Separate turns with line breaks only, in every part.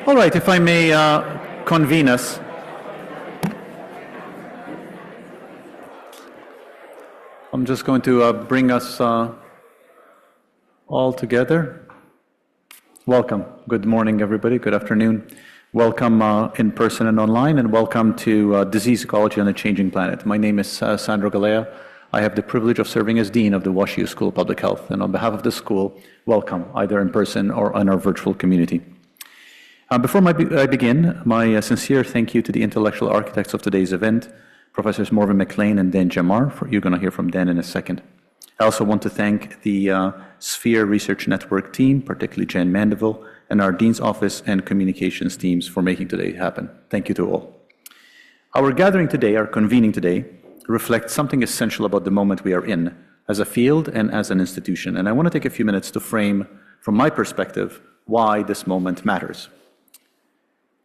All right, if I may convene us. I'm just going to bring us all together. Welcome. Good morning, everybody. Good afternoon. Welcome in person and online, and welcome to Disease Ecology on a Changing Planet. My name is Sandro Galea. I have the privilege of serving as Dean of the WashU School of Public Health, and on behalf of the school, welcome, either in person or in our virtual community. Before I begin, my sincere thank you to the intellectual architects of today's event, Professors Morven McLean and Dan Jamar. You're going to hear from Dan in a second. I also want to thank the Sphere Research Network team, particularly Jan Mandeville, and our Dean's Office and Communications teams for making today happen. Thank you to all. Our gathering today, our convening today, reflects something essential about the moment we are in, as a field and as an institution. And I want to take a few minutes to frame, from my perspective, why this moment matters.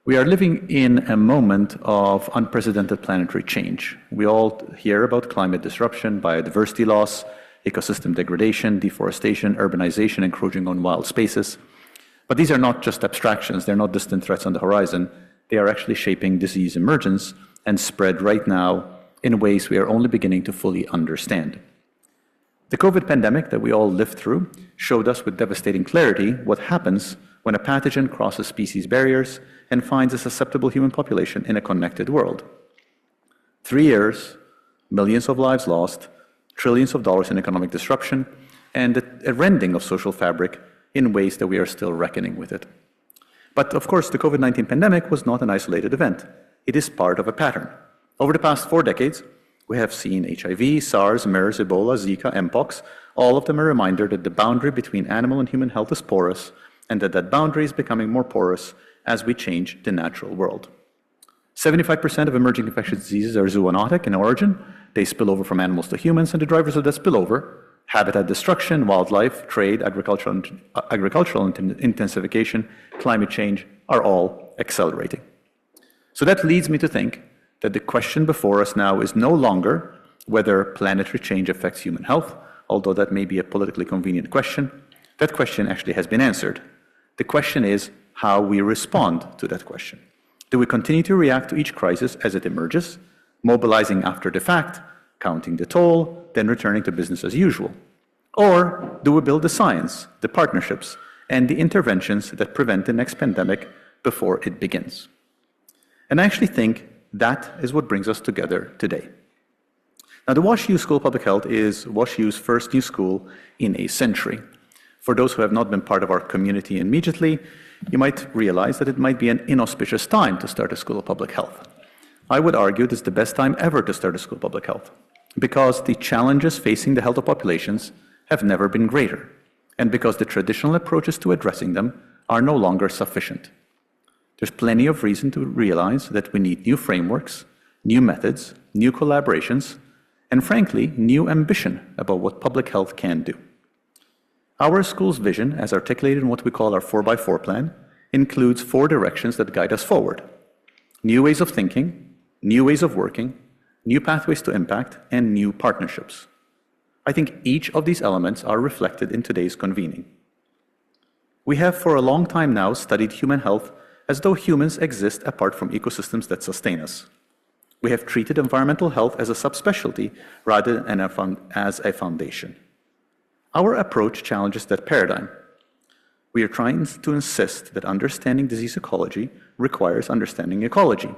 We are living in a moment of unprecedented planetary change. We all hear about climate disruption, biodiversity loss, ecosystem degradation, deforestation, urbanization, encroaching on wild spaces. But these are not just abstractions. They're not distant threats on the horizon. They are actually shaping disease emergence and spread right now in ways we are only beginning to fully understand. The COVID pandemic that we all lived through showed us with devastating clarity what happens when a pathogen crosses species barriers and finds a susceptible human population in a connected world. 3 years, millions of lives lost, trillions of dollars in economic disruption, and a rending of social fabric in ways that we are still reckoning with it. But of course, the COVID-19 pandemic was not an isolated event. It is part of a pattern. Over the past 4 decades, we have seen HIV, SARS, MERS, Ebola, Zika, Mpox, all of them a reminder that the boundary between animal and human health is porous, and that boundary is becoming more porous as we change the natural world. 75% of emerging infectious diseases are zoonotic in origin. They spill over from animals to humans, and the drivers of that spillover, habitat destruction, wildlife, trade, agricultural intensification, climate change, are all accelerating. So that leads me to think that the question before us now is no longer whether planetary change affects human health, although that may be a politically convenient question. That question actually has been answered. The question is how we respond to that question. Do we continue to react to each crisis as it emerges, mobilizing after the fact, counting the toll, then returning to business as usual? Or do we build the science, the partnerships, and the interventions that prevent the next pandemic before it begins? And I actually think that is what brings us together today. Now, the WashU School of Public Health is WashU's first new school in a century. For those who have not been part of our community immediately, you might realize that it might be an inauspicious time to start a School of Public Health. I would argue this is the best time ever to start a School of Public Health, because the challenges facing the health of populations have never been greater, and because the traditional approaches to addressing them are no longer sufficient. There's plenty of reason to realize that we need new frameworks, new methods, new collaborations, and frankly, new ambition about what public health can do. Our school's vision, as articulated in what we call our 4x4 plan, includes 4 directions that guide us forward: new ways of thinking, new ways of working, new pathways to impact, and new partnerships. I think each of these elements are reflected in today's convening. We have for a long time now studied human health as though humans exist apart from ecosystems that sustain us. We have treated environmental health as a subspecialty rather than as a foundation. Our approach challenges that paradigm. We are trying to insist that understanding disease ecology requires understanding ecology,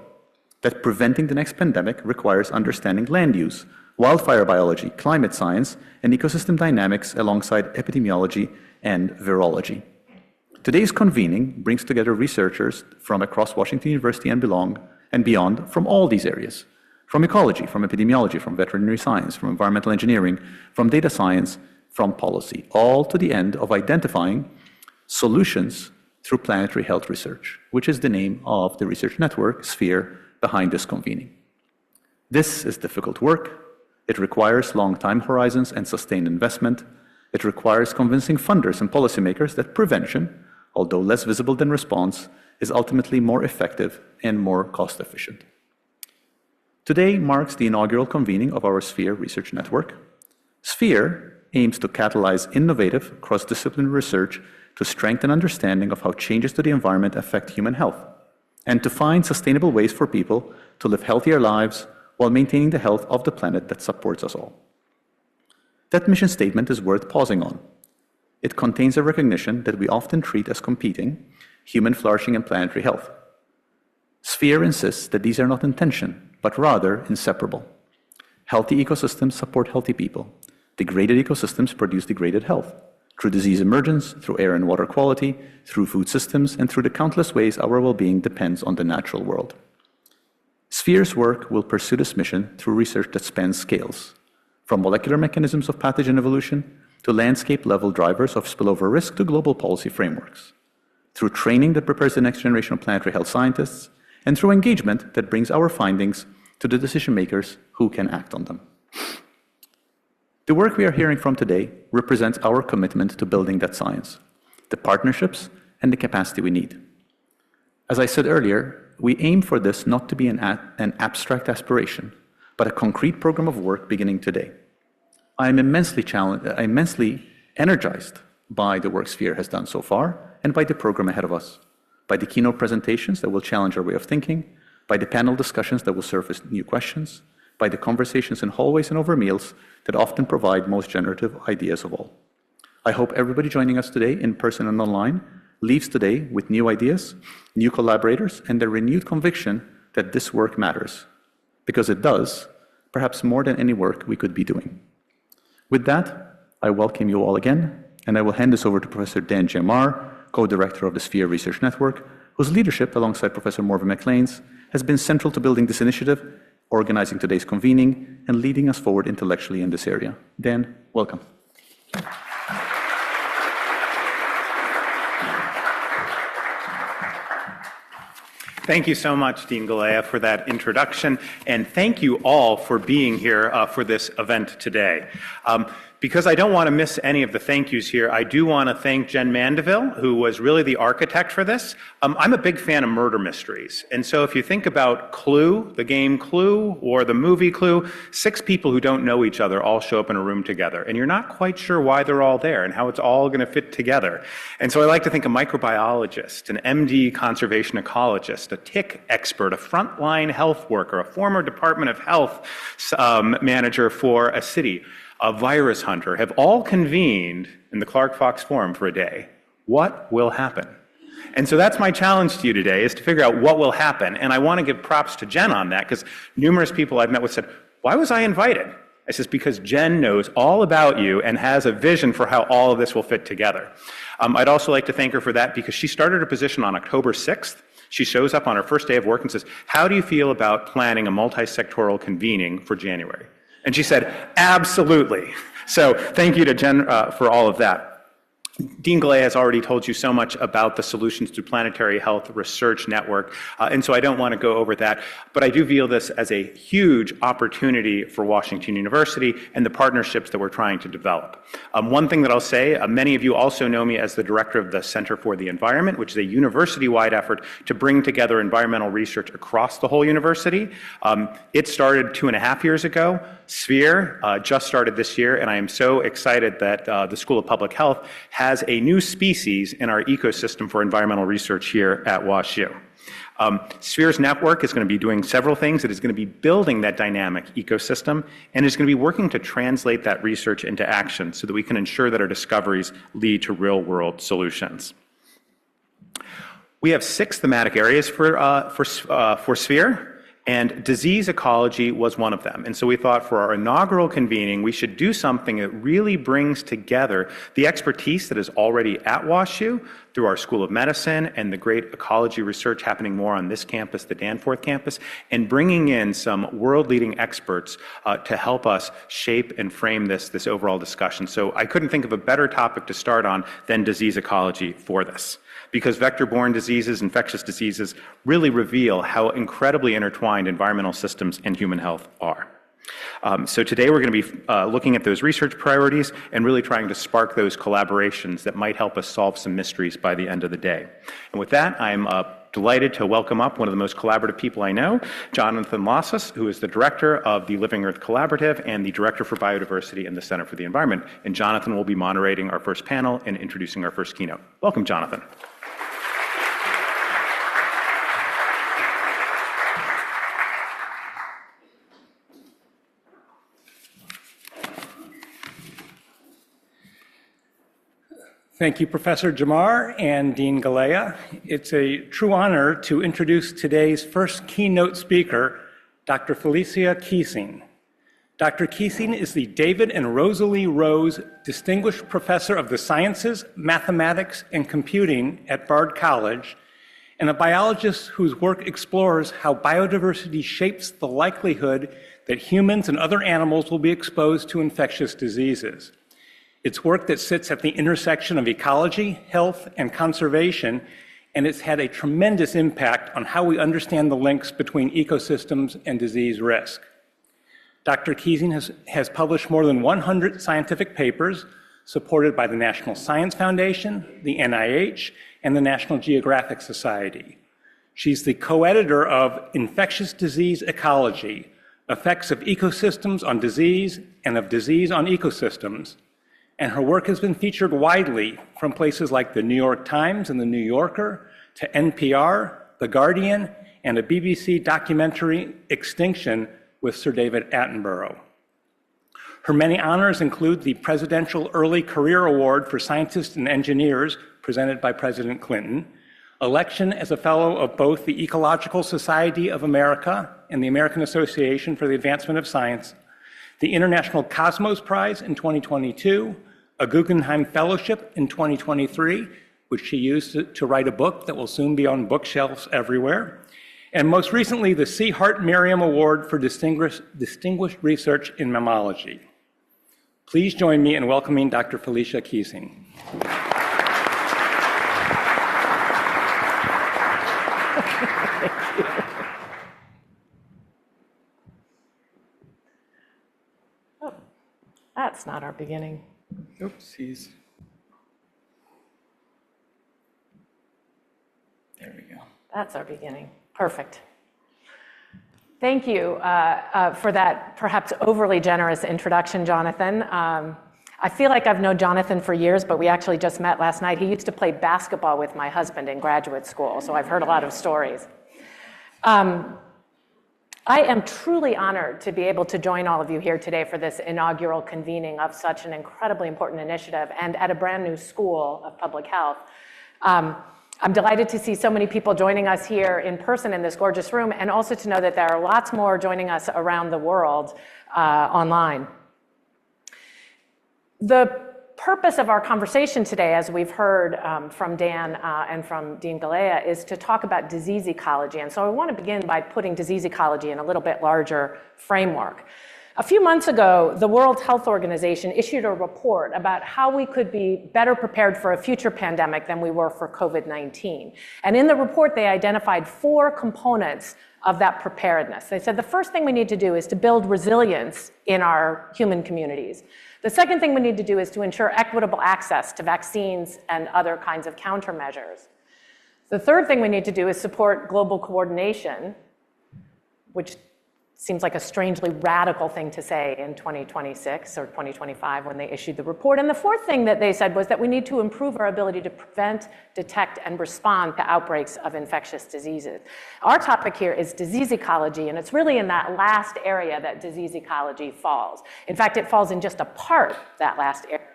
that preventing the next pandemic requires understanding land use, wildfire biology, climate science, and ecosystem dynamics alongside epidemiology and virology. Today's convening brings together researchers from across Washington University and beyond from all these areas, from ecology, from epidemiology, from veterinary science, from environmental engineering, from data science, from policy, all to the end of identifying solutions through Planetary Health Research, which is the name of the research network, Sphere, behind this convening. This is difficult work. It requires long time horizons and sustained investment. It requires convincing funders and policymakers that prevention, although less visible than response, is ultimately more effective and more cost-efficient. Today marks the inaugural convening of our Sphere Research Network. Sphere aims to catalyze innovative cross-disciplinary research to strengthen understanding of how changes to the environment affect human health, and to find sustainable ways for people to live healthier lives while maintaining the health of the planet that supports us all. That mission statement is worth pausing on. It contains a recognition that we often treat as competing: human flourishing and planetary health. Sphere insists that these are not in tension, but rather inseparable. Healthy ecosystems support healthy people. Degraded ecosystems produce degraded health, through disease emergence, through air and water quality, through food systems, and through the countless ways our well-being depends on the natural world. Sphere's work will pursue this mission through research that spans scales, from molecular mechanisms of pathogen evolution to landscape-level drivers of spillover risk to global policy frameworks, through training that prepares the next generation of planetary health scientists, and through engagement that brings our findings to the decision-makers who can act on them. The work we are hearing from today represents our commitment to building that science, the partnerships, and the capacity we need. As I said earlier, we aim for this not to be an abstract aspiration, but a concrete program of work beginning today. I am immensely energized by the work Sphere has done so far and by the program ahead of us, by the keynote presentations that will challenge our way of thinking, by the panel discussions that will surface new questions, by the conversations in hallways and over meals that often provide most generative ideas of all. I hope everybody joining us today, in person and online, leaves today with new ideas, new collaborators, and a renewed conviction that this work matters, because it does, perhaps more than any work we could be doing. With that, I welcome you all again, and I will hand this over to Professor Dan Giamar, co-director of the Sphere Research Network, whose leadership, alongside Professor Morven McLean's, has been central to building this initiative, organizing today's convening, and leading us forward intellectually in this area. Dan, welcome.
Thank you so much, Dean Galea, for that introduction, and thank you all for being here for this event today. Because I don't want to miss any of the thank yous here, I do want to thank Jen Mandeville, who was really the architect for this. I'm a big fan of murder mysteries, and so if you think about Clue, the game Clue, or the movie Clue, 6 people who don't know each other all show up in a room together, and you're not quite sure why they're all there and how it's all going to fit together. And so I like to think a microbiologist, an MD conservation ecologist, a tick expert, a frontline health worker, a former Department of Health manager for a city, a virus hunter, have all convened in the Clark Fox Forum for a day. What will happen? And so that's my challenge to you today, is to figure out what will happen. And I want to give props to Jen on that, because numerous people I've met with said, why was I invited? I says, because Jen knows all about you and has a vision for how all of this will fit together. I'd also like to thank her for that, because she started her position on October 6th. She shows up on her first day of work and says, how do you feel about planning a multi-sectoral convening for January? And she said, absolutely. So thank you to Jen for all of that. Dean Galea has already told you so much about the Solutions to Planetary Health Research Network, and so I don't want to go over that, but I do view this as a huge opportunity for Washington University and the partnerships that we're trying to develop. One thing that I'll say, many of you also know me as the director of the Center for the Environment, which is a university-wide effort to bring together environmental research across the whole university. It started 2.5 years ago. Sphere just started this year, and I am so excited that the School of Public Health has a new species in our ecosystem for environmental research here at WashU. Sphere's network is going to be doing several things. It is going to be building that dynamic ecosystem, and is going to be working to translate that research into action so that we can ensure that our discoveries lead to real-world solutions. We have 6 thematic areas for Sphere, and disease ecology was one of them. And so we thought for our inaugural convening, we should do something that really brings together the expertise that is already at WashU through our School of Medicine and the great ecology research happening more on this campus, the Danforth campus, and bringing in some world-leading experts to help us shape and frame this overall discussion. So I couldn't think of a better topic to start on than disease ecology for this, because vector-borne diseases, infectious diseases, really reveal how incredibly intertwined environmental systems and human health are. So today we're going to be looking at those research priorities and really trying to spark those collaborations that might help us solve some mysteries by the end of the day. And with that, I'm delighted to welcome up one of the most collaborative people I know, Jonathan Losses, who is the director of the Living Earth Collaborative and the director for biodiversity in the Center for the Environment. And Jonathan will be moderating our first panel and introducing our first keynote. Welcome, Jonathan.
Thank you, Professor Jamar and Dean Galea. It's a true honor to introduce today's first keynote speaker, Dr. Felicia Keesing. Dr. Keesing is the David and Rosalie Rose Distinguished Professor of the Sciences, Mathematics, and Computing at Bard College, and a biologist whose work explores how biodiversity shapes the likelihood that humans and other animals will be exposed to infectious diseases. It's work that sits at the intersection of ecology, health, and conservation, and it's had a tremendous impact on how we understand the links between ecosystems and disease risk. Dr. Keesing has published more than 100 scientific papers supported by the National Science Foundation, the NIH, and the National Geographic Society. She's the co-editor of Infectious Disease Ecology, Effects of Ecosystems on Disease and of Disease on Ecosystems, and her work has been featured widely from places like the New York Times and the New Yorker to NPR, The Guardian, and a BBC documentary, Extinction, with Sir David Attenborough. Her many honors include the Presidential Early Career Award for Scientists and Engineers, presented by President Clinton, election as a fellow of both the Ecological Society of America and the American Association for the Advancement of Science, the International Cosmos Prize in 2022, a Guggenheim Fellowship in 2023, which she used to write a book that will soon be on bookshelves everywhere, and most recently, the C. Hart Merriam Award for Distinguished Research in Mammalogy. Please join me in welcoming Dr. Felicia Keesing.
That's not our beginning.
Oopsies. There we go.
That's our beginning. Perfect. Thank you for that perhaps overly generous introduction, Jonathan. I feel like I've known Jonathan for years, but we actually just met last night. He used to play basketball with my husband in graduate school, so I've heard a lot of stories. I am truly honored to be able to join all of you here today for this inaugural convening of such an incredibly important initiative and at a brand new school of public health. I'm delighted to see so many people joining us here in person in this gorgeous room, and also to know that there are lots more joining us around the world online. The purpose of our conversation today, as we've heard from Dan and from Dean Galea, is to talk about disease ecology. And so I want to begin by putting disease ecology in a little bit larger framework. A few months ago, the World Health Organization issued a report about how we could be better prepared for a future pandemic than we were for COVID-19. And in the report, they identified 4 components of that preparedness. They said the first thing we need to do is to build resilience in our human communities. The second thing we need to do is to ensure equitable access to vaccines and other kinds of countermeasures. The third thing we need to do is support global coordination, which seems like a strangely radical thing to say in 2026 or 2025 when they issued the report. And the fourth thing that they said was that we need to improve our ability to prevent, detect, and respond to outbreaks of infectious diseases. Our topic here is disease ecology, and it's really in that last area that disease ecology falls. In fact, it falls in just a part, that last area.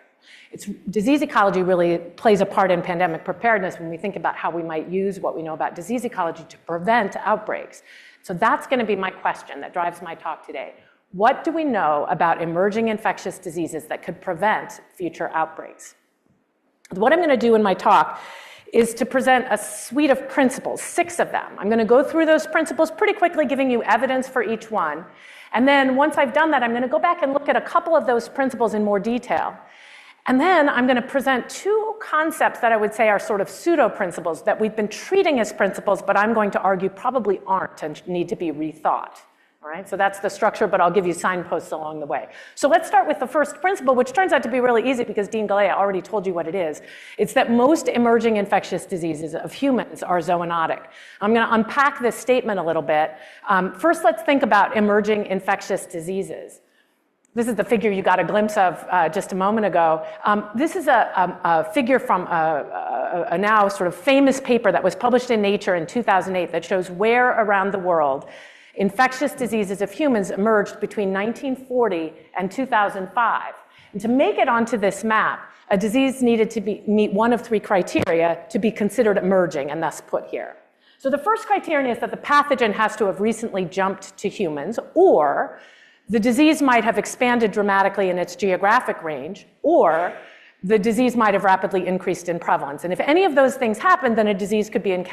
Disease ecology really plays a part in pandemic preparedness when we think about how we might use what we know about disease ecology to prevent outbreaks. So that's going to be my question that drives my talk today. What do we know about emerging infectious diseases that could prevent future outbreaks? What I'm going to do in my talk is to present a suite of principles, 6 of them. I'm going to go through those principles pretty quickly, giving you evidence for each one. And then once I've done that, I'm going to go back and look at a couple of those principles in more detail. And then I'm going to present 2 concepts that I would say are sort of pseudo-principles that we've been treating as principles, but I'm going to argue probably aren't and need to be rethought. All right, so that's the structure, but I'll give you signposts along the way. So let's start with the first principle, which turns out to be really easy because Dean Galea already told you what it is. It's that most emerging infectious diseases of humans are zoonotic. I'm going to unpack this statement a little bit. First, let's think about emerging infectious diseases. This is the figure you got a glimpse of just a moment ago. This is a figure from a now sort of famous paper that was published in Nature in 2008 that shows where around the world infectious diseases of humans emerged between 1940 and 2005. And to make it onto this map, a disease needed to meet one of three criteria to be considered emerging and thus put here. So the first criterion is that the pathogen has to have recently jumped to humans, or the disease might have expanded dramatically in its geographic range, or the disease might have rapidly increased in prevalence. And if any of those things happen, then a disease could be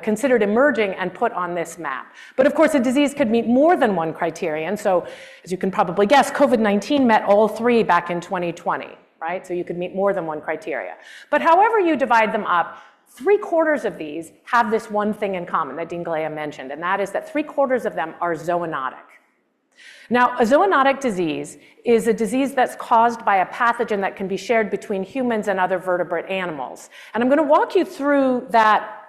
considered emerging and put on this map. But of course, a disease could meet more than one criterion. So as you can probably guess, COVID-19 met all three back in 2020, right? So you could meet more than one criteria. But however you divide them up, 3/4 of these have this one thing in common that Dean Galea mentioned, and that is that 3/4 of them are zoonotic. Now, a zoonotic disease is a disease that's caused by a pathogen that can be shared between humans and other vertebrate animals. And I'm going to walk you through that,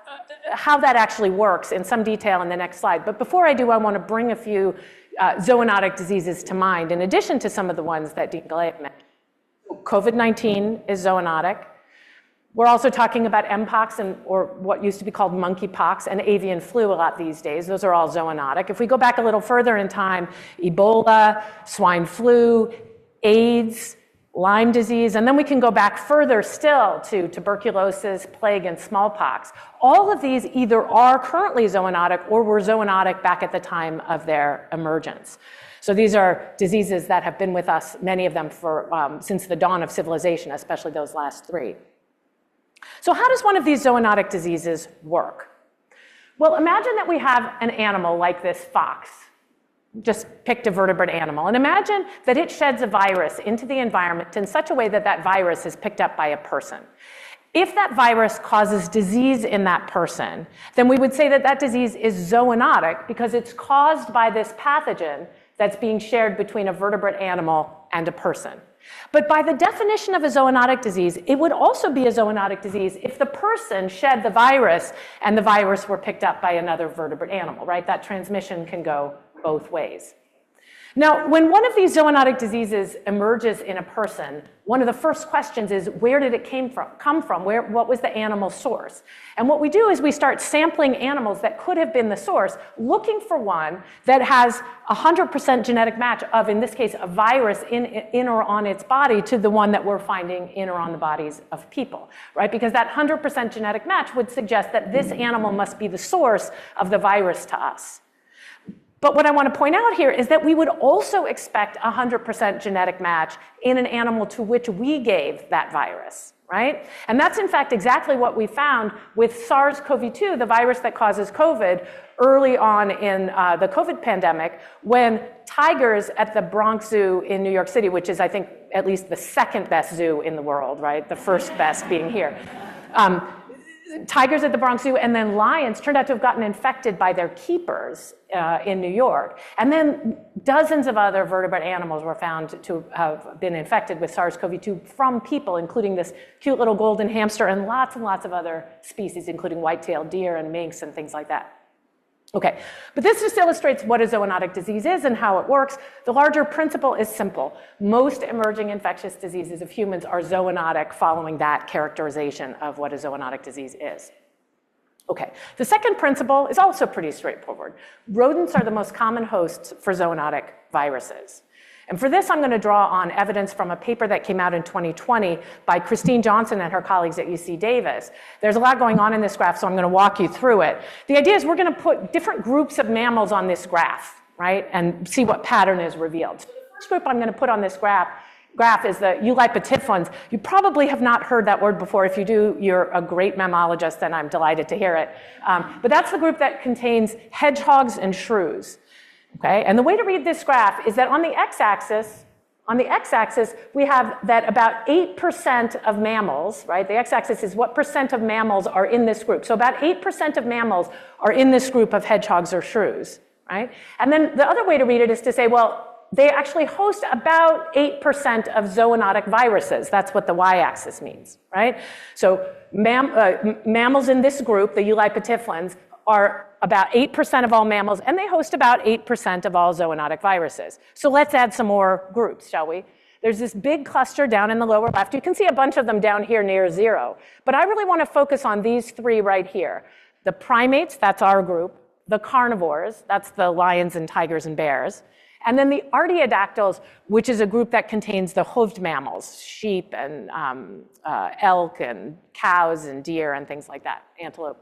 how that actually works in some detail in the next slide. But before I do, I want to bring a few zoonotic diseases to mind, in addition to some of the ones that Dean Galea mentioned. COVID-19 is zoonotic. We're also talking about Mpox, or what used to be called monkeypox, and avian flu a lot these days. Those are all zoonotic. If we go back a little further in time, Ebola, swine flu, AIDS, Lyme disease, and then we can go back further still to tuberculosis, plague, and smallpox. All of these either are currently zoonotic or were zoonotic back at the time of their emergence. So these are diseases that have been with us, many of them, since the dawn of civilization, especially those last three. So how does one of these zoonotic diseases work? Well, imagine that we have an animal like this fox. Just picked a vertebrate animal. And imagine that it sheds a virus into the environment in such a way that that virus is picked up by a person. If that virus causes disease in that person, then we would say that that disease is zoonotic because it's caused by this pathogen that's being shared between a vertebrate animal and a person. But by the definition of a zoonotic disease, it would also be a zoonotic disease if the person shed the virus and the virus were picked up by another vertebrate animal, right? That transmission can go both ways. Now, when one of these zoonotic diseases emerges in a person, one of the first questions is, where did it come from? What was the animal source? And what we do is we start sampling animals that could have been the source, looking for one that has 100% genetic match of, in this case, a virus in or on its body to the one that we're finding in or on the bodies of people, right? Because that 100% genetic match would suggest that this animal must be the source of the virus to us. But what I want to point out here is that we would also expect 100% genetic match in an animal to which we gave that virus, right? And that's in fact exactly what we found with SARS-CoV-2, the virus that causes COVID, early on in the COVID pandemic, when tigers at the Bronx Zoo in New York City, which is, I think, at least the second best zoo in the world, right? The first best being here. Tigers at the Bronx Zoo and then lions turned out to have gotten infected by their keepers in New York. And then dozens of other vertebrate animals were found to have been infected with SARS-CoV-2 from people, including this cute little golden hamster and lots of other species, including white-tailed deer and minks and things like that. Okay, but this just illustrates what a zoonotic disease is and how it works. The larger principle is simple. Most emerging infectious diseases of humans are zoonotic following that characterization of what a zoonotic disease is. Okay, the second principle is also pretty straightforward. Rodents are the most common hosts for zoonotic viruses. And for this, I'm going to draw on evidence from a paper that came out in 2020 by Christine Johnson and her colleagues at UC Davis. There's a lot going on in this graph, so I'm going to walk you through it. The idea is we're going to put different groups of mammals on this graph, right, and see what pattern is revealed. So the first group I'm going to put on this graph is the Eulyptyphons. You probably have not heard that word before. If you do, you're a great mammologist, and I'm delighted to hear it. But that's the group that contains hedgehogs and shrews. Okay, and the way to read this graph is that on the x-axis, we have that about 8% of mammals, right? The x-axis is what percent of mammals are in this group. So about 8% of mammals are in this group of hedgehogs or shrews, right? And then the other way to read it is to say, well, they actually host about 8% of zoonotic viruses. That's what the y-axis means, right? So mammals in this group, the eulypatiflins, are about 8% of all mammals, and they host about 8% of all zoonotic viruses. So let's add some more groups, shall we? There's this big cluster down in the lower left. You can see a bunch of them down here near 0. But I really want to focus on these 3 right here. The primates, that's our group. The carnivores, that's the lions and tigers and bears. And then the artiodactyls, which is a group that contains the hoofed mammals, sheep and elk and cows and deer and things like that, antelope.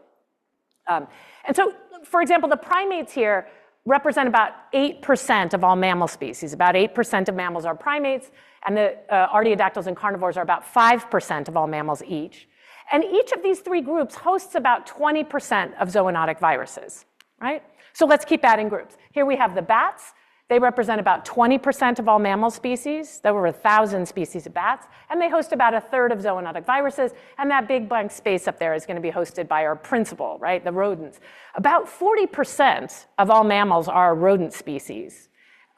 And so, for example, the primates here represent about 8% of all mammal species. About 8% of mammals are primates, and the artiodactyls and carnivores are about 5% of all mammals each. And each of these 3 groups hosts about 20% of zoonotic viruses, right? So let's keep adding groups. Here we have the bats. They represent about 20% of all mammal species. There were 1,000 species of bats, and they host about 1/3 of zoonotic viruses, and that big blank space up there is going to be hosted by our principal, right, the rodents. About 40% of all mammals are rodent species,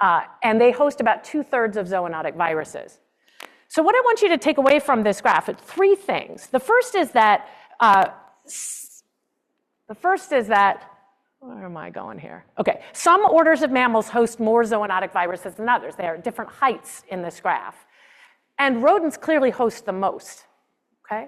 and they host about 2/3 of zoonotic viruses. So what I want you to take away from this graph is 3 things. The first is that, where am I going here? Okay, some orders of mammals host more zoonotic viruses than others. They are at different heights in this graph. And rodents clearly host the most, okay?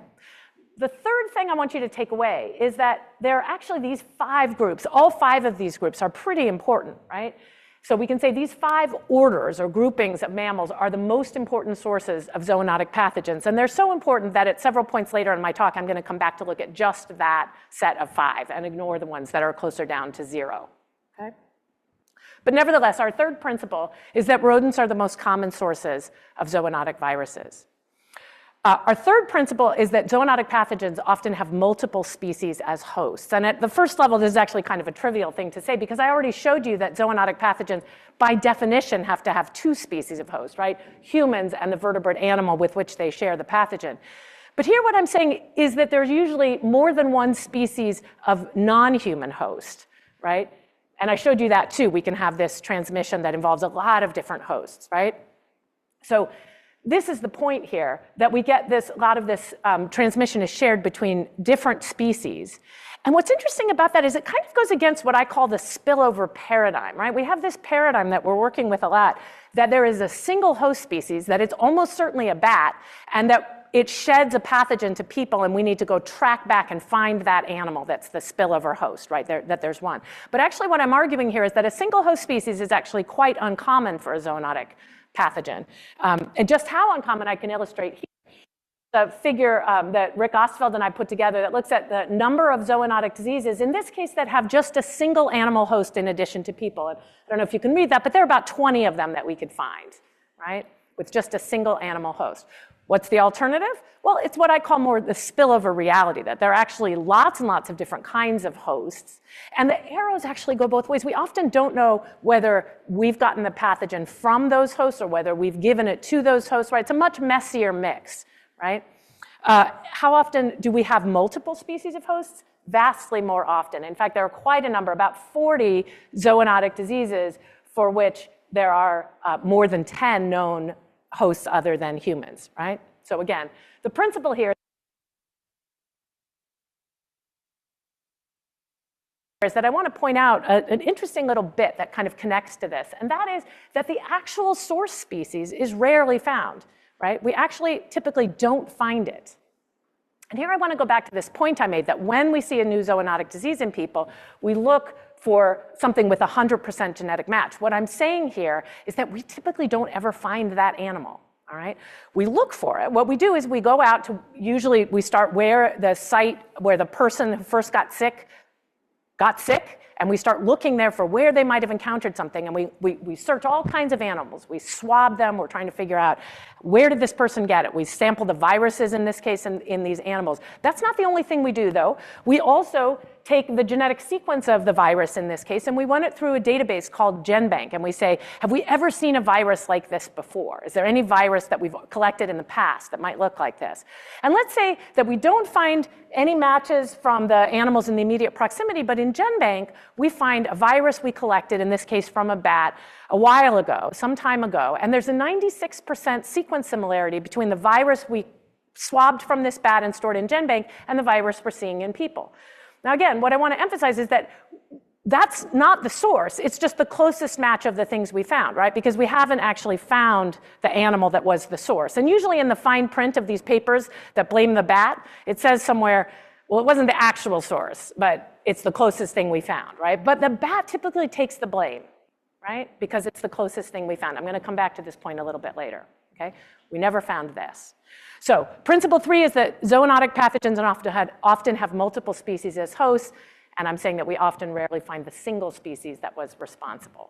The third thing I want you to take away is that there are actually these 5 groups. All 5 of these groups are pretty important, right? So we can say these 5 orders or groupings of mammals are the most important sources of zoonotic pathogens. And they're so important that at several points later in my talk, I'm going to come back to look at just that set of 5 and ignore the ones that are closer down to 0. Okay? But nevertheless, our third principle is that rodents are the most common sources of zoonotic viruses. Our third principle is that zoonotic pathogens often have multiple species as hosts. And at the first level, this is actually kind of a trivial thing to say because I already showed you that zoonotic pathogens, by definition, have to have 2 species of host, right? Humans and the vertebrate animal with which they share the pathogen. But here what I'm saying is that there's usually more than 1 species of non-human host, right? And I showed you that too. We can have this transmission that involves a lot of different hosts, right? So this is the point here, that we get this, a lot of this transmission is shared between different species. And what's interesting about that is it kind of goes against what I call the spillover paradigm, right? We have this paradigm that we're working with a lot, that there is a single host species, that it's almost certainly a bat, and that it sheds a pathogen to people, and we need to go track back and find that animal that's the spillover host, right, that there's one. But actually what I'm arguing here is that a single host species is actually quite uncommon for a zoonotic pathogen. And just how uncommon I can illustrate here. The figure that Rick Ostfeld and I put together that looks at the number of zoonotic diseases, in this case that have just a single animal host in addition to people. And I don't know if you can read that, but there are about 20 of them that we could find, right, with just a single animal host. What's the alternative? Well, it's what I call more the spillover reality, that there are actually lots and lots of different kinds of hosts. And the arrows actually go both ways. We often don't know whether we've gotten the pathogen from those hosts or whether we've given it to those hosts, right? It's a much messier mix, right? How often do we have multiple species of hosts? Vastly more often. In fact, there are quite a number, about 40 zoonotic diseases for which there are more than 10 known hosts other than humans, right? So again, the principle here is that I want to point out an interesting little bit that kind of connects to this, and that is that the actual source species is rarely found, right? We actually typically don't find it. And here I want to go back to this point I made, that when we see a new zoonotic disease in people, we look for something with 100% genetic match. What I'm saying here is that we typically don't ever find that animal, all right? We look for it. What we do is we go out to, usually we start where the site where the person who first got sick, and we start looking there for where they might have encountered something, and we search all kinds of animals. We swab them. We're trying to figure out where did this person get it. We sample the viruses, in this case, in these animals. That's not the only thing we do, though. We also take the genetic sequence of the virus in this case, and we run it through a database called GenBank, and we say, have we ever seen a virus like this before? Is there any virus that we've collected in the past that might look like this? And let's say that we don't find any matches from the animals in the immediate proximity, but in GenBank, we find a virus we collected, in this case from a bat, a while ago, some time ago, and there's a 96% sequence similarity between the virus we swabbed from this bat and stored in GenBank and the virus we're seeing in people. Now again, what I want to emphasize is that that's not the source, it's just the closest match of the things we found, right? Because we haven't actually found the animal that was the source. And usually in the fine print of these papers that blame the bat, it says somewhere, well, it wasn't the actual source, but it's the closest thing we found, right? But the bat typically takes the blame, right? Because it's the closest thing we found. I'm going to come back to this point a little bit later, okay? We never found this. So principle 3 is that zoonotic pathogens often have multiple species as hosts, and I'm saying that we often rarely find the single species that was responsible.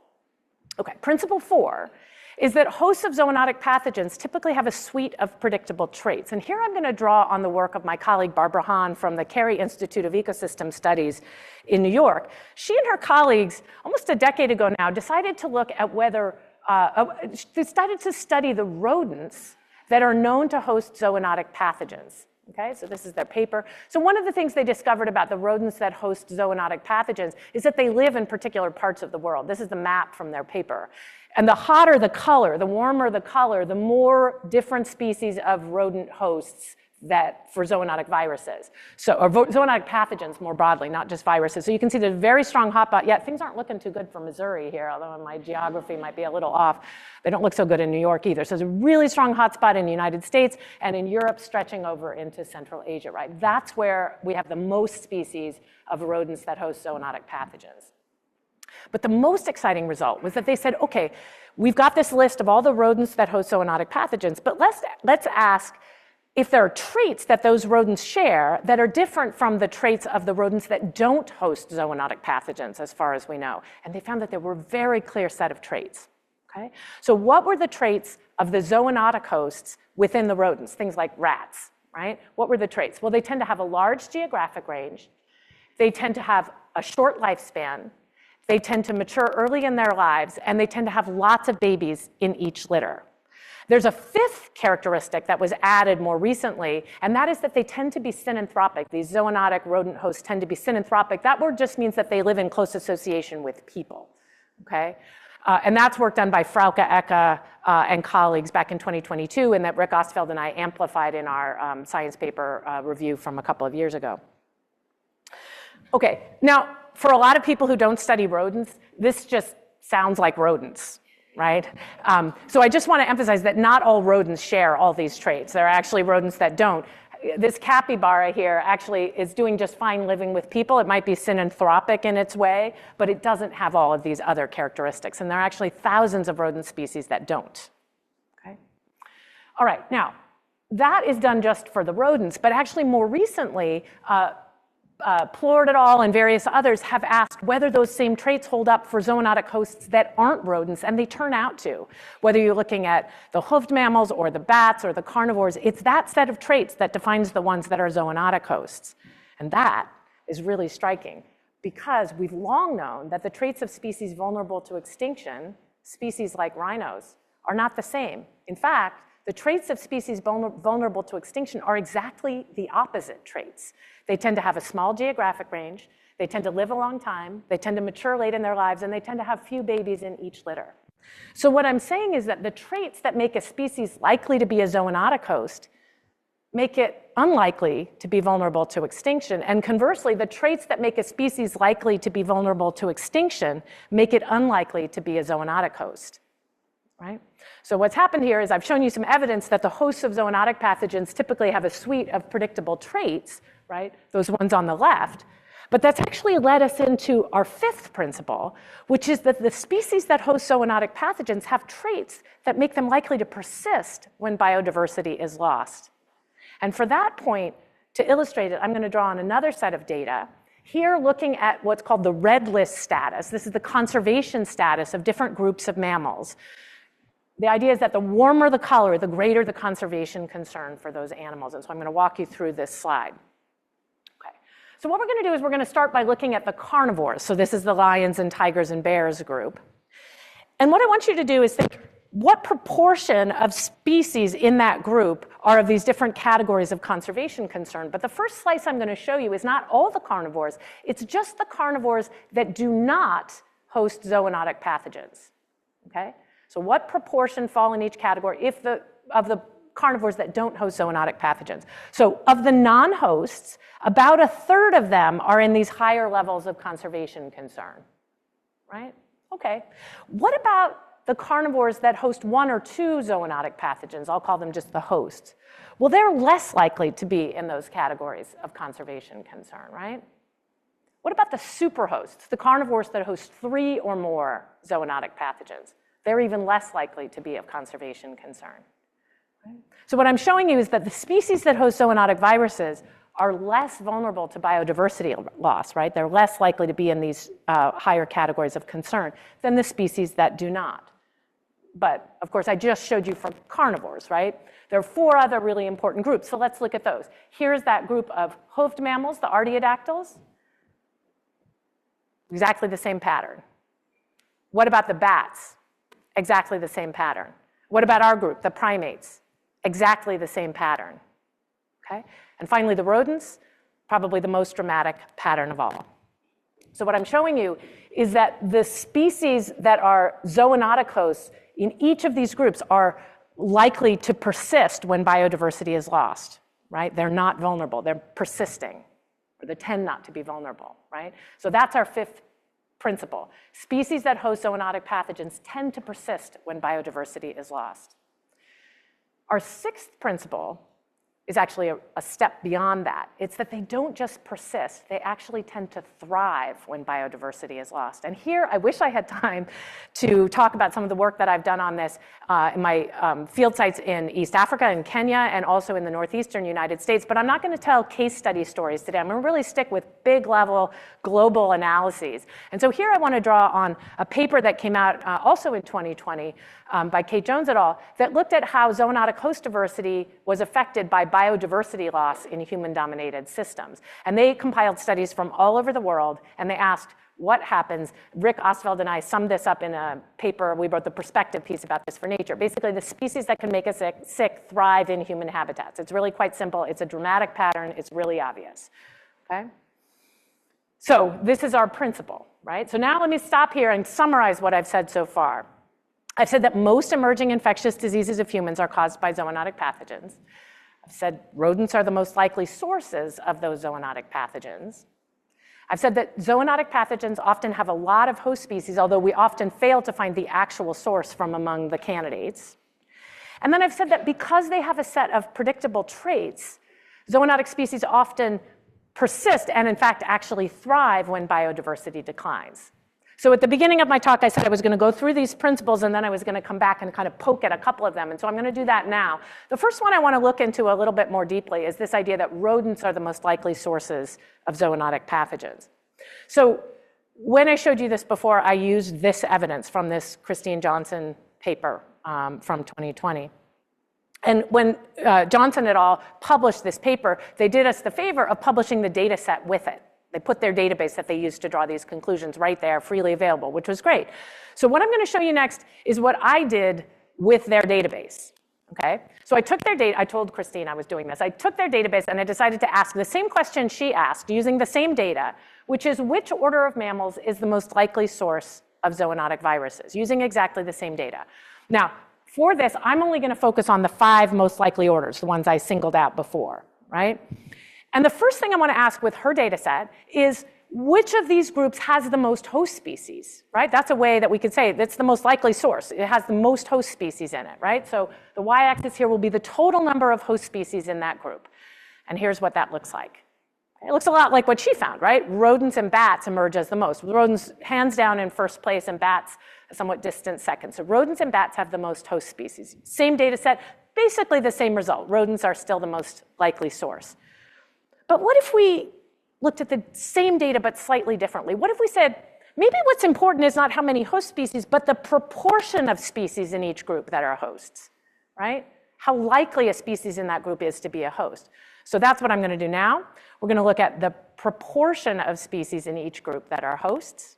Okay, principle 4 is that hosts of zoonotic pathogens typically have a suite of predictable traits. And here I'm going to draw on the work of my colleague Barbara Hahn from the Carey Institute of Ecosystem Studies in New York. She and her colleagues, almost a decade ago now, decided to look at whether, decided to study the rodents that are known to host zoonotic pathogens. Okay, so this is their paper. So one of the things they discovered about the rodents that host zoonotic pathogens is that they live in particular parts of the world. This is the map from their paper. And the hotter the color, the warmer the color, the more different species of rodent hosts that for zoonotic viruses. So, or zoonotic pathogens more broadly, not just viruses. So you can see there's a very strong hotspot. Yeah, things aren't looking too good for Missouri here, although my geography might be a little off. They don't look so good in New York either. So there's a really strong hotspot in the United States and in Europe stretching over into Central Asia, right? That's where we have the most species of rodents that host zoonotic pathogens. But the most exciting result was that they said, okay, we've got this list of all the rodents that host zoonotic pathogens, but let's ask if there are traits that those rodents share that are different from the traits of the rodents that don't host zoonotic pathogens, as far as we know. And they found that there were a very clear set of traits. Okay? So what were the traits of the zoonotic hosts within the rodents, things like rats, right? What were the traits? Well, they tend to have a large geographic range. They tend to have a short lifespan. They tend to mature early in their lives, and they tend to have lots of babies in each litter. There's a fifth characteristic that was added more recently, and that is that they tend to be synanthropic. These zoonotic rodent hosts tend to be synanthropic. That word just means that they live in close association with people, okay? And that's work done by Frauke Ecke and colleagues back in 2022, and that Rick Ostfeld and I amplified in our science paper review from a couple of years ago. Okay, now, for a lot of people who don't study rodents, this just sounds like rodents, right? So I just want to emphasize that not all rodents share all these traits. There are actually rodents that don't. This capybara here actually is doing just fine living with people. It might be synanthropic in its way, but it doesn't have all of these other characteristics. And there are actually thousands of rodent species that don't. Okay? All right, now, that is done just for the rodents, but actually more recently, Plord et al. And various others have asked whether those same traits hold up for zoonotic hosts that aren't rodents, and they turn out to. Whether you're looking at the hoofed mammals or the bats or the carnivores, it's that set of traits that defines the ones that are zoonotic hosts. And that is really striking because we've long known that the traits of species vulnerable to extinction, species like rhinos, are not the same. In fact, the traits of species vulnerable to extinction are exactly the opposite traits. They tend to have a small geographic range, they tend to live a long time, they tend to mature late in their lives, and they tend to have few babies in each litter. So what I'm saying is that the traits that make a species likely to be a zoonotic host make it unlikely to be vulnerable to extinction, and conversely, the traits that make a species likely to be vulnerable to extinction make it unlikely to be a zoonotic host. Right? So what's happened here is I've shown you some evidence that the hosts of zoonotic pathogens typically have a suite of predictable traits, right? Those ones on the left. But that's actually led us into our fifth principle, which is that the species that host zoonotic pathogens have traits that make them likely to persist when biodiversity is lost. And for that point, to illustrate it, I'm going to draw on another set of data. Here, looking at what's called the red list status. This is the conservation status of different groups of mammals. The idea is that the warmer the color, the greater the conservation concern for those animals. And so I'm going to walk you through this slide. Okay. So what we're going to do is we're going to start by looking at the carnivores. So this is the lions and tigers and bears group. And what I want you to do is think, what proportion of species in that group are of these different categories of conservation concern. But the first slice I'm going to show you is not all the carnivores, it's just the carnivores that do not host zoonotic pathogens, okay? So what proportion fall in each category of the carnivores that don't host zoonotic pathogens? So of the non-hosts, about a third of them are in these higher levels of conservation concern, right? Okay. What about the carnivores that host one or two zoonotic pathogens? I'll call them just the hosts. Well, they're less likely to be in those categories of conservation concern, right? What about the superhosts, the carnivores that host 3 or more zoonotic pathogens? They're even less likely to be of conservation concern. Right? So what I'm showing you is that the species that host zoonotic viruses are less vulnerable to biodiversity loss, right? They're less likely to be in these higher categories of concern than the species that do not. But of course, I just showed you for carnivores, right? There are 4 other really important groups, so let's look at those. Here's that group of hoofed mammals, the artiodactyls. Exactly the same pattern. What about the bats? Exactly the same pattern. What about our group, the primates? Exactly the same pattern, okay? And finally, the rodents, probably the most dramatic pattern of all. So what I'm showing you is that the species that are zoonotic hosts in each of these groups are likely to persist when biodiversity is lost, right? They're not vulnerable, they're persisting, or they tend not to be vulnerable, right? So that's our 5th principle. Species that host zoonotic pathogens tend to persist when biodiversity is lost. Our 6th principle is actually a step beyond that. It's that they don't just persist, they actually tend to thrive when biodiversity is lost. And here, I wish I had time to talk about some of the work that I've done on this in my field sites in East Africa and Kenya and also in the northeastern United States, but I'm not going to tell case study stories today. I'm going to really stick with big level global analyses. And so here I want to draw on a paper that came out also in 2020 by Kate Jones et al. That looked at how zoonotic host diversity was affected by biodiversity loss in human-dominated systems. And they compiled studies from all over the world, and they asked, what happens? Rick Osvald and I summed this up in a paper. We wrote the perspective piece about this for Nature. Basically, the species that can make us sick thrive in human habitats. It's really quite simple. It's a dramatic pattern. It's really obvious, okay? So this is our principle, right? So now let me stop here and summarize what I've said so far. I've said that most emerging infectious diseases of humans are caused by zoonotic pathogens. I've said rodents are the most likely sources of those zoonotic pathogens. I've said that zoonotic pathogens often have a lot of host species, although we often fail to find the actual source from among the candidates. And then I've said that because they have a set of predictable traits, zoonotic species often persist and in fact actually thrive when biodiversity declines. So at the beginning of my talk, I said I was going to go through these principles and then I was going to come back and kind of poke at a couple of them. And so I'm going to do that now. The first one I want to look into a little bit more deeply is this idea that rodents are the most likely sources of zoonotic pathogens. So when I showed you this before, I used this evidence from this Christine Johnson paper from 2020. And when Johnson et al. Published this paper, they did us the favor of publishing the data set with it. They put their database that they used to draw these conclusions right there, freely available, which was great. So what I'm going to show you next is what I did with their database, okay? So I took their data, I told Christine I was doing this. I took their database and I decided to ask the same question she asked using the same data, which is which order of mammals is the most likely source of zoonotic viruses, using exactly the same data. Now, for this, I'm only going to focus on the 5 most likely orders, the ones I singled out before, right? And the first thing I want to ask with her data set is which of these groups has the most host species, right? That's a way that we could say that's the most likely source. It has the most host species in it, right? So the y-axis here will be the total number of host species in that group. And here's what that looks like. It looks a lot like what she found, right? Rodents and bats emerge as the most. Rodents hands down in first place and bats a somewhat distant second. So rodents and bats have the most host species. Same data set, basically the same result. Rodents are still the most likely source. But what if we looked at the same data but slightly differently? What if we said, maybe what's important is not how many host species, but the proportion of species in each group that are hosts, right? How likely a species in that group is to be a host. So that's what I'm going to do now. We're going to look at the proportion of species in each group that are hosts,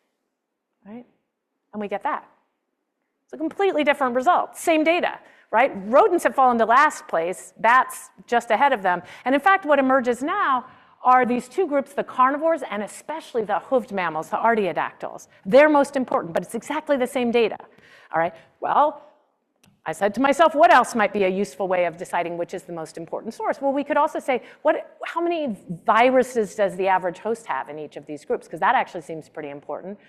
right? And we get that. It's a completely different result, same data, right? Rodents have fallen to last place, bats just ahead of them. And in fact, what emerges now are these two groups, the carnivores and especially the hoofed mammals, the artiodactyls. They're most important, but it's exactly the same data, all right? Well, I said to myself, what else might be a useful way of deciding which is the most important source? Well, we could also say, how many viruses does the average host have in each of these groups? Because that actually seems pretty important.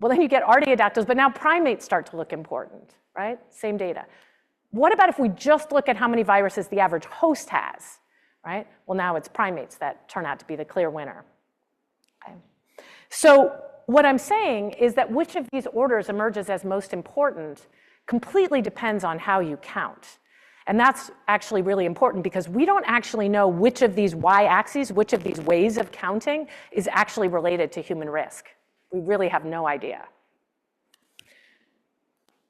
Well, then you get artiodactyls, but now primates start to look important, right? Same data. What about if we just look at how many viruses the average host has, right? Well, now it's primates that turn out to be the clear winner. Okay. So what I'm saying is that which of these orders emerges as most important completely depends on how you count. And that's actually really important because we don't actually know which of these y-axes, which of these ways of counting is actually related to human risk. We really have no idea.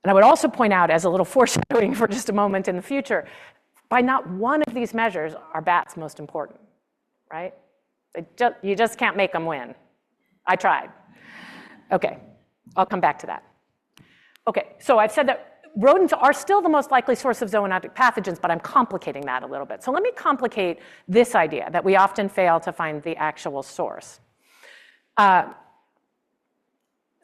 And I would also point out, as a little foreshadowing for just a moment in the future, by not one of these measures are bats most important, right? You just can't make them win. I tried. Okay, I'll come back to that. Okay, so I've said that rodents are still the most likely source of zoonotic pathogens, but I'm complicating that a little bit. So let me complicate this idea that we often fail to find the actual source.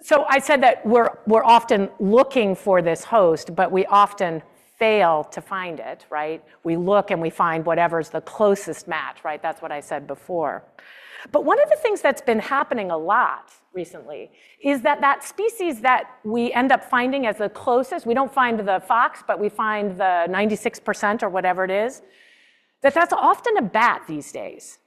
So I said that we're often looking for this host, but we often fail to find it, right? We look and we find whatever's the closest match, right? That's what I said before. But one of the things that's been happening a lot recently is that species that we end up finding as the closest, we don't find the fox, but we find the 96% or whatever it is, that's often a bat these days.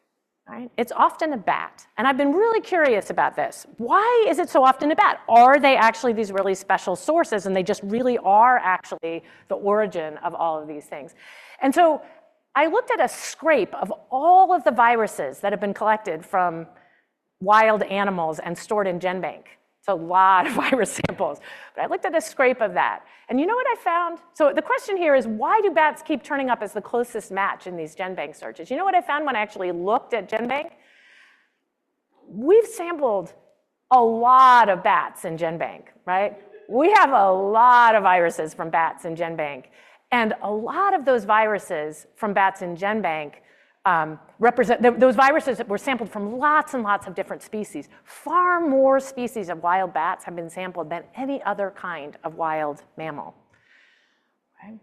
Right? It's often a bat. And I've been really curious about this. Why is it so often a bat? Are they actually these really special sources and they just really are actually the origin of all of these things? And so I looked at a scrape of all of the viruses that have been collected from wild animals and stored in GenBank. It's a lot of virus samples. But I looked at a scrape of that. And you know what I found? So the question here is, why do bats keep turning up as the closest match in these GenBank searches? You know what I found when I actually looked at GenBank? We've sampled a lot of bats in GenBank, right? We have a lot of viruses from bats in GenBank. And a lot of those viruses from bats in GenBank those viruses that were sampled from lots and lots of different species. Far more species of wild bats have been sampled than any other kind of wild mammal. Okay?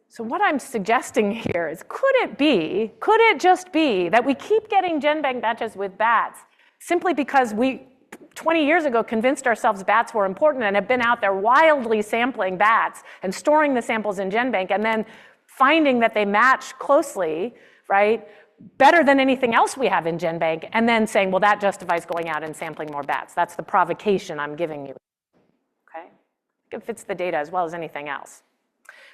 So what I'm suggesting here is, could it just be that we keep getting GenBank batches with bats simply because we 20 years ago convinced ourselves bats were important and have been out there wildly sampling bats and storing the samples in GenBank and then finding that they match closely, right, better than anything else we have in GenBank, and then saying, well, that justifies going out and sampling more bats. That's the provocation I'm giving you, okay? It fits the data as well as anything else.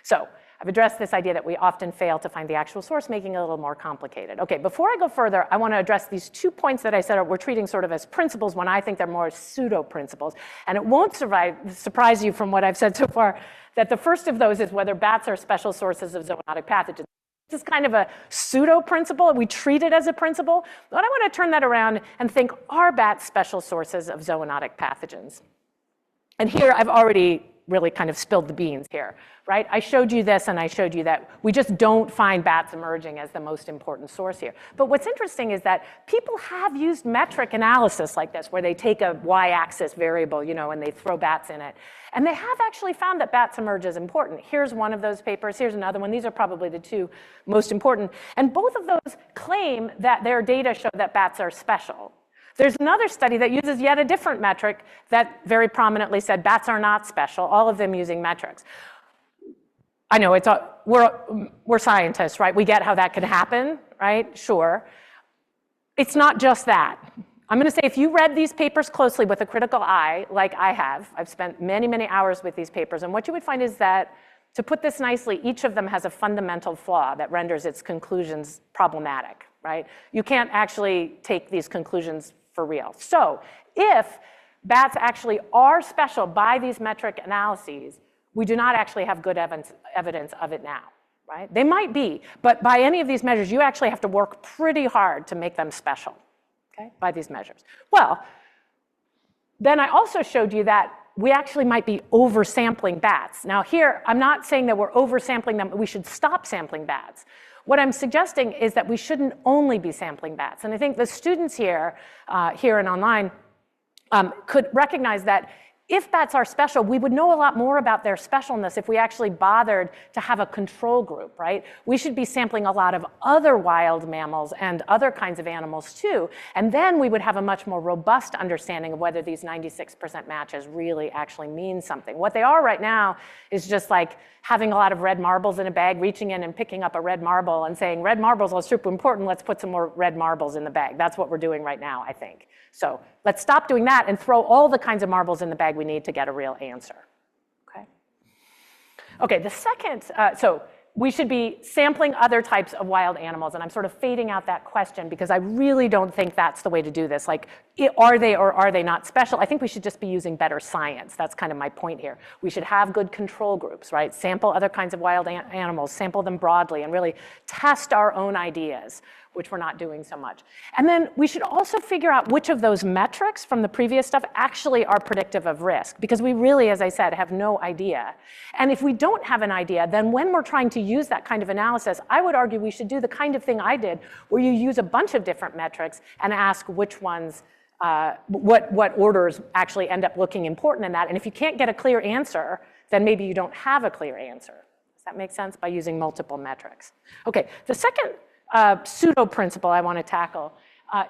So I've addressed this idea that we often fail to find the actual source, making it a little more complicated. Okay, before I go further, I want to address these 2 points that I said we're treating sort of as principles when I think they're more pseudo-principles. And it won't surprise you from what I've said so far that the first of those is whether bats are special sources of zoonotic pathogens. This is kind of a pseudo-principle. We treat it as a principle. But I want to turn that around and think, are bats special sources of zoonotic pathogens? And here I've already really kind of spilled the beans here, right? I showed you this and I showed you that we just don't find bats emerging as the most important source here. But what's interesting is that people have used metric analysis like this, where they take a y-axis variable, you know, and they throw bats in it. And they have actually found that bats emerge as important. Here's one of those papers, here's another one. These are probably the 2 most important. And both of those claim that their data show that bats are special. There's another study that uses yet a different metric that very prominently said bats are not special, all of them using metrics. I know we're scientists, right? We get how that could happen, right? Sure. It's not just that. I'm going to say if you read these papers closely with a critical eye, like I have, I've spent many, many hours with these papers, and what you would find is that, to put this nicely, each of them has a fundamental flaw that renders its conclusions problematic, right? You can't actually take these conclusions for real. So if bats actually are special by these metric analyses, we do not actually have good evidence of it now, right? They might be, but by any of these measures, you actually have to work pretty hard to make them special, okay, by these measures. Well, then I also showed you that we actually might be oversampling bats. Now here, I'm not saying that we're oversampling them, we should stop sampling bats. What I'm suggesting is that we shouldn't only be sampling bats. And I think the students here, here and online, could recognize that if bats are special, we would know a lot more about their specialness if we actually bothered to have a control group, right? We should be sampling a lot of other wild mammals and other kinds of animals too, and then we would have a much more robust understanding of whether these 96% matches really actually mean something. What they are right now is just like having a lot of red marbles in a bag, reaching in and picking up a red marble and saying, red marbles are super important, let's put some more red marbles in the bag. That's what we're doing right now, I think. So let's stop doing that and throw all the kinds of marbles in the bag we need to get a real answer, okay? Okay, the second, so we should be sampling other types of wild animals, and I'm sort of fading out that question because I really don't think that's the way to do this. Like, are they or are they not special? I think we should just be using better science. That's kind of my point here. We should have good control groups, right? Sample other kinds of wild animals, sample them broadly, and really test our own ideas, which we're not doing so much. And then we should also figure out which of those metrics from the previous stuff actually are predictive of risk, because we really, as I said, have no idea. And if we don't have an idea, then when we're trying to use that kind of analysis, I would argue we should do the kind of thing I did, where you use a bunch of different metrics and ask which ones, what orders actually end up looking important in that. And if you can't get a clear answer, then maybe you don't have a clear answer. Does that make sense? By using multiple metrics. Okay, the second pseudo principle I want to tackle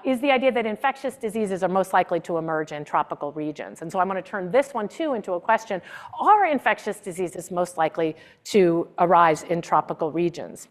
is the idea that infectious diseases are most likely to emerge in tropical regions. And so I'm going to turn this one too into a question: are infectious diseases most likely to arise in tropical regions?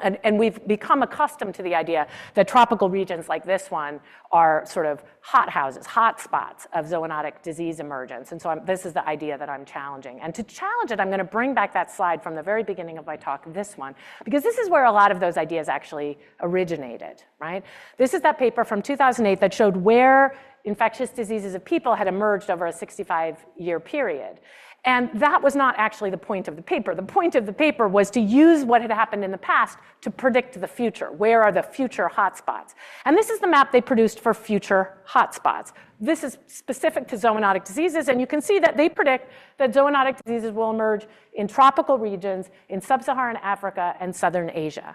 And we've become accustomed to the idea that tropical regions like this one are sort of hothouses, hotspots of zoonotic disease emergence. And so this is the idea that I'm challenging. And to challenge it, I'm going to bring back that slide from the very beginning of my talk, this one, because this is where a lot of those ideas actually originated, right? This is that paper from 2008 that showed where infectious diseases of people had emerged over a 65-year period. And that was not actually the point of the paper. The point of the paper was to use what had happened in the past to predict the future. Where are the future hotspots? And this is the map they produced for future hotspots. This is specific to zoonotic diseases, and you can see that they predict that zoonotic diseases will emerge in tropical regions in sub-Saharan Africa and southern Asia.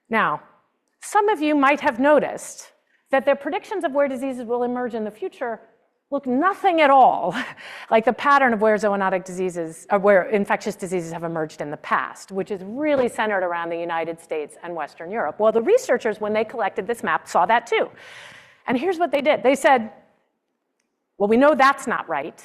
Now, some of you might have noticed that their predictions of where diseases will emerge in the future look nothing at all like the pattern of where zoonotic diseases, or where infectious diseases have emerged in the past, which is really centered around the United States and Western Europe. Well, the researchers, when they collected this map, saw that too. And here's what they did. They said, well, we know that's not right,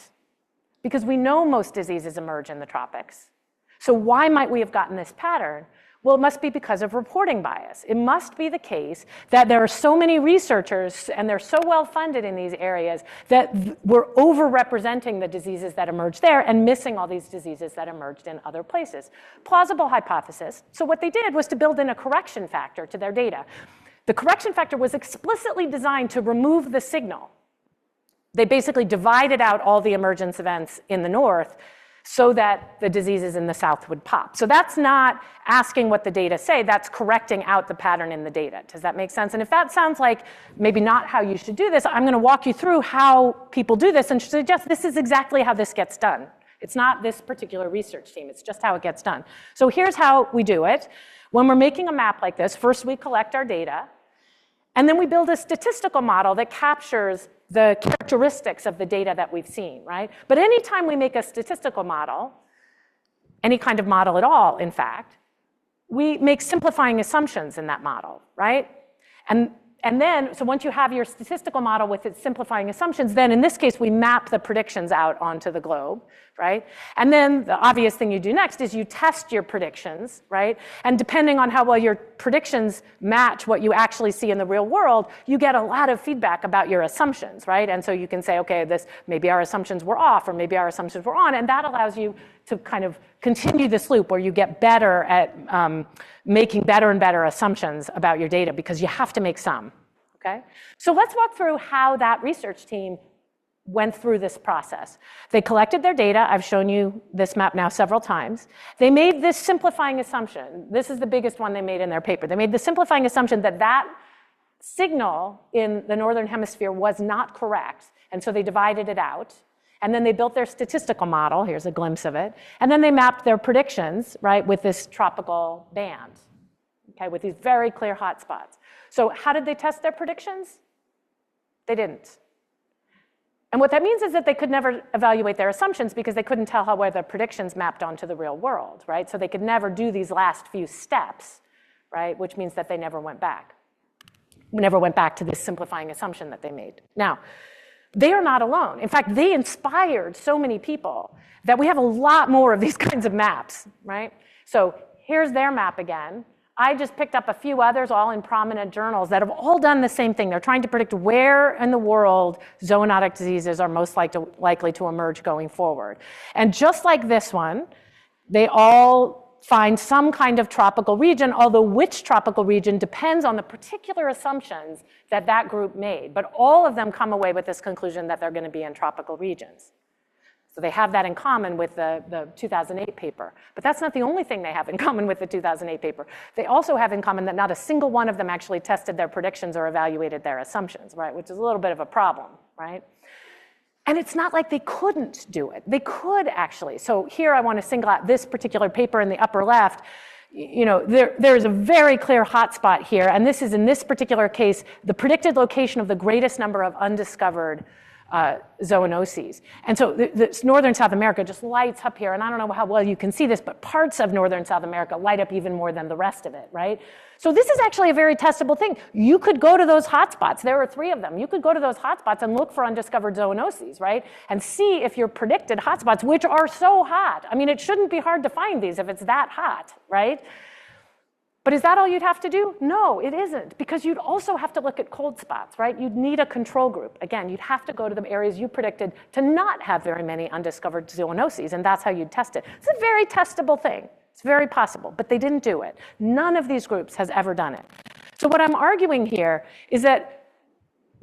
because we know most diseases emerge in the tropics. So why might we have gotten this pattern? Well, it must be because of reporting bias. It must be the case that there are so many researchers and they're so well funded in these areas that we're overrepresenting the diseases that emerge there and missing all these diseases that emerged in other places. Plausible hypothesis. So what they did was to build in a correction factor to their data. The correction factor was explicitly designed to remove the signal. They basically divided out all the emergence events in the north so that the diseases in the south would pop. So that's not asking what the data say, that's correcting out the pattern in the data. Does that make sense? And if that sounds like maybe not how you should do this, I'm going to walk you through how people do this and suggest this is exactly how this gets done. It's not this particular research team, it's just how it gets done. So here's how we do it. When we're making a map like this, first we collect our data, and then we build a statistical model that captures the characteristics of the data that we've seen, right? But anytime we make a statistical model, any kind of model at all, in fact, we make simplifying assumptions in that model, right? And then, so once you have your statistical model with its simplifying assumptions, then in this case, we map the predictions out onto the globe, right? And then the obvious thing you do next is you test your predictions, right? And depending on how well your predictions match what you actually see in the real world, you get a lot of feedback about your assumptions, right? And so you can say, okay, maybe our assumptions were off, or maybe our assumptions were on, and that allows you to kind of continue this loop where you get better at making better and better assumptions about your data, because you have to make some, okay? So let's walk through how that research team went through this process. They collected their data. I've shown you this map now several times. They made this simplifying assumption. This is the biggest one they made in their paper. They made the simplifying assumption that that signal in the northern hemisphere was not correct, and so they divided it out. And then they built their statistical model, here's a glimpse of it, and then they mapped their predictions, right, with this tropical band, okay, with these very clear hotspots. So how did they test their predictions? They didn't. And what that means is that they could never evaluate their assumptions because they couldn't tell how well their predictions mapped onto the real world, right? So they could never do these last few steps, right, which means that they never went back. Never went back to this simplifying assumption that they made. Now, they are not alone. In fact, they inspired so many people that we have a lot more of these kinds of maps, right? So here's their map again. I just picked up a few others, all in prominent journals, that have all done the same thing. They're trying to predict where in the world zoonotic diseases are most likely to emerge going forward. And just like this one, they all find some kind of tropical region, although which tropical region depends on the particular assumptions that that group made. But all of them come away with this conclusion that they're going to be in tropical regions. So they have that in common with the 2008 paper. But that's not the only thing they have in common with the 2008 paper. They also have in common that not a single one of them actually tested their predictions or evaluated their assumptions, right? Which is a little bit of a problem, right? And it's not like they couldn't do it. They could actually. So here I want to single out this particular paper in the upper left. You know, there is a very clear hotspot here, and this is in this particular case the predicted location of the greatest number of undiscovered zoonoses. And so this northern South America just lights up here, and I don't know how well you can see this, but parts of northern South America light up even more than the rest of it, right? So this is actually a very testable thing. You could go to those hotspots. There are 3 of them. You could go to those hotspots and look for undiscovered zoonoses, right? And see if your predicted hotspots, which are so hot. I mean, it shouldn't be hard to find these if it's that hot, right? But is that all you'd have to do? No, it isn't, because you'd also have to look at cold spots, right? You'd need a control group. Again, you'd have to go to the areas you predicted to not have very many undiscovered zoonoses, and that's how you'd test it. It's a very testable thing. It's very possible, but they didn't do it. None of these groups has ever done it. So what I'm arguing here is that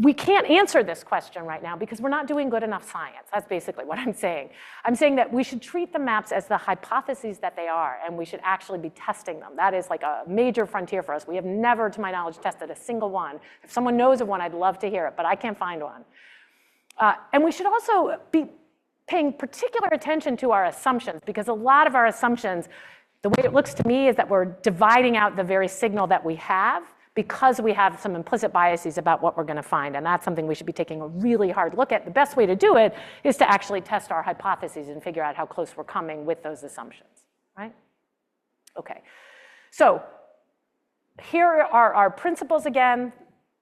we can't answer this question right now because we're not doing good enough science. That's basically what I'm saying. I'm saying that we should treat the maps as the hypotheses that they are, and we should actually be testing them. That is like a major frontier for us. We have never, to my knowledge, tested a single one. If someone knows of one, I'd love to hear it, but I can't find one. And we should also be paying particular attention to our assumptions, because a lot of our assumptions, the way it looks to me is that we're dividing out the very signal that we have because we have some implicit biases about what we're going to find. And that's something we should be taking a really hard look at. The best way to do it is to actually test our hypotheses and figure out how close we're coming with those assumptions, right? Okay, so here are our principles again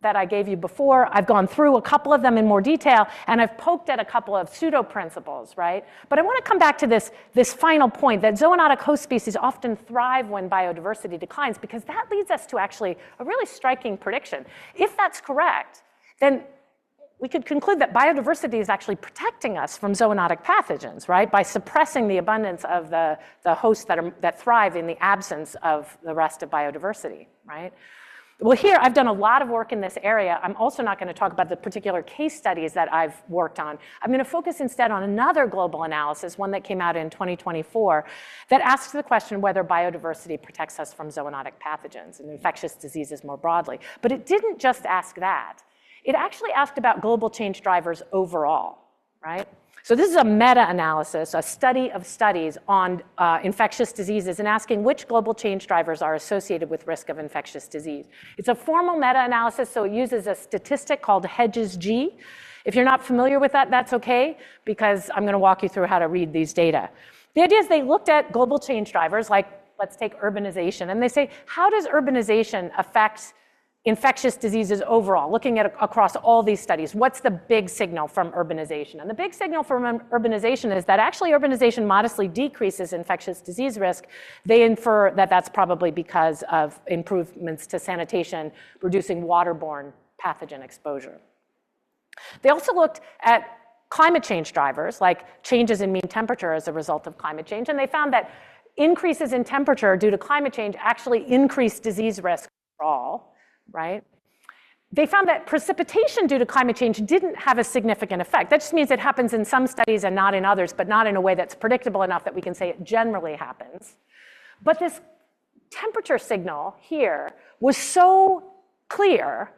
that I gave you before. I've gone through a couple of them in more detail, and I've poked at a couple of pseudo-principles, right? But I want to come back to this final point that zoonotic host species often thrive when biodiversity declines, because that leads us to actually a really striking prediction. If that's correct, then we could conclude that biodiversity is actually protecting us from zoonotic pathogens, right? By suppressing the abundance of the hosts that thrive in the absence of the rest of biodiversity, right? Well, here I've done a lot of work in this area. I'm also not going to talk about the particular case studies that I've worked on. I'm going to focus instead on another global analysis, one that came out in 2024, that asks the question whether biodiversity protects us from zoonotic pathogens and infectious diseases more broadly. But it didn't just ask that. It actually asked about global change drivers overall, right? So this is a meta-analysis, a study of studies on infectious diseases and asking which global change drivers are associated with risk of infectious disease. It's a formal meta-analysis, so it uses a statistic called Hedges G. If you're not familiar with that, that's okay, because I'm going to walk you through how to read these data. The idea is they looked at global change drivers, like let's take urbanization, and they say, how does urbanization affect infectious diseases overall, looking at across all these studies? What's the big signal from urbanization? And the big signal from urbanization is that actually urbanization modestly decreases infectious disease risk. They infer that that's probably because of improvements to sanitation, reducing waterborne pathogen exposure. They also looked at climate change drivers, like changes in mean temperature as a result of climate change, and they found that increases in temperature due to climate change actually increase disease risk overall. Right? They found that precipitation due to climate change didn't have a significant effect. That just means it happens in some studies and not in others, but not in a way that's predictable enough that we can say it generally happens. But this temperature signal here was so clear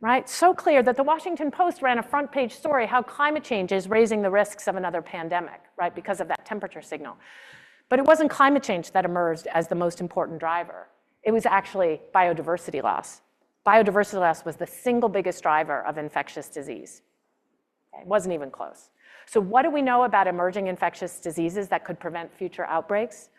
right? So clear that the Washington Post ran a front page story how climate change is raising the risks of another pandemic, right, because of that temperature signal. But it wasn't climate change that emerged as the most important driver. It was actually biodiversity loss. Biodiversity loss was the single biggest driver of infectious disease. Okay, it wasn't even close. So what do we know about emerging infectious diseases that could prevent future outbreaks?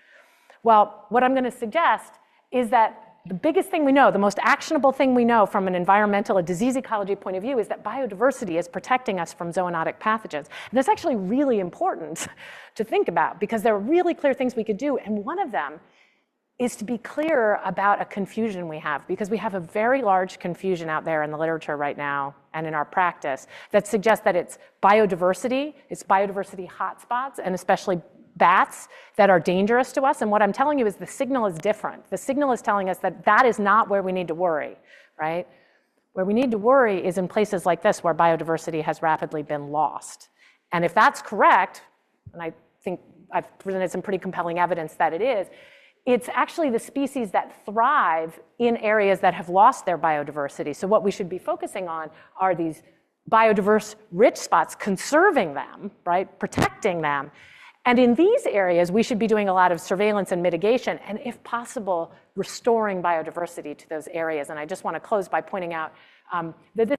Well, what I'm going to suggest is that the biggest thing we know, the most actionable thing we know from an environmental, a disease ecology point of view is that biodiversity is protecting us from zoonotic pathogens. And that's actually really important to think about because there are really clear things we could do. And one of them is to be clear about a confusion we have, because we have a very large confusion out there in the literature right now and in our practice that suggests that it's biodiversity hotspots, and especially bats that are dangerous to us. And what I'm telling you is the signal is different. The signal is telling us that that is not where we need to worry, right? Where we need to worry is in places like this where biodiversity has rapidly been lost. And if that's correct, and I think I've presented some pretty compelling evidence that it is, it's actually the species that thrive in areas that have lost their biodiversity. So what we should be focusing on are these biodiverse rich spots, conserving them, right, protecting them. And in these areas, we should be doing a lot of surveillance and mitigation, and if possible, restoring biodiversity to those areas. And I just want to close by pointing out that this is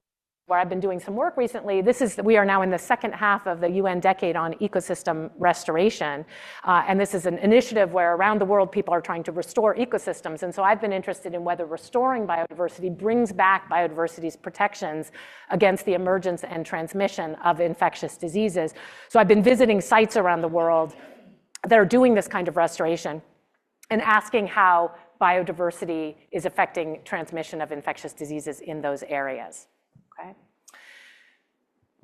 where I've been doing some work recently. We are now in the second half of the UN decade on ecosystem restoration. And this is an initiative where around the world people are trying to restore ecosystems. And so I've been interested in whether restoring biodiversity brings back biodiversity's protections against the emergence and transmission of infectious diseases. So I've been visiting sites around the world that are doing this kind of restoration and asking how biodiversity is affecting transmission of infectious diseases in those areas. Okay.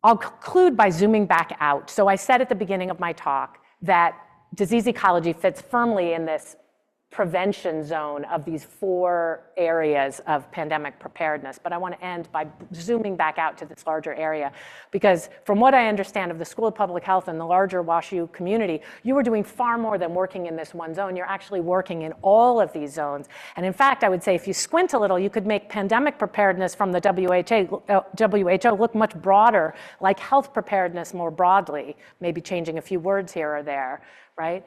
I'll conclude by zooming back out. So I said at the beginning of my talk that disease ecology fits firmly in this prevention zone of these 4 areas of pandemic preparedness. But I want to end by zooming back out to this larger area, because from what I understand of the School of Public Health and the larger WashU community, you are doing far more than working in this one zone. You're actually working in all of these zones. And in fact, I would say if you squint a little, you could make pandemic preparedness from the WHO look much broader, like health preparedness more broadly, maybe changing a few words here or there, right?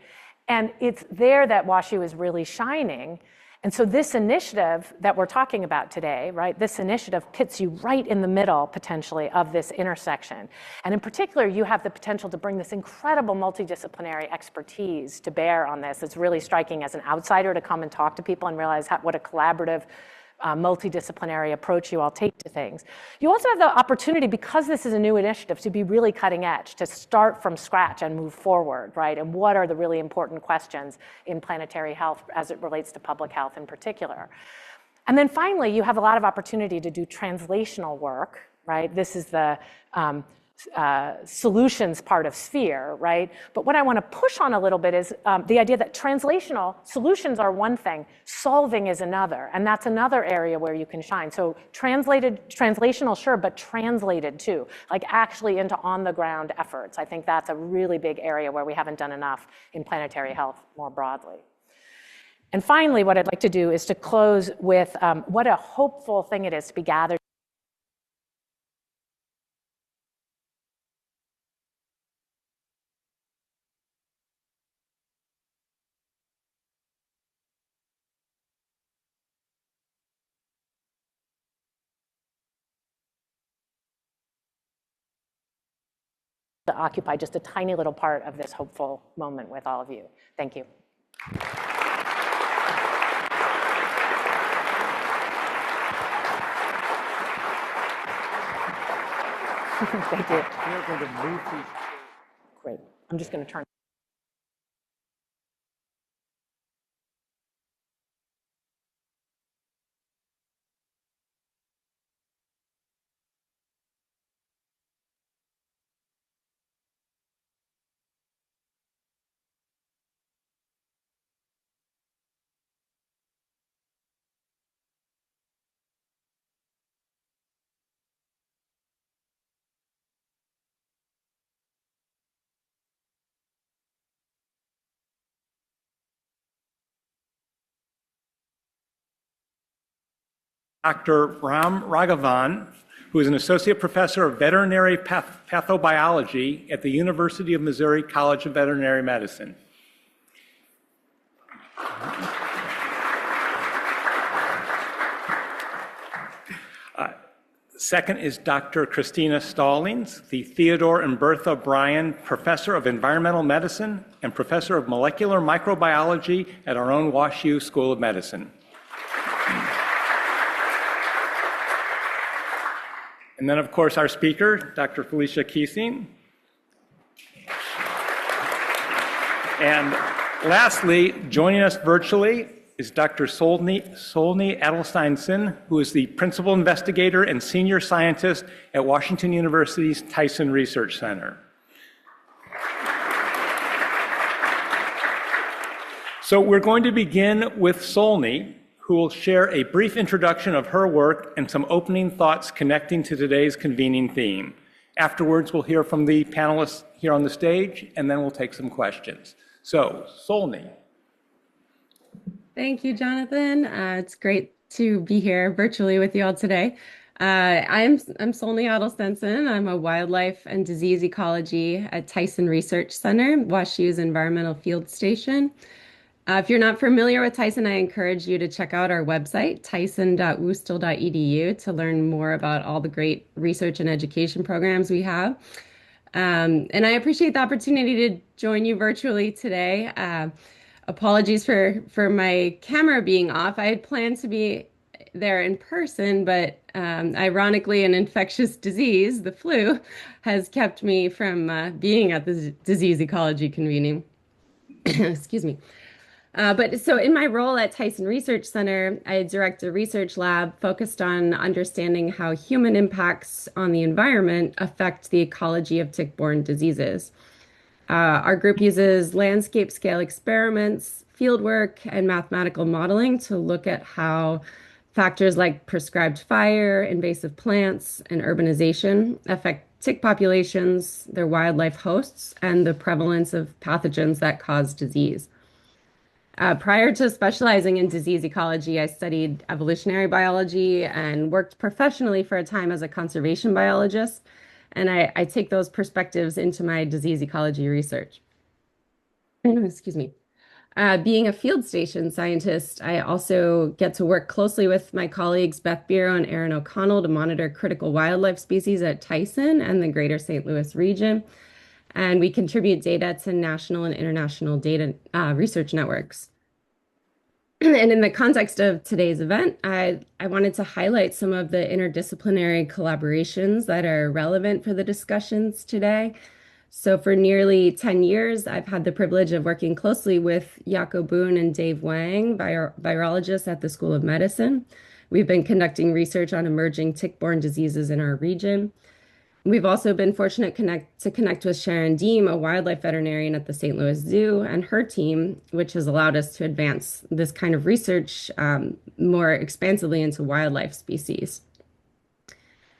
And it's there that WashU is really shining. And so this initiative that we're talking about today, right, this initiative pits you right in the middle, potentially, of this intersection. And in particular, you have the potential to bring this incredible multidisciplinary expertise to bear on this. It's really striking as an outsider to come and talk to people and realize what a collaborative, multidisciplinary approach you all take to things. You also have the opportunity, because this is a new initiative, to be really cutting edge, to start from scratch and move forward, right? And what are the really important questions in planetary health as it relates to public health in particular? And then finally, you have a lot of opportunity to do translational work, right? This is the solutions part of SPHERE, right? But what I want to push on a little bit is the idea that translational solutions are one thing, solving is another, and that's another area where you can shine. So translational, sure, but translated too, like actually into on-the-ground efforts. I think that's a really big area where we haven't done enough in planetary health more broadly. And finally, what I'd like to do is to close with what a hopeful thing it is to be gathered to occupy just a tiny little part of this hopeful moment with all of you. Thank you. Thank you.
We're going to move these.
Great. I'm just going to turn.
Dr. Ram Raghavan, who is an associate professor of veterinary pathobiology at the University of Missouri College of Veterinary Medicine. Second is Dr. Christina Stallings, the Theodore and Bertha Bryan Professor of Environmental Medicine and Professor of Molecular Microbiology at our own WashU School of Medicine. And then, of course, our speaker, Dr. Felicia Keesing. And lastly, joining us virtually is Dr. Solney Adelsteinson, who is the principal investigator and senior scientist at Washington University's Tyson Research Center. So we're going to begin with Solney, who will share a brief introduction of her work and some opening thoughts connecting to today's convening theme. Afterwards, we'll hear from the panelists here on the stage, and then we'll take some questions. So, Solney.
Thank you, Jonathan. It's great to be here virtually with you all today. I'm Solney Adelsteinson. I'm a wildlife and disease ecology at Tyson Research Center, WashU's environmental field station. If you're not familiar with Tyson, I encourage you to check out our website, tyson.wustl.edu, to learn more about all the great research and education programs we have. And I appreciate the opportunity to join you virtually today. Apologies for my camera being off. I had planned to be there in person, but ironically, an infectious disease, the flu, has kept me from being at the disease ecology convening. Excuse me. But so in my role at Tyson Research Center, I direct a research lab focused on understanding how human impacts on the environment affect the ecology of tick-borne diseases. Our group uses landscape scale experiments, fieldwork, and mathematical modeling to look at how factors like prescribed fire, invasive plants, and urbanization affect tick populations, their wildlife hosts, and the prevalence of pathogens that cause disease. Prior to specializing in disease ecology, I studied evolutionary biology and worked professionally for a time as a conservation biologist. And I take those perspectives into my disease ecology research. Excuse me. Being a field station scientist, I also get to work closely with my colleagues Beth Bureau and Erin O'Connell to monitor critical wildlife species at Tyson and the greater St. Louis region. And we contribute data to national and international data research networks. And in the context of today's event, I wanted to highlight some of the interdisciplinary collaborations that are relevant for the discussions today. So for nearly 10 years, I've had the privilege of working closely with Yako Boone and Dave Wang, virologists at the School of Medicine. We've been conducting research on emerging tick-borne diseases in our region. We've also been fortunate to connect with Sharon Deem, a wildlife veterinarian at the St. Louis Zoo, and her team, which has allowed us to advance this kind of research more expansively into wildlife species.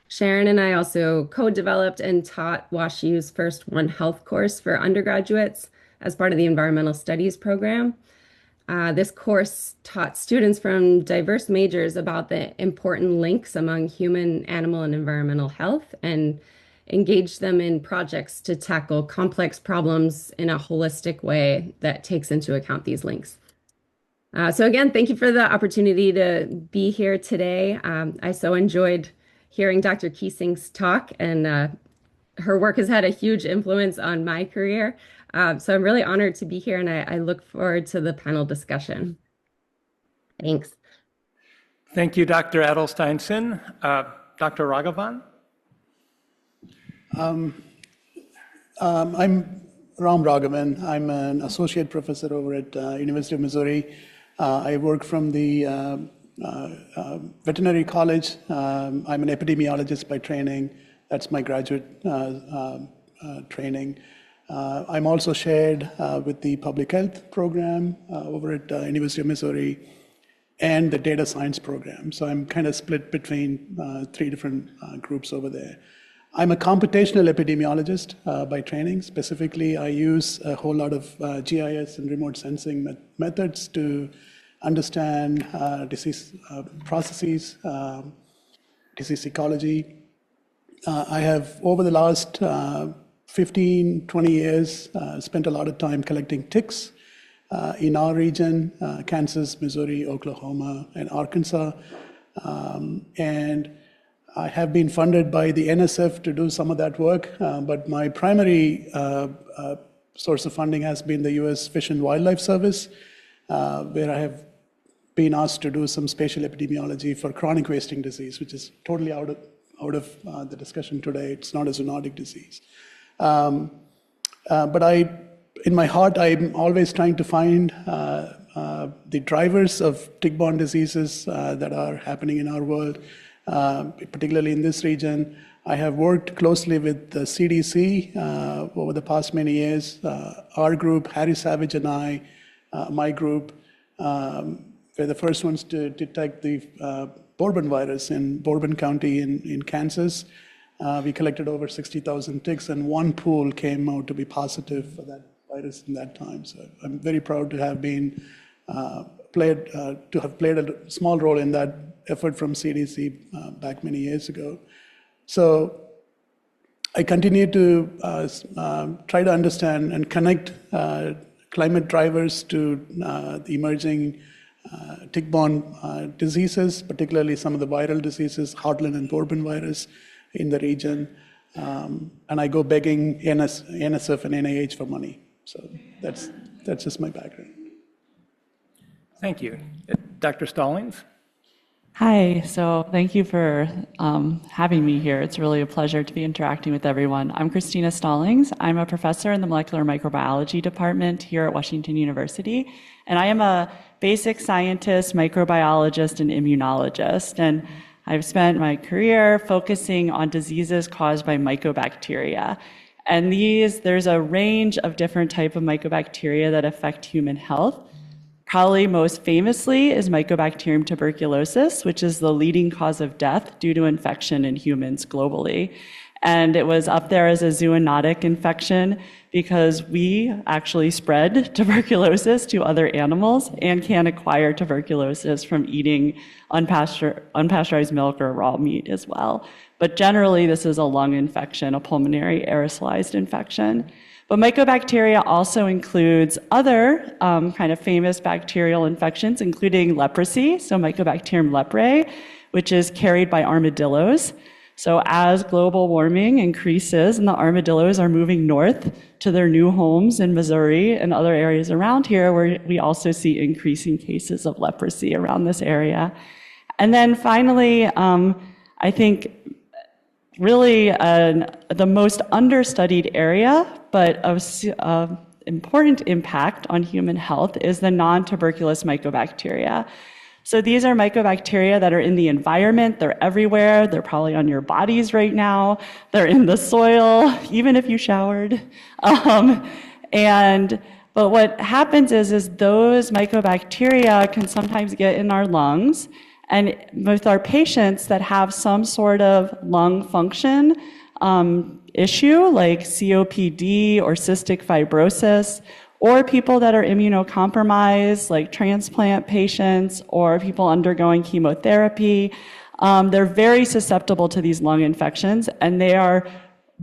Sharon and I also co-developed and taught WashU's first One Health course for undergraduates as part of the environmental studies program. This course taught students from diverse majors about the important links among human, animal, and environmental health and engaged them in projects to tackle complex problems in a holistic way that takes into account these links. So again, thank you for the opportunity to be here today. I so enjoyed hearing Dr. Keesing's talk, and her work has had a huge influence on my career. So I'm really honored to be here, and I look forward to the panel discussion. Thanks.
Thank you, Dr. Adelsteinson. Dr. Raghavan?
I'm Ram Raghavan. I'm an associate professor over at University of Missouri. I work from the veterinary college. I'm an epidemiologist by training. That's my graduate training. I'm also shared with the public health program over at University of Missouri and the data science program. So I'm kind of split between three different groups over there. I'm a computational epidemiologist by training. Specifically, I use a whole lot of GIS and remote sensing methods to understand disease processes, disease ecology. I have, over the last 15, 20 years, spent a lot of time collecting ticks in our region, Kansas, Missouri, Oklahoma, and Arkansas. And I have been funded by the NSF to do some of that work, but my primary source of funding has been the US Fish and Wildlife Service, where I have been asked to do some spatial epidemiology for chronic wasting disease, which is totally out of the discussion today. It's not a zoonotic disease. But in my heart, I'm always trying to find the drivers of tick-borne diseases that are happening in our world, particularly in this region. I have worked closely with the CDC over the past many years. Our group, Harry Savage and I, my group, were the first ones to detect the Bourbon virus in Bourbon County in Kansas. We collected over 60,000 ticks, and one pool came out to be positive for that virus in that time. So I'm very proud to have been played a small role in that effort from CDC back many years ago. So I continue to try to understand and connect climate drivers to the emerging tick-borne diseases, particularly some of the viral diseases, Heartland and Bourbon virus in the region. And I go begging NSF and NIH for money. So that's just my background.
Thank you. Dr. Stallings?
Hi, so thank you for having me here. It's really a pleasure to be interacting with everyone. I'm Christina Stallings. I'm a professor in the molecular microbiology department here at Washington University, and I am a basic scientist, microbiologist, and immunologist. And I've spent my career focusing on diseases caused by mycobacteria. And there's a range of different types of mycobacteria that affect human health. Probably most famously is Mycobacterium tuberculosis, which is the leading cause of death due to infection in humans globally. And it was up there as a zoonotic infection because we actually spread tuberculosis to other animals and can acquire tuberculosis from eating unpasteurized milk or raw meat as well. But generally, this is a lung infection, a pulmonary aerosolized infection. But mycobacteria also includes other kind of famous bacterial infections, including leprosy, so Mycobacterium leprae, which is carried by armadillos. So as global warming increases and the armadillos are moving north to their new homes in Missouri and other areas around here, where we also see increasing cases of leprosy around this area. And then finally, I think really the most understudied area, but of important impact on human health is the non-tuberculous mycobacteria. So these are mycobacteria that are in the environment. They're everywhere. They're probably on your bodies right now. They're in the soil, even if you showered. But what happens is those mycobacteria can sometimes get in our lungs. And with our patients that have some sort of lung function issue, like COPD or cystic fibrosis, or people that are immunocompromised, like transplant patients or people undergoing chemotherapy, they're very susceptible to these lung infections, and they are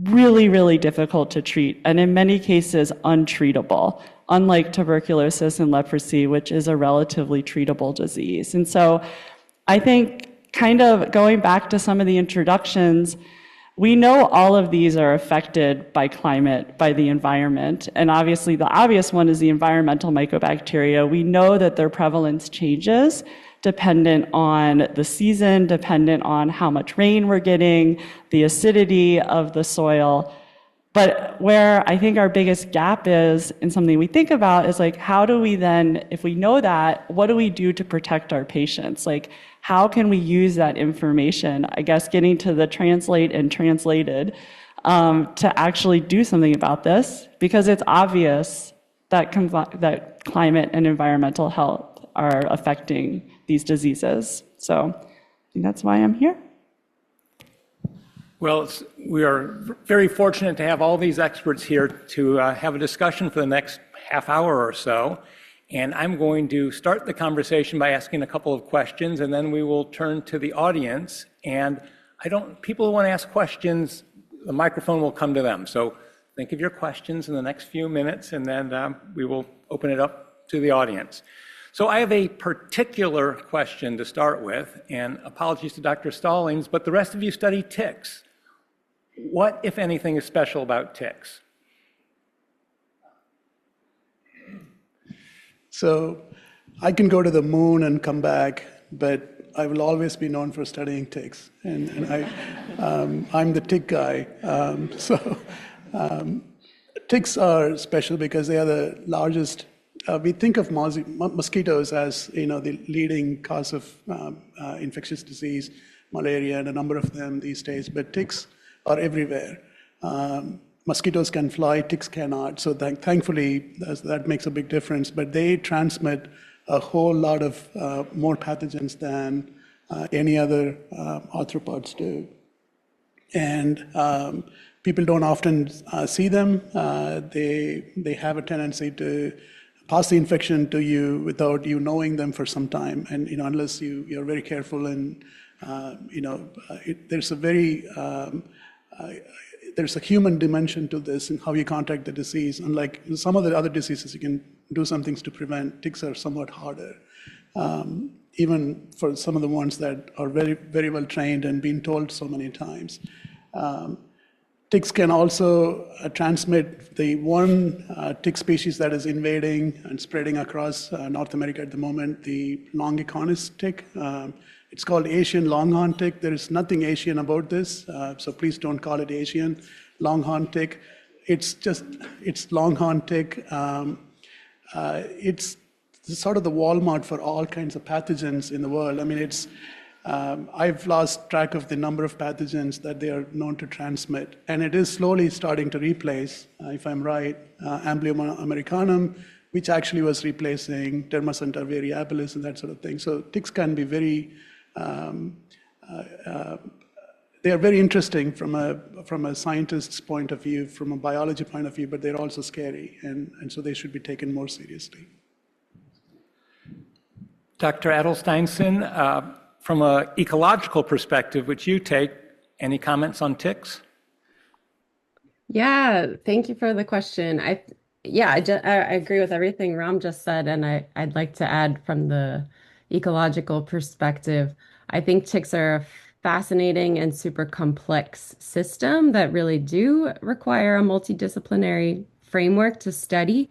really, really difficult to treat, and in many cases, untreatable, unlike tuberculosis and leprosy, which is a relatively treatable disease. And so I think kind of going back to some of the introductions, we know all of these are affected by climate, by the environment, and obviously the obvious one is the environmental mycobacteria. We know that their prevalence changes dependent on the season, dependent on how much rain we're getting, the acidity of the soil. But where I think our biggest gap is, and something we think about, is like, how do we then, if we know that, what do we do to protect our patients? Like, how can we use that information, I guess getting to the translate and translated, to actually do something about this? Because it's obvious that climate and environmental health are affecting these diseases. So I think that's why I'm here.
Well, we are very fortunate to have all these experts here to have a discussion for the next half hour or so. And I'm going to start the conversation by asking a couple of questions, and then we will turn to the audience. And people who want to ask questions, the microphone will come to them. So think of your questions in the next few minutes, and then we will open it up to the audience. So I have a particular question to start with, and apologies to Dr. Stallings, but the rest of you study ticks. What, if anything, is special about ticks?
So I can go to the moon and come back, but I will always be known for studying ticks. And I'm the tick guy. Ticks are special because they are the largest. We think of mosquitoes as the leading cause of infectious disease, malaria, and a number of them these days. But ticks are everywhere. Mosquitoes can fly, ticks cannot. So thankfully, that makes a big difference. But they transmit a whole lot of more pathogens than any other arthropods do. And people don't often see them. They have a tendency to pass the infection to you without you knowing them for some time. And unless you're very careful, and there's a human dimension to this and how you contract the disease. Unlike some of the other diseases, you can do some things to prevent. Ticks are somewhat harder, even for some of the ones that are very, very well trained and been told so many times. Ticks can also transmit the one tick species that is invading and spreading across North America at the moment, the longicornis tick. It's called Asian longhorn tick. There is nothing Asian about this, so please don't call it Asian longhorn tick. It's longhorn tick. It's sort of the Walmart for all kinds of pathogens in the world. I mean, I've lost track of the number of pathogens that they are known to transmit, and it is slowly starting to replace, if I'm right, Amblyomma americanum, which actually was replacing Dermacentor variabilis and that sort of thing. So ticks can be very they are very interesting from a scientist's point of view, from a biology point of view, but they're also scary, and so they should be taken more seriously.
Dr. Adelsteinson, from an ecological perspective, which you take, any comments on ticks?
Yeah, thank you for the question. I agree with everything Ram just said, and I'd like to add from the ecological perspective, I think ticks are a fascinating and super complex system that really do require a multidisciplinary framework to study.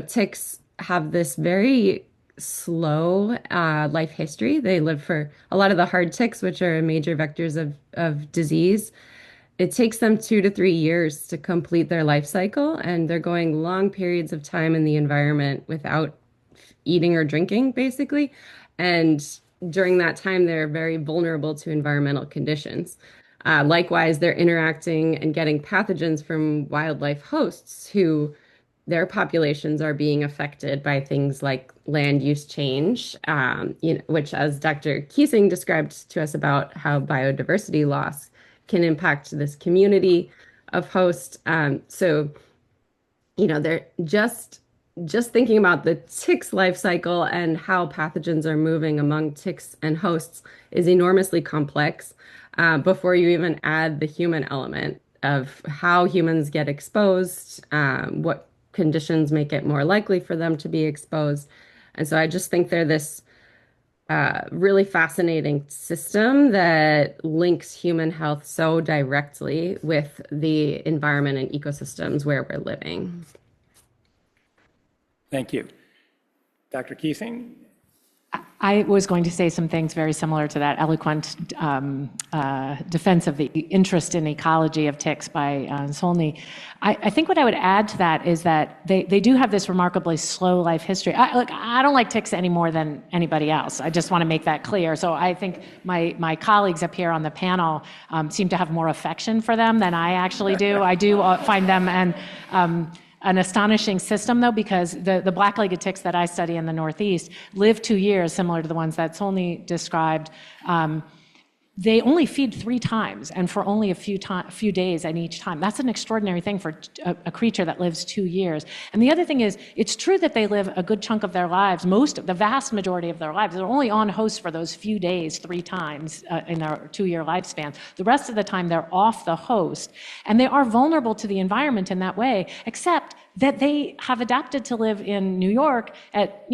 Ticks have this very slow life history. They live for a lot of the hard ticks, which are major vectors of disease. It takes them 2 to 3 years to complete their life cycle, and they're going long periods of time in the environment without eating or drinking, basically. And during that time, they're very vulnerable to environmental conditions. Likewise, they're interacting and getting pathogens from wildlife hosts who their populations are being affected by things like land use change, which, as Dr. Keesing described to us about how biodiversity loss can impact this community of hosts. They're just thinking about the tick's life cycle and how pathogens are moving among ticks and hosts is enormously complex before you even add the human element of how humans get exposed, what conditions make it more likely for them to be exposed. And so I just think they're this really fascinating system that links human health so directly with the environment and ecosystems where we're living.
Thank you. Dr. Keesing?
I was going to say some things very similar to that eloquent defense of the interest in ecology of ticks by Solney. I think what I would add to that is that they do have this remarkably slow life history. I don't like ticks any more than anybody else. I just want to make that clear. So I think my colleagues up here on the panel seem to have more affection for them than I actually do. I do find them an astonishing system, though, because the black-legged ticks that I study in the Northeast live 2 years, similar to the ones that Solney described. they only feed 3 times and for only a few days at each time. That's an extraordinary thing for a creature that lives 2 years. And the other thing is, it's true that they live a good chunk of their lives, the vast majority of their lives, they're only on host for those few days 3 times in their 2-year lifespan. The rest of the time they're off the host. And they are vulnerable to the environment in that way, except that they have adapted to live in New York at,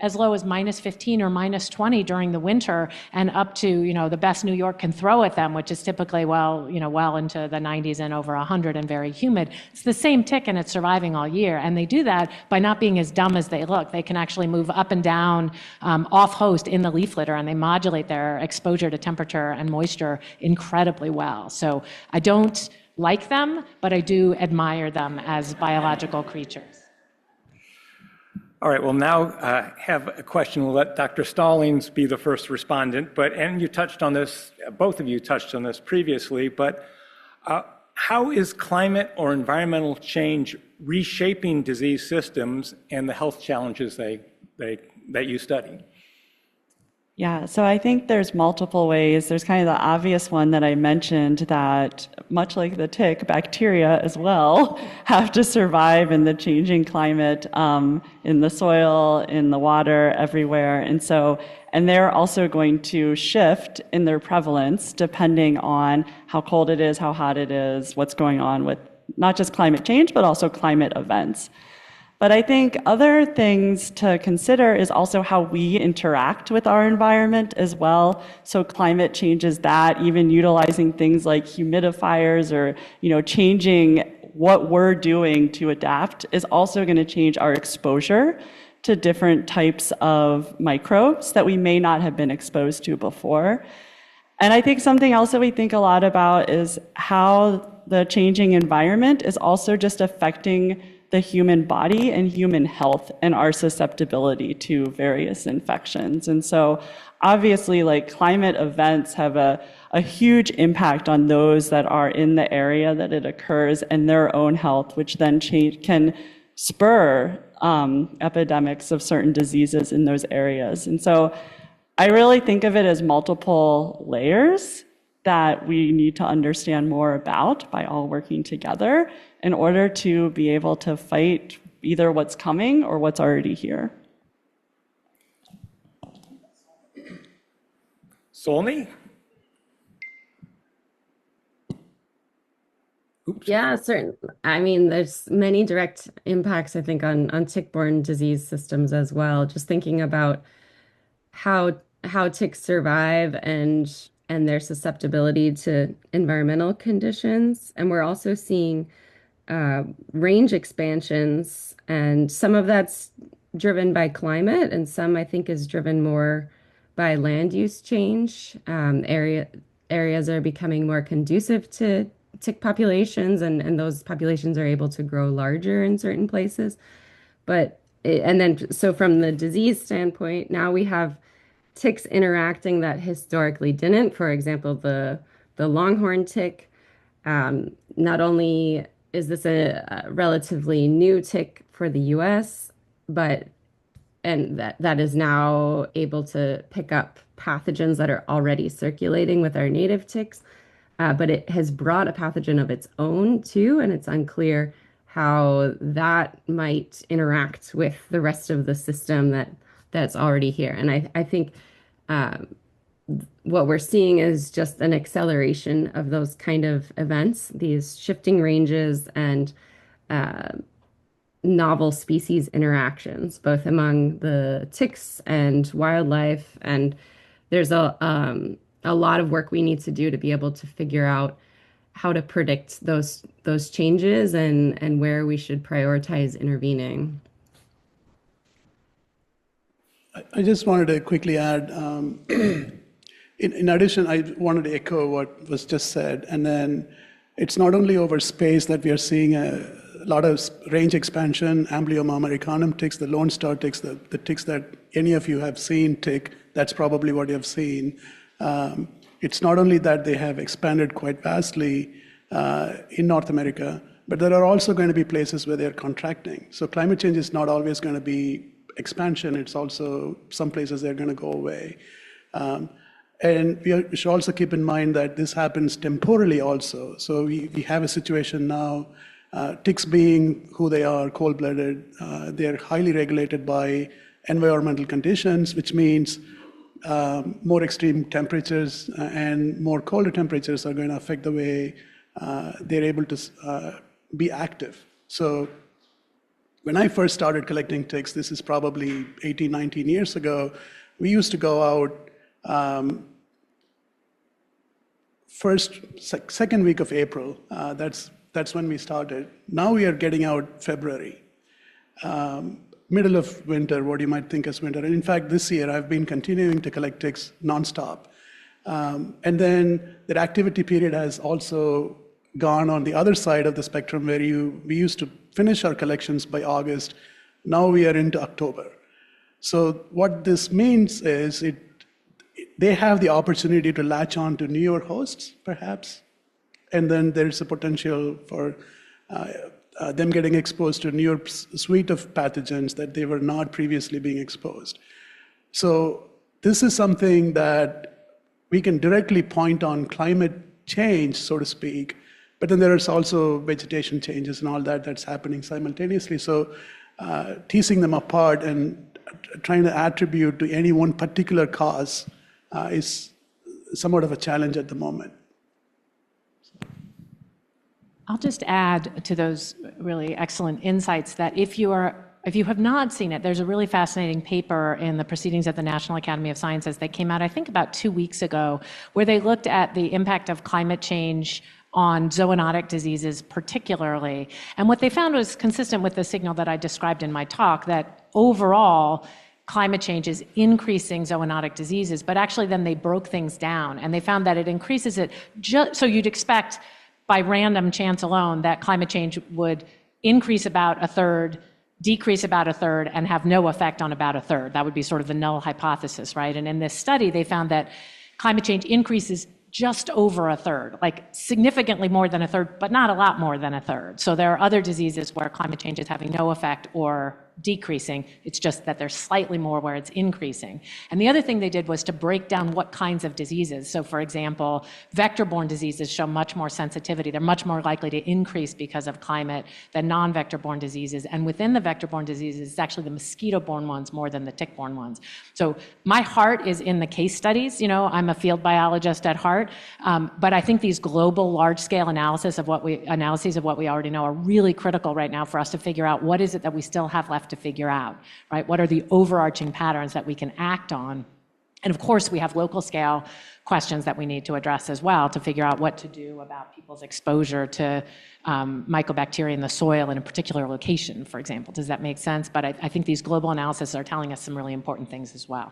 as low as -15 or -20 during the winter, and up to, the best New York can throw at them, which is typically well into the 90s and over 100 and very humid. It's the same tick and it's surviving all year. And they do that by not being as dumb as they look. They can actually move up and down off host in the leaf litter, and they modulate their exposure to temperature and moisture incredibly well. So I don't like them, but I do admire them as biological creatures.
All right, we'll now have a question. We'll let Dr. Stallings be the first respondent, and you touched on this, both of you touched on this previously, but how is climate or environmental change reshaping disease systems and the health challenges that you study?
Yeah, so I think there's multiple ways. There's kind of the obvious one that I mentioned, that much like the tick, bacteria as well have to survive in the changing climate, in the soil, in the water, everywhere. And they're also going to shift in their prevalence depending on how cold it is, how hot it is, what's going on with not just climate change, but also climate events. But I think other things to consider is also how we interact with our environment as well. So climate change is that, even utilizing things like humidifiers or, changing what we're doing to adapt is also going to change our exposure to different types of microbes that we may not have been exposed to before. And I think something else that we think a lot about is how the changing environment is also just affecting the human body and human health and our susceptibility to various infections. And so obviously, climate events have a huge impact on those that are in the area that it occurs and their own health, which then can spur epidemics of certain diseases in those areas. And so I really think of it as multiple layers that we need to understand more about by all working together in order to be able to fight either what's coming or what's already here.
Solney? Oops.
Yeah, certain. I mean, there's many direct impacts, I think, on tick-borne disease systems as well. Just thinking about how ticks survive and their susceptibility to environmental conditions. And we're also seeing range expansions, and some of that's driven by climate, and some I think is driven more by land use change. Areas are becoming more conducive to tick populations, and those populations are able to grow larger in certain places. So from the disease standpoint, now we have ticks interacting that historically didn't. For example, the longhorn tick. Not only is this a relatively new tick for the U.S., and that is now able to pick up pathogens that are already circulating with our native ticks, but it has brought a pathogen of its own too, and it's unclear how that might interact with the rest of the system that's already here. And I think what we're seeing is just an acceleration of those kind of events, these shifting ranges and novel species interactions, both among the ticks and wildlife. And there's a lot of work we need to do to be able to figure out how to predict those changes and where we should prioritize intervening.
I just wanted to quickly add, in addition, I wanted to echo what was just said. And then it's not only over space that we are seeing a lot of range expansion, Amblyomma americanum ticks, the Lone Star ticks, the ticks that any of you have seen tick, that's probably what you have seen. It's not only that they have expanded quite vastly in North America, but there are also going to be places where they're contracting. So climate change is not always going to be expansion, it's also some places they're going to go away. And we should also keep in mind that this happens temporally also. So we have a situation now, ticks being who they are, cold-blooded, they're highly regulated by environmental conditions, which means more extreme temperatures and more colder temperatures are going to affect the way they're able to be active. So when I first started collecting ticks, this is probably 18, 19 years ago, we used to go out second week of April. That's when we started. Now we are getting out February. Middle of winter, what you might think as winter. And in fact, this year I've been continuing to collect ticks nonstop. And then the activity period has also gone on the other side of the spectrum where we used to finish our collections by August. Now we are into October. So what this means is they have the opportunity to latch on to newer hosts, perhaps. And then there's a potential for them getting exposed to a newer suite of pathogens that they were not previously being exposed. So this is something that we can directly point on climate change, so to speak, but then there is also vegetation changes and all that's happening simultaneously. So teasing them apart and trying to attribute to any one particular cause is somewhat of a challenge at the moment.
I'll just add to those really excellent insights that if you have not seen it, there's a really fascinating paper in the Proceedings of the National Academy of Sciences that came out, I think, about 2 weeks ago, where they looked at the impact of climate change on zoonotic diseases particularly. And what they found was consistent with the signal that I described in my talk, that overall, climate change is increasing zoonotic diseases, but actually then they broke things down and they found that it increases it so you'd expect by random chance alone that climate change would increase about a third, decrease about a third, and have no effect on about a third. That would be sort of the null hypothesis, right? And in this study, they found that climate change increases just over a third, like significantly more than a third, but not a lot more than a third. So there are other diseases where climate change is having no effect or decreasing. It's just that there's slightly more where it's increasing. And the other thing they did was to break down what kinds of diseases. So for example, vector-borne diseases show much more sensitivity. They're much more likely to increase because of climate than non-vector-borne diseases. And within the vector-borne diseases, it's actually the mosquito-borne ones more than the tick-borne ones. So my heart is in the case studies. You know, I'm a field biologist at heart, but I think these global large-scale analyses of what we already know are really critical right now for us to figure out what is it that we still have left to figure out, right? What are the overarching patterns that we can act on? And of course, we have local scale questions that we need to address as well to figure out what to do about people's exposure to mycobacteria in the soil in a particular location, for example. Does that make sense? But I think these global analyses are telling us some really important things as well.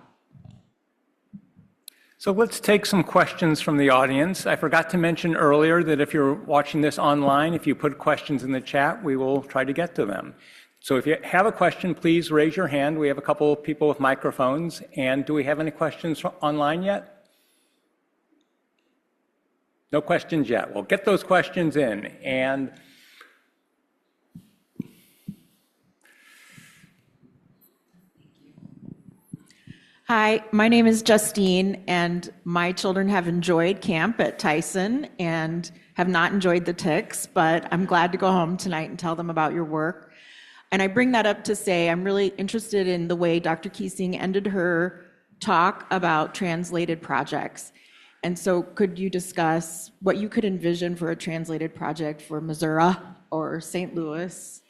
So let's take some questions from the audience. I forgot to mention earlier that if you're watching this online, if you put questions in the chat, we will try to get to them. So if you have a question, please raise your hand. We have a couple of people with microphones. And do we have any questions online yet? No questions yet. Well, get those questions in. And
hi, my name is Justine, and my children have enjoyed camp at Tyson and have not enjoyed the ticks, but I'm glad to go home tonight and tell them about your work. And I bring that up to say I'm really interested in the way Dr. Keesing ended her talk about translated projects. And so could you discuss what you could envision for a translated project for Missouri or St. Louis?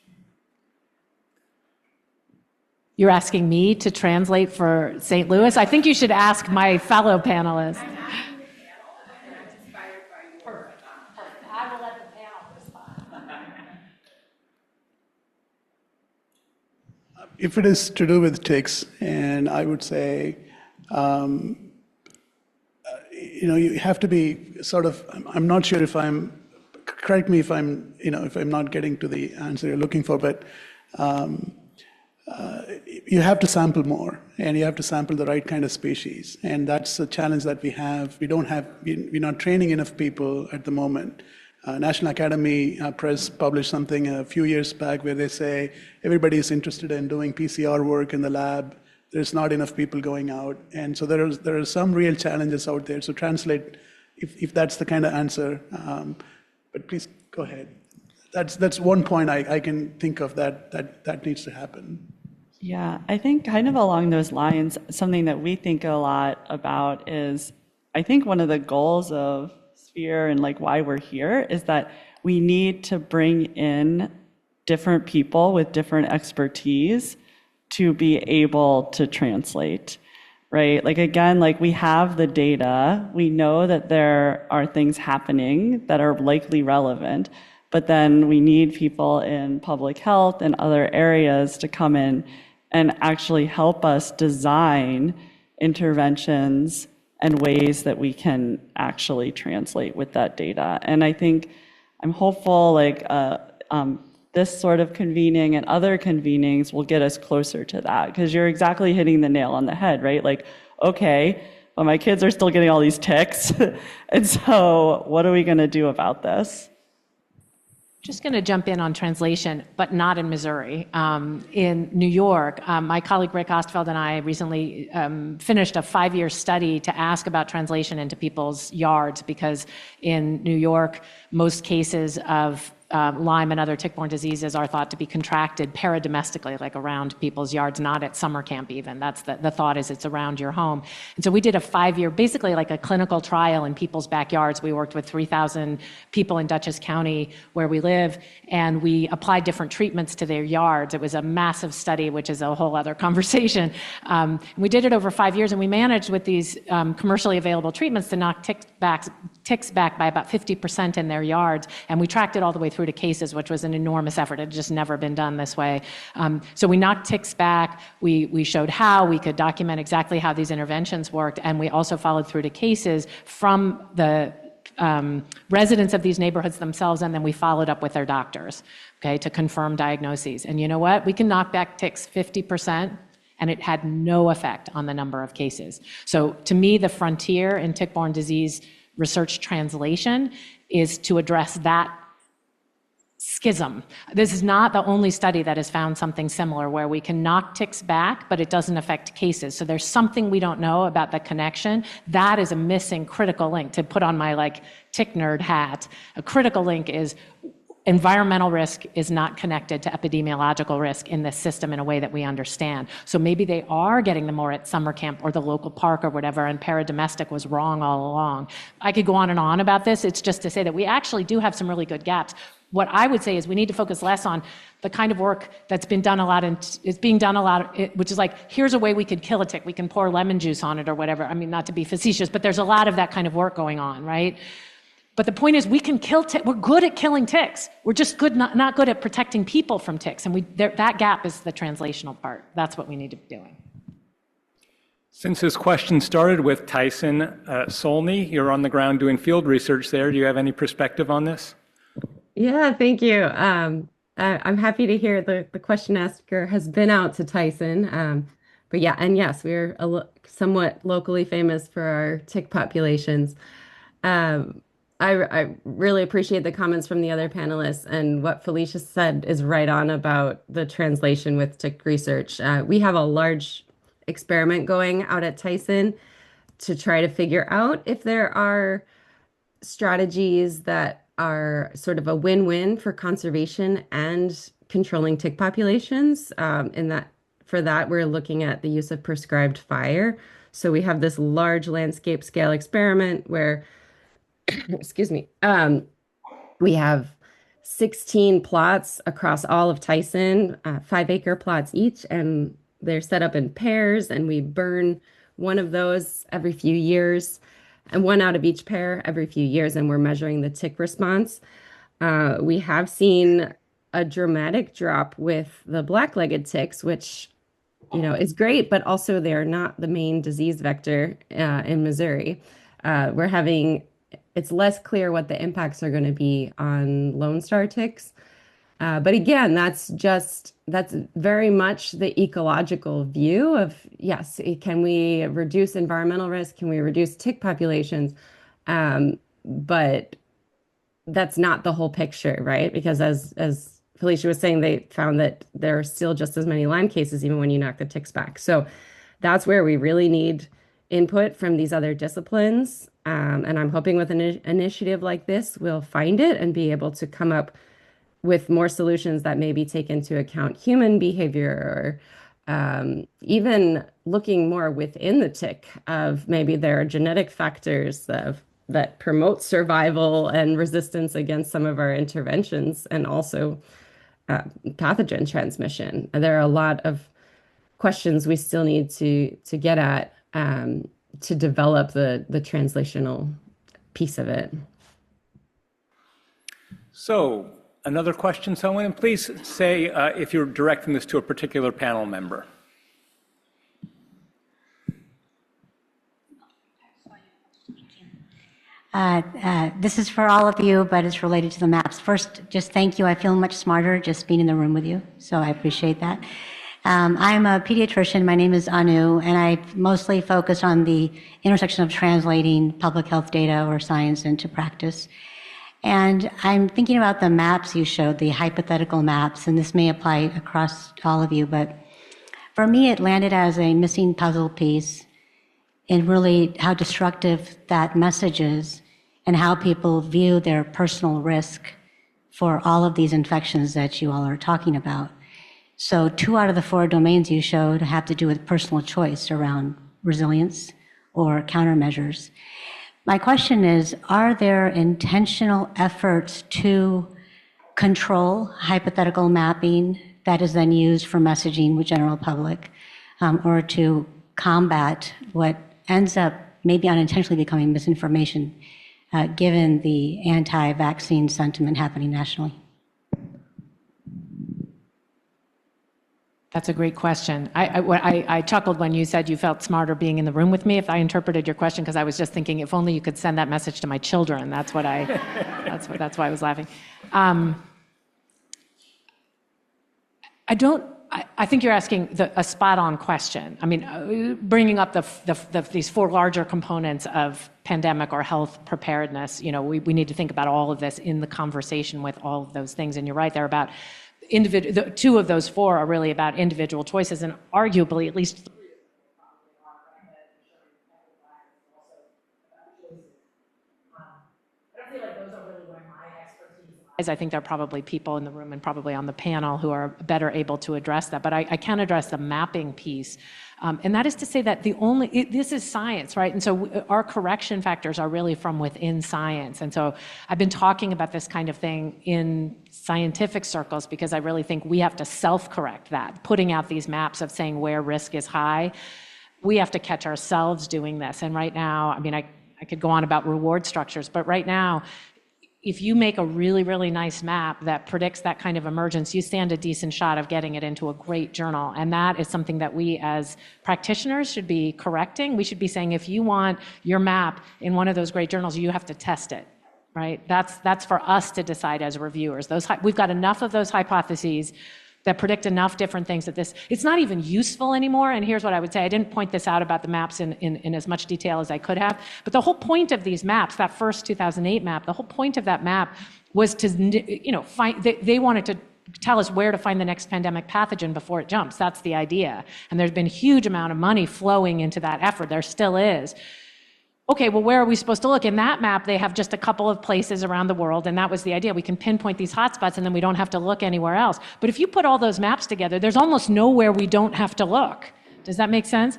You're asking me to translate for St. Louis? I think you should ask my fellow panelists.
If it is to do with ticks, and I would say, you have to be sort of, I'm not sure if correct me if if I'm not getting to the answer you're looking for, but you have to sample more, and you have to sample the right kind of species. And that's a challenge that we have. We're not training enough people at the moment. National Academy Press published something a few years back where they say everybody is interested in doing PCR work in the lab, there's not enough people going out. And so there are some real challenges out there. So translate, if that's the kind of answer, but please go ahead. That's one point I can think of that needs to happen.
Yeah, I think kind of along those lines, something that we think a lot about is, I think one of the goals of Sphere and like why we're here is that we need to bring in different people with different expertise to be able to translate, right? Like again, like we have the data, we know that there are things happening that are likely relevant, but then we need people in public health and other areas to come in and actually help us design interventions and ways that we can actually translate with that data. And I think I'm hopeful like this sort of convening and other convenings will get us closer to that, because you're exactly hitting the nail on the head, right? Like, okay, well, my kids are still getting all these ticks, and so what are we gonna do about this?
Just going to jump in on translation, but not in Missouri. In New York, my colleague Rick Ostfeld and I recently finished a 5-year study to ask about translation into people's yards, because in New York, most cases of Lyme and other tick-borne diseases are thought to be contracted paradomestically, like around people's yards, not at summer camp even. That's the thought is it's around your home. And so we did a 5-year, basically like a clinical trial in people's backyards. We worked with 3,000 people in Dutchess County where we live, and we applied different treatments to their yards. It was a massive study, which is a whole other conversation. We did it over 5 years, and we managed with these commercially available treatments to knock ticks back by about 50% in their yards, and we tracked it all the way through to cases, which was an enormous effort. It had just never been done this way. So we knocked ticks back. We showed how we could document exactly how these interventions worked, and we also followed through to cases from the residents of these neighborhoods themselves, and then we followed up with their doctors, okay, to confirm diagnoses. And you know what? We can knock back ticks 50%, and it had no effect on the number of cases. So to me, the frontier in tick-borne disease research translation is to address that schism. This is not the only study that has found something similar where we can knock ticks back, but it doesn't affect cases. So there's something we don't know about the connection. That is a missing critical link. To put on my like tick nerd hat, a critical link is environmental risk is not connected to epidemiological risk in this system in a way that we understand. So maybe they are getting them more at summer camp or the local park or whatever, and paradomestic was wrong all along. I could go on and on about this. It's just to say that we actually do have some really good gaps. What I would say is we need to focus less on the kind of work that's been done a lot, and it's being done a lot, which is like, here's a way we could kill a tick. We can pour lemon juice on it or whatever. I mean, not to be facetious, but there's a lot of that kind of work going on, right? But the point is, we can kill ticks. We're good at killing ticks. We're just not good at protecting people from ticks. And that gap is the translational part. That's what we need to be doing.
Since this question started with Tyson Solney, you're on the ground doing field research there. Do you have any perspective on this?
Yeah, thank you. I'm happy to hear the question asker has been out to Tyson. But yeah, and yes, we're somewhat locally famous for our tick populations. I really appreciate the comments from the other panelists, and what Felicia said is right on about the translation with tick research. We have a large experiment going out at Tyson to try to figure out if there are strategies that are sort of a win-win for conservation and controlling tick populations. For that, we're looking at the use of prescribed fire. So we have this large landscape scale experiment where, excuse me, we have 16 plots across all of Tyson, 5-acre plots each, and they're set up in pairs, and we burn one of those every few years, and one out of each pair every few years, and we're measuring the tick response. We have seen a dramatic drop with the black-legged ticks, which, is great, but also they're not the main disease vector in Missouri. It's less clear what the impacts are going to be on Lone Star ticks. But again, that's very much the ecological view of, yes, can we reduce environmental risk? Can we reduce tick populations? But that's not the whole picture, right? Because as Felicia was saying, they found that there are still just as many Lyme cases even when you knock the ticks back. So that's where we really need input from these other disciplines. And I'm hoping with an initiative like this, we'll find it and be able to come up with more solutions that maybe take into account human behavior, or even looking more within the tick of maybe there are genetic factors that promote survival and resistance against some of our interventions, and also pathogen transmission. There are a lot of questions we still need to get at to develop the translational piece of it.
So, another question, someone? And please say if you're directing this to a particular panel member.
This is for all of you, but it's related to the maps. First, just thank you. I feel much smarter just being in the room with you, so I appreciate that. I'm a pediatrician. My name is Anu, and I mostly focus on the intersection of translating public health data or science into practice. And I'm thinking about the maps you showed, the hypothetical maps, and this may apply across all of you, but for me, it landed as a missing puzzle piece in really how destructive that message is and how people view their personal risk for all of these infections that you all are talking about. So 2 out of the 4 domains you showed have to do with personal choice around resilience or countermeasures. My question is, are there intentional efforts to control hypothetical mapping that is then used for messaging with general public, or to combat what ends up maybe unintentionally becoming misinformation, given the anti-vaccine sentiment happening nationally?
That's a great question. I chuckled when you said you felt smarter being in the room with me. If I interpreted your question, because I was just thinking, if only you could send that message to my children. That's what that's why I was laughing. I think you're asking a spot-on question. I mean, bringing up these 4 larger components of pandemic or health preparedness. You know, we need to think about all of this in the conversation with all of those things. And you're right, they're about 2 of those 4 are really about individual choices, and arguably at least 3 I don't feel like those are really where my expertise lies. I think there are probably people in the room and probably on the panel who are better able to address that. But I can address the mapping piece. And that is to say that this is science, right? And so our correction factors are really from within science. And so I've been talking about this kind of thing in scientific circles because I really think we have to self-correct that, putting out these maps of saying where risk is high. We have to catch ourselves doing this. And right now, I mean, I could go on about reward structures, but right now, if you make a really, really nice map that predicts that kind of emergence, you stand a decent shot of getting it into a great journal. And that is something that we as practitioners should be correcting. We should be saying, if you want your map in one of those great journals, you have to test it, right? That's for us to decide as reviewers. We've got enough of those hypotheses that predict enough different things that it's not even useful anymore. And here's what I would say. I didn't point this out about the maps in as much detail as I could have, but the whole point of these maps, that first 2008 map, the whole point of that map was to, they wanted to tell us where to find the next pandemic pathogen before it jumps. That's the idea. And there's been a huge amount of money flowing into that effort. There still is. Okay, well, where are we supposed to look? In that map, they have just a couple of places around the world, and that was the idea. We can pinpoint these hotspots, and then we don't have to look anywhere else. But if you put all those maps together, there's almost nowhere we don't have to look. Does that make sense?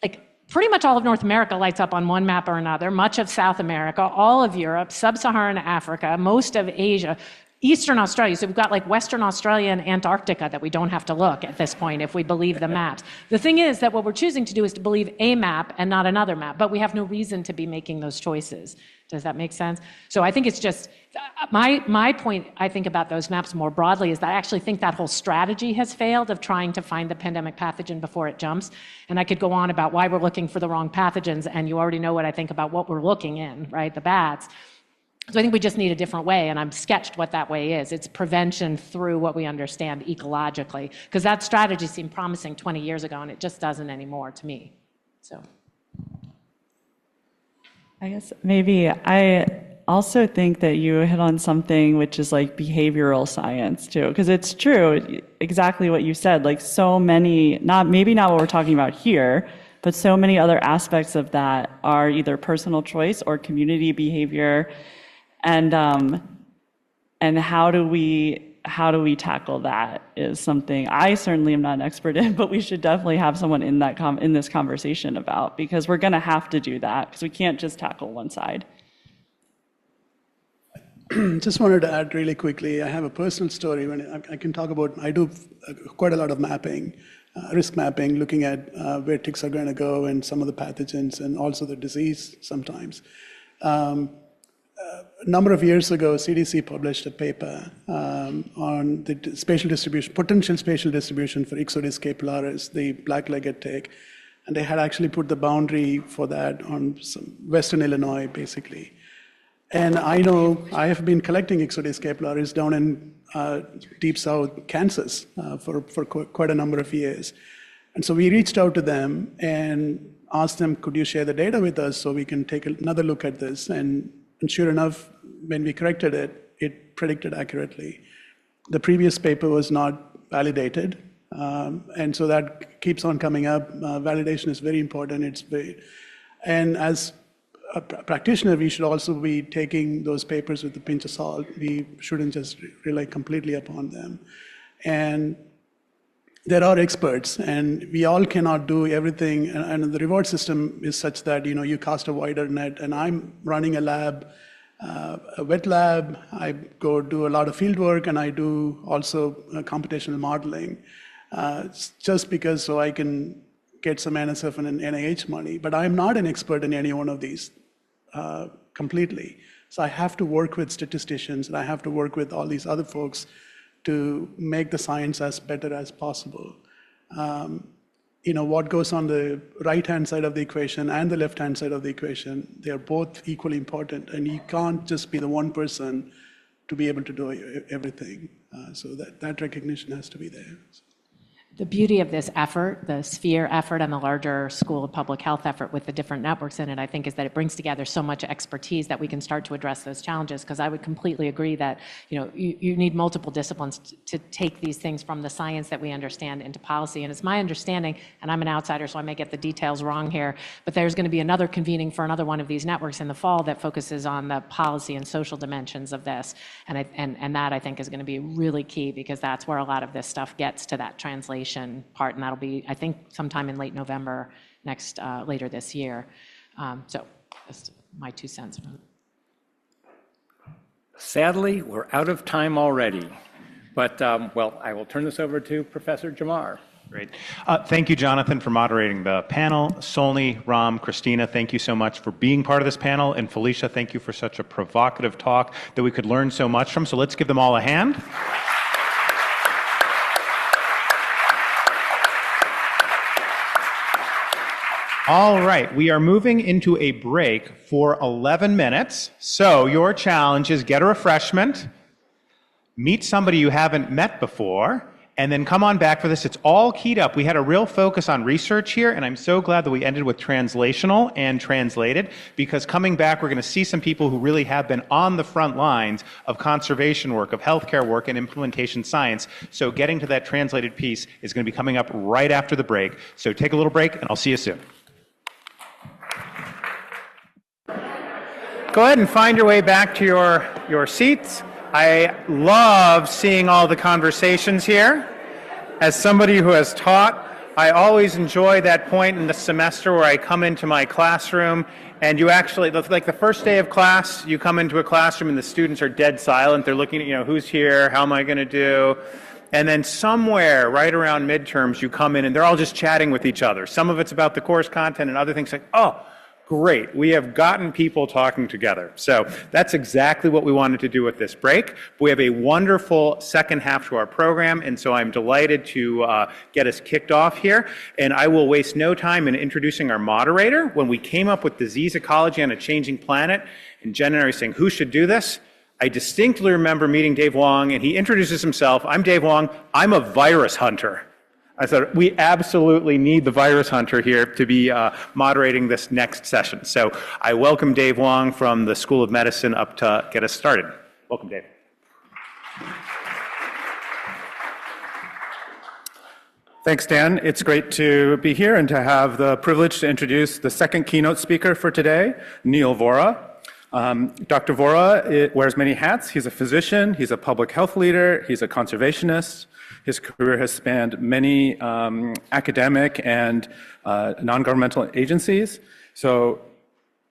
Like, pretty much all of North America lights up on one map or another, much of South America, all of Europe, sub-Saharan Africa, most of Asia, Eastern Australia. So we've got like Western Australia and Antarctica that we don't have to look at this point if we believe the maps. The thing is that what we're choosing to do is to believe a map and not another map, but we have no reason to be making those choices. Does that make sense? So I think it's just, my point, I think, about those maps more broadly is that I actually think that whole strategy has failed of trying to find the pandemic pathogen before it jumps. And I could go on about why we're looking for the wrong pathogens, and you already know what I think about what we're looking in, right? The bats. So I think we just need a different way, and I've sketched what that way is. It's prevention through what we understand ecologically, because that strategy seemed promising 20 years ago, and it just doesn't anymore to me. So,
I guess maybe I also think that you hit on something which is like behavioral science too, because it's true, exactly what you said, like so many, maybe not what we're talking about here, but so many other aspects of that are either personal choice or community behavior. And how do we tackle that is something I certainly am not an expert in, but we should definitely have someone in that in this conversation about, because we're going to have to do that, because we can't just tackle one side.
Just wanted to add really quickly, I have a personal story. When I can talk about, I do quite a lot of mapping, risk mapping, looking at where ticks are going to go and some of the pathogens and also the disease sometimes. A number of years ago, CDC published a paper on the spatial distribution, potential spatial distribution for Ixodes scapularis, the black-legged tick, and they had actually put the boundary for that on Western Illinois, basically. And I know I have been collecting Ixodes scapularis down in deep south Kansas for quite a number of years. And so we reached out to them and asked them, could you share the data with us so we can take another look at this? And sure enough, when we corrected it, it predicted accurately. The previous paper was not validated, and so that keeps on coming up. Validation is very important. And as a practitioner, we should also be taking those papers with a pinch of salt. We shouldn't just rely completely upon them. And there are experts, and we all cannot do everything. And the reward system is such that you cast a wider net. And I'm running a lab, a wet lab. I go do a lot of field work, and I do also computational modeling, just because so I can get some NSF and NIH money. But I'm not an expert in any one of these completely. So I have to work with statisticians, and I have to work with all these other folks to make the science as better as possible. What goes on the right-hand side of the equation and the left-hand side of the equation, they're both equally important, and you can't just be the one person to be able to do everything. So that recognition has to be there.
The beauty of this effort, the SPHERE effort and the larger School of Public Health effort with the different networks in it, I think, is that it brings together so much expertise that we can start to address those challenges. Because I would completely agree that you need multiple disciplines to take these things from the science that we understand into policy. And it's my understanding, and I'm an outsider, so I may get the details wrong here, but there's going to be another convening for another one of these networks in the fall that focuses on the policy and social dimensions of this. And that, I think, is going to be really key, because that's where a lot of this stuff gets to that translation part, and that'll be, I think, sometime in late November later this year. So that's my 2 cents.
Sadly, we're out of time already, but well, I will turn this over to Professor Jamar.
Great. Thank you, Jonathan, for moderating the panel. Solney, Ram, Christina, thank you so much for being part of this panel. And Felicia, thank you for such a provocative talk that we could learn so much from. So let's give them all a hand. All right, we are moving into a break for 11 minutes. So your challenge is get a refreshment, meet somebody you haven't met before, and then come on back for this. It's all keyed up. We had a real focus on research here, and I'm so glad that we ended with translational and translated, because coming back, we're going to see some people who really have been on the front lines of conservation work, of healthcare work, and implementation science. So getting to that translated piece is going to be coming up right after the break. So take a little break, and I'll see you soon. Go ahead and find your way back to your seats. I love seeing all the conversations here. As somebody who has taught, I always enjoy that point in the semester where I come into my classroom and you actually, like the first day of class, you come into a classroom and the students are dead silent. They're looking at, who's here? How am I going to do? And then somewhere right around midterms, you come in and they're all just chatting with each other. Some of it's about the course content and other things like, oh, great, we have gotten people talking together. So that's exactly what we wanted to do with this break. We have a wonderful second half to our program, and so I'm delighted to get us kicked off here. And I will waste no time in introducing our moderator. When we came up with disease ecology on a changing planet, and Jen and I were saying, who should do this? I distinctly remember meeting Dave Wong, and he introduces himself. I'm Dave Wong. I'm a virus hunter. I said, we absolutely need the virus hunter here to be moderating this next session. So I welcome Dave Wong from the School of Medicine up to get us started. Welcome, Dave. Thanks, Dan. It's great to be here and to have the privilege to introduce the second keynote speaker for today, Neil Vora. Dr. Vora wears many hats. He's a physician, he's a public health leader, he's a conservationist. His career has spanned many academic and non-governmental agencies. So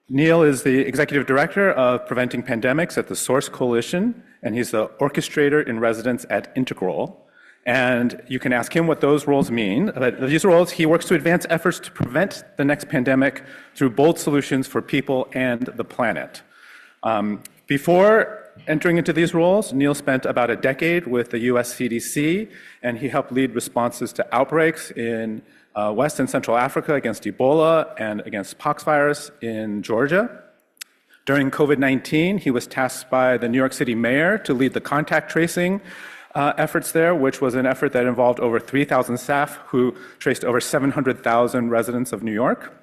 Neil is the executive director of Preventing Pandemics at the Source Coalition, and he's the orchestrator in residence at Inaugural. And you can ask him what those roles mean. These roles, he works to advance efforts to prevent the next pandemic through bold solutions for people and the planet. Before entering into these roles, Neil spent about a decade with the US CDC, and he helped lead responses to outbreaks in West and Central Africa against Ebola and against poxvirus in Georgia. During COVID-19, he was tasked by the New York City mayor to lead the contact tracing efforts there, which was an effort that involved over 3,000 staff who traced over 700,000 residents of New York.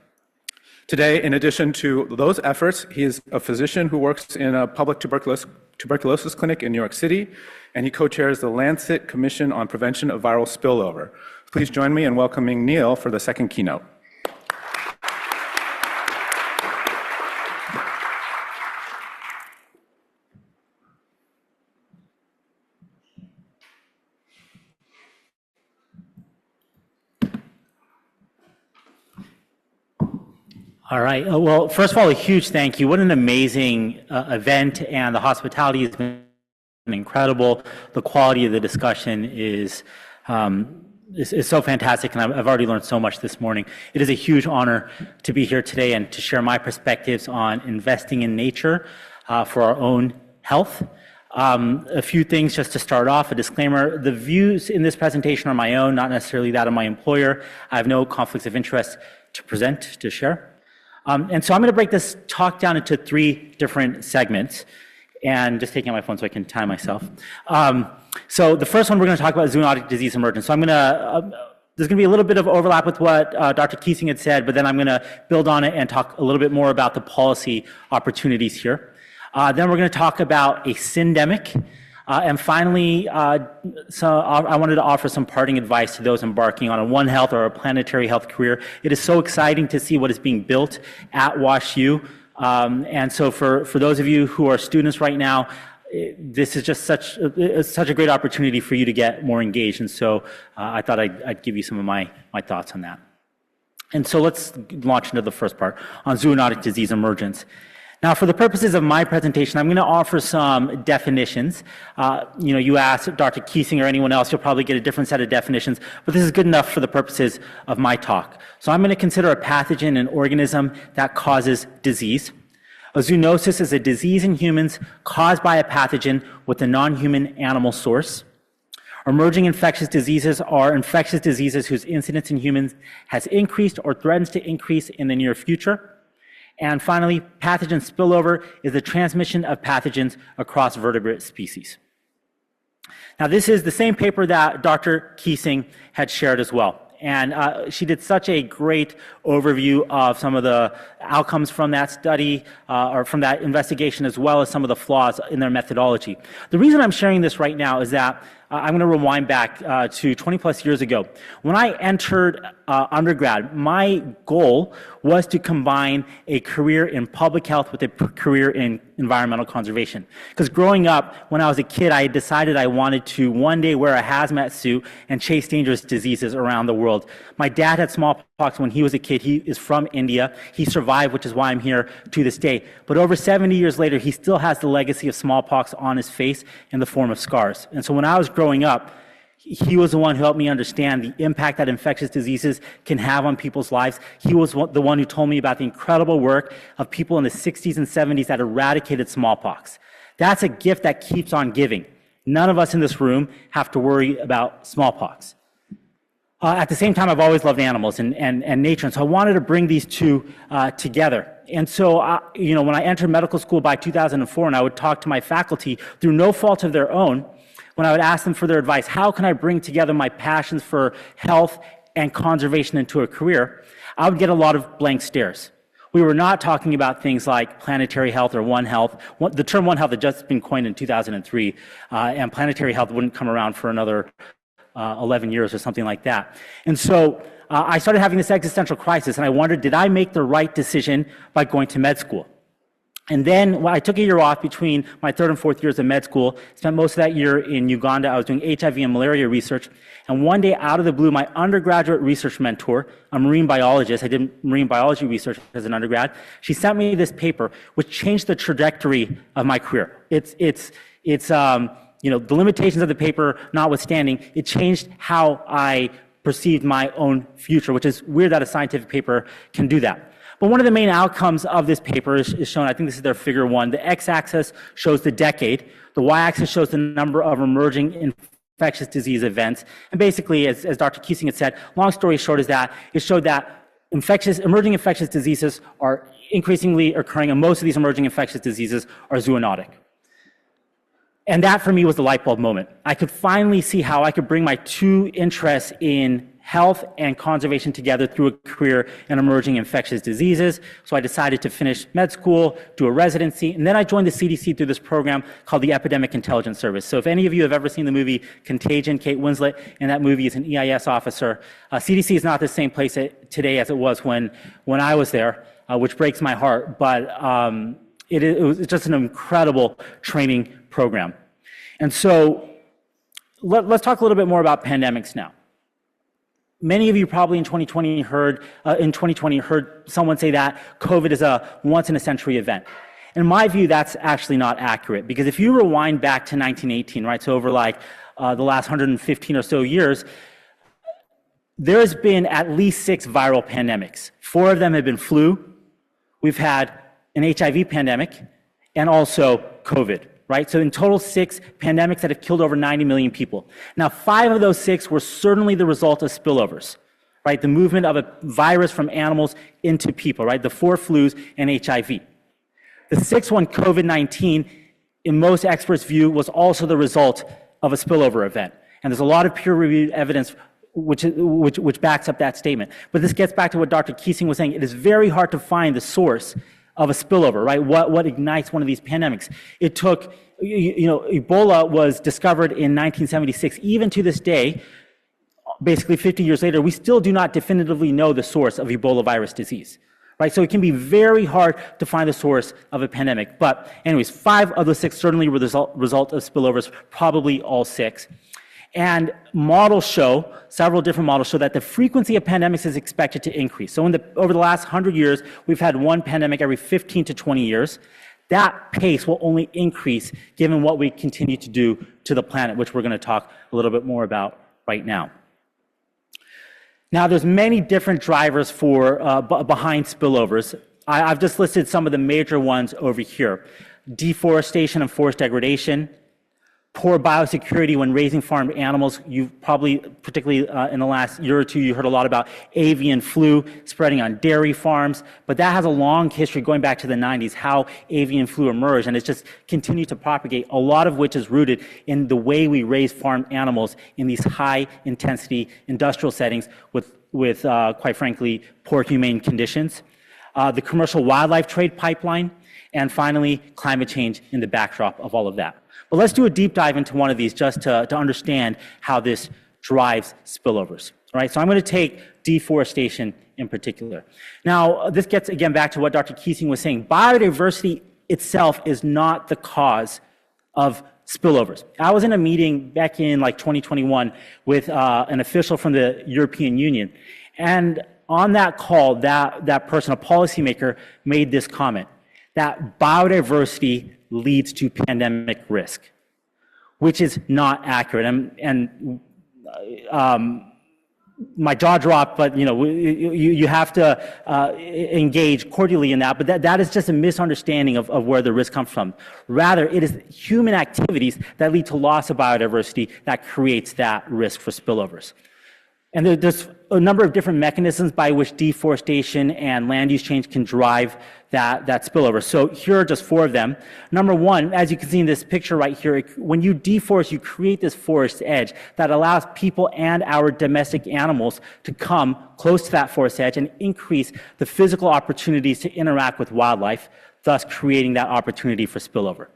Today, in addition to those efforts, he is a physician who works in a public tuberculosis clinic in New York City, and he co-chairs the Lancet Commission on Prevention of Viral Spillover. Please join me in welcoming Neil for the second keynote.
All right. Well, first of all, a huge thank you. What an amazing event, and the hospitality has been incredible. The quality of the discussion is so fantastic, and I've already learned so much this morning. It is a huge honor to be here today and to share my perspectives on investing in nature for our own health. A few things just to start off, a disclaimer. The views in this presentation are my own, not necessarily that of my employer. I have no conflicts of interest to present, to share. And so I'm going to break this talk down into 3 different segments, and just taking out my phone so I can time myself. So the first one we're going to talk about is zoonotic disease emergence. So there's going to be a little bit of overlap with what Dr. Keesing had said, but then I'm going to build on it and talk a little bit more about the policy opportunities here. Then we're going to talk about a syndemic. And finally, so I wanted to offer some parting advice to those embarking on a One Health or a planetary health career. It is so exciting to see what is being built at WashU. And so for those of you who are students right now, this is just such a great opportunity for you to get more engaged. And so I thought I'd give you some of my thoughts on that. And so let's launch into the first part on zoonotic disease emergence. Now, for the purposes of my presentation, I'm going to offer some definitions. You ask Dr. Keesing or anyone else, you'll probably get a different set of definitions, but this is good enough for the purposes of my talk. So I'm going to consider a pathogen an organism that causes disease. A zoonosis is a disease in humans caused by a pathogen with a non-human animal source. Emerging infectious diseases are infectious diseases whose incidence in humans has increased or threatens to increase in the near future. And finally, pathogen spillover is the transmission of pathogens across vertebrate species. Now, this is the same paper that Dr. Keesing had shared as well. And she did such a great overview of some of the outcomes from that study or from that investigation, as well as some of the flaws in their methodology. The reason I'm sharing this right now is that I'm going to rewind back to 20 plus years ago. When I entered undergrad, my goal was to combine a career in public health with a career in environmental conservation. Because growing up, when I was a kid, I decided I wanted to one day wear a hazmat suit and chase dangerous diseases around the world. My dad had smallpox when he was a kid. He is from India. He survived, which is why I'm here to this day. But over 70 years later, he still has the legacy of smallpox on his face in the form of scars. And so when I was growing up, he was the one who helped me understand the impact that infectious diseases can have on people's lives. He was the one who told me about the incredible work of people in the 60s and 70s that eradicated smallpox. That's a gift that keeps on giving. None of us in this room have to worry about smallpox. At the same time, I've always loved animals and nature, and so I wanted to bring these two together. And so, when I entered medical school by 2004, and I would talk to my faculty through no fault of their own, when I would ask them for their advice, how can I bring together my passions for health and conservation into a career, I would get a lot of blank stares. We were not talking about things like planetary health or One Health. The term One Health had just been coined in 2003, and planetary health wouldn't come around for another 11 years or something like that. And so I started having this existential crisis, and I wondered, did I make the right decision by going to med school? And then I took a year off between my third and fourth years of med school, spent most of that year in Uganda. I was doing HIV and malaria research. And one day, out of the blue, my undergraduate research mentor, a marine biologist, I did marine biology research as an undergrad, she sent me this paper, which changed the trajectory of my career. The limitations of the paper notwithstanding, it changed how I perceived my own future, which is weird that a scientific paper can do that. But one of the main outcomes of this paper is shown, I think this is their figure 1. The x-axis shows the decade. The y-axis shows the number of emerging infectious disease events. And basically, as Dr. Keesing had said, long story short is that it showed that emerging infectious diseases are increasingly occurring, and most of these emerging infectious diseases are zoonotic. And that, for me, was the light bulb moment. I could finally see how I could bring my two interests in health and conservation together through a career in emerging infectious diseases. So I decided to finish med school, do a residency, and then I joined the CDC through this program called the Epidemic Intelligence Service. So if any of you have ever seen the movie Contagion, Kate Winslet in that movie is an EIS officer. CDC is not the same place today as it was when I was there, which breaks my heart, but it was just an incredible training program. And so let's talk a little bit more about pandemics now. Many of you probably in 2020 heard someone say that COVID is a once-in-a-century event. In my view, that's actually not accurate, because if you rewind back to 1918, right, so over like the last 115 or so years, there's been at least 6 viral pandemics. 4 of them have been flu. We've had an HIV pandemic and also COVID. Right? So in total, 6 pandemics that have killed over 90 million people. Now, 5 of those 6 were certainly the result of spillovers, right? The movement of a virus from animals into people, right? The 4 flus and HIV. The 6th one, COVID-19, in most experts' view, was also the result of a spillover event. And there's a lot of peer-reviewed evidence which backs up that statement. But this gets back to what Dr. Keesing was saying. It is very hard to find the source of a spillover, right? What ignites one of these pandemics? It took, Ebola was discovered in 1976. Even to this day, basically 50 years later, we still do not definitively know the source of Ebola virus disease, right? So it can be very hard to find the source of a pandemic. But anyways, 5 of the 6 certainly were the result of spillovers, probably all 6. And several different models show that the frequency of pandemics is expected to increase. So over the last 100 years, we've had one pandemic every 15 to 20 years. That pace will only increase given what we continue to do to the planet, which we're going to talk a little bit more about right now. Now, there's many different drivers behind spillovers. I've just listed some of the major ones over here. Deforestation and forest degradation, poor biosecurity when raising farmed animals. You've probably, particularly in the last year or two, you heard a lot about avian flu spreading on dairy farms, but that has a long history going back to the 90s, how avian flu emerged, and it's just continued to propagate, a lot of which is rooted in the way we raise farmed animals in these high-intensity industrial settings with quite frankly, poor humane conditions. The commercial wildlife trade pipeline, and finally, climate change in the backdrop of all of that. But let's do a deep dive into one of these just to understand how this drives spillovers. All right, so I'm going to take deforestation in particular. Now, this gets, again, back to what Dr. Keesing was saying. Biodiversity itself is not the cause of spillovers. I was in a meeting back in like 2021 with an official from the European Union. And on that call, that person, a policymaker, made this comment, that biodiversity leads to pandemic risk, which is not accurate. And my jaw dropped, but you have to engage cordially in that. But that is just a misunderstanding of where the risk comes from. Rather, it is human activities that lead to loss of biodiversity that creates that risk for spillovers. And there's a number of different mechanisms by which deforestation and land use change can drive that spillover. So here are just 4 of them. Number 1, as you can see in this picture right here, when you deforest, you create this forest edge that allows people and our domestic animals to come close to that forest edge and increase the physical opportunities to interact with wildlife, thus creating that opportunity for spillover.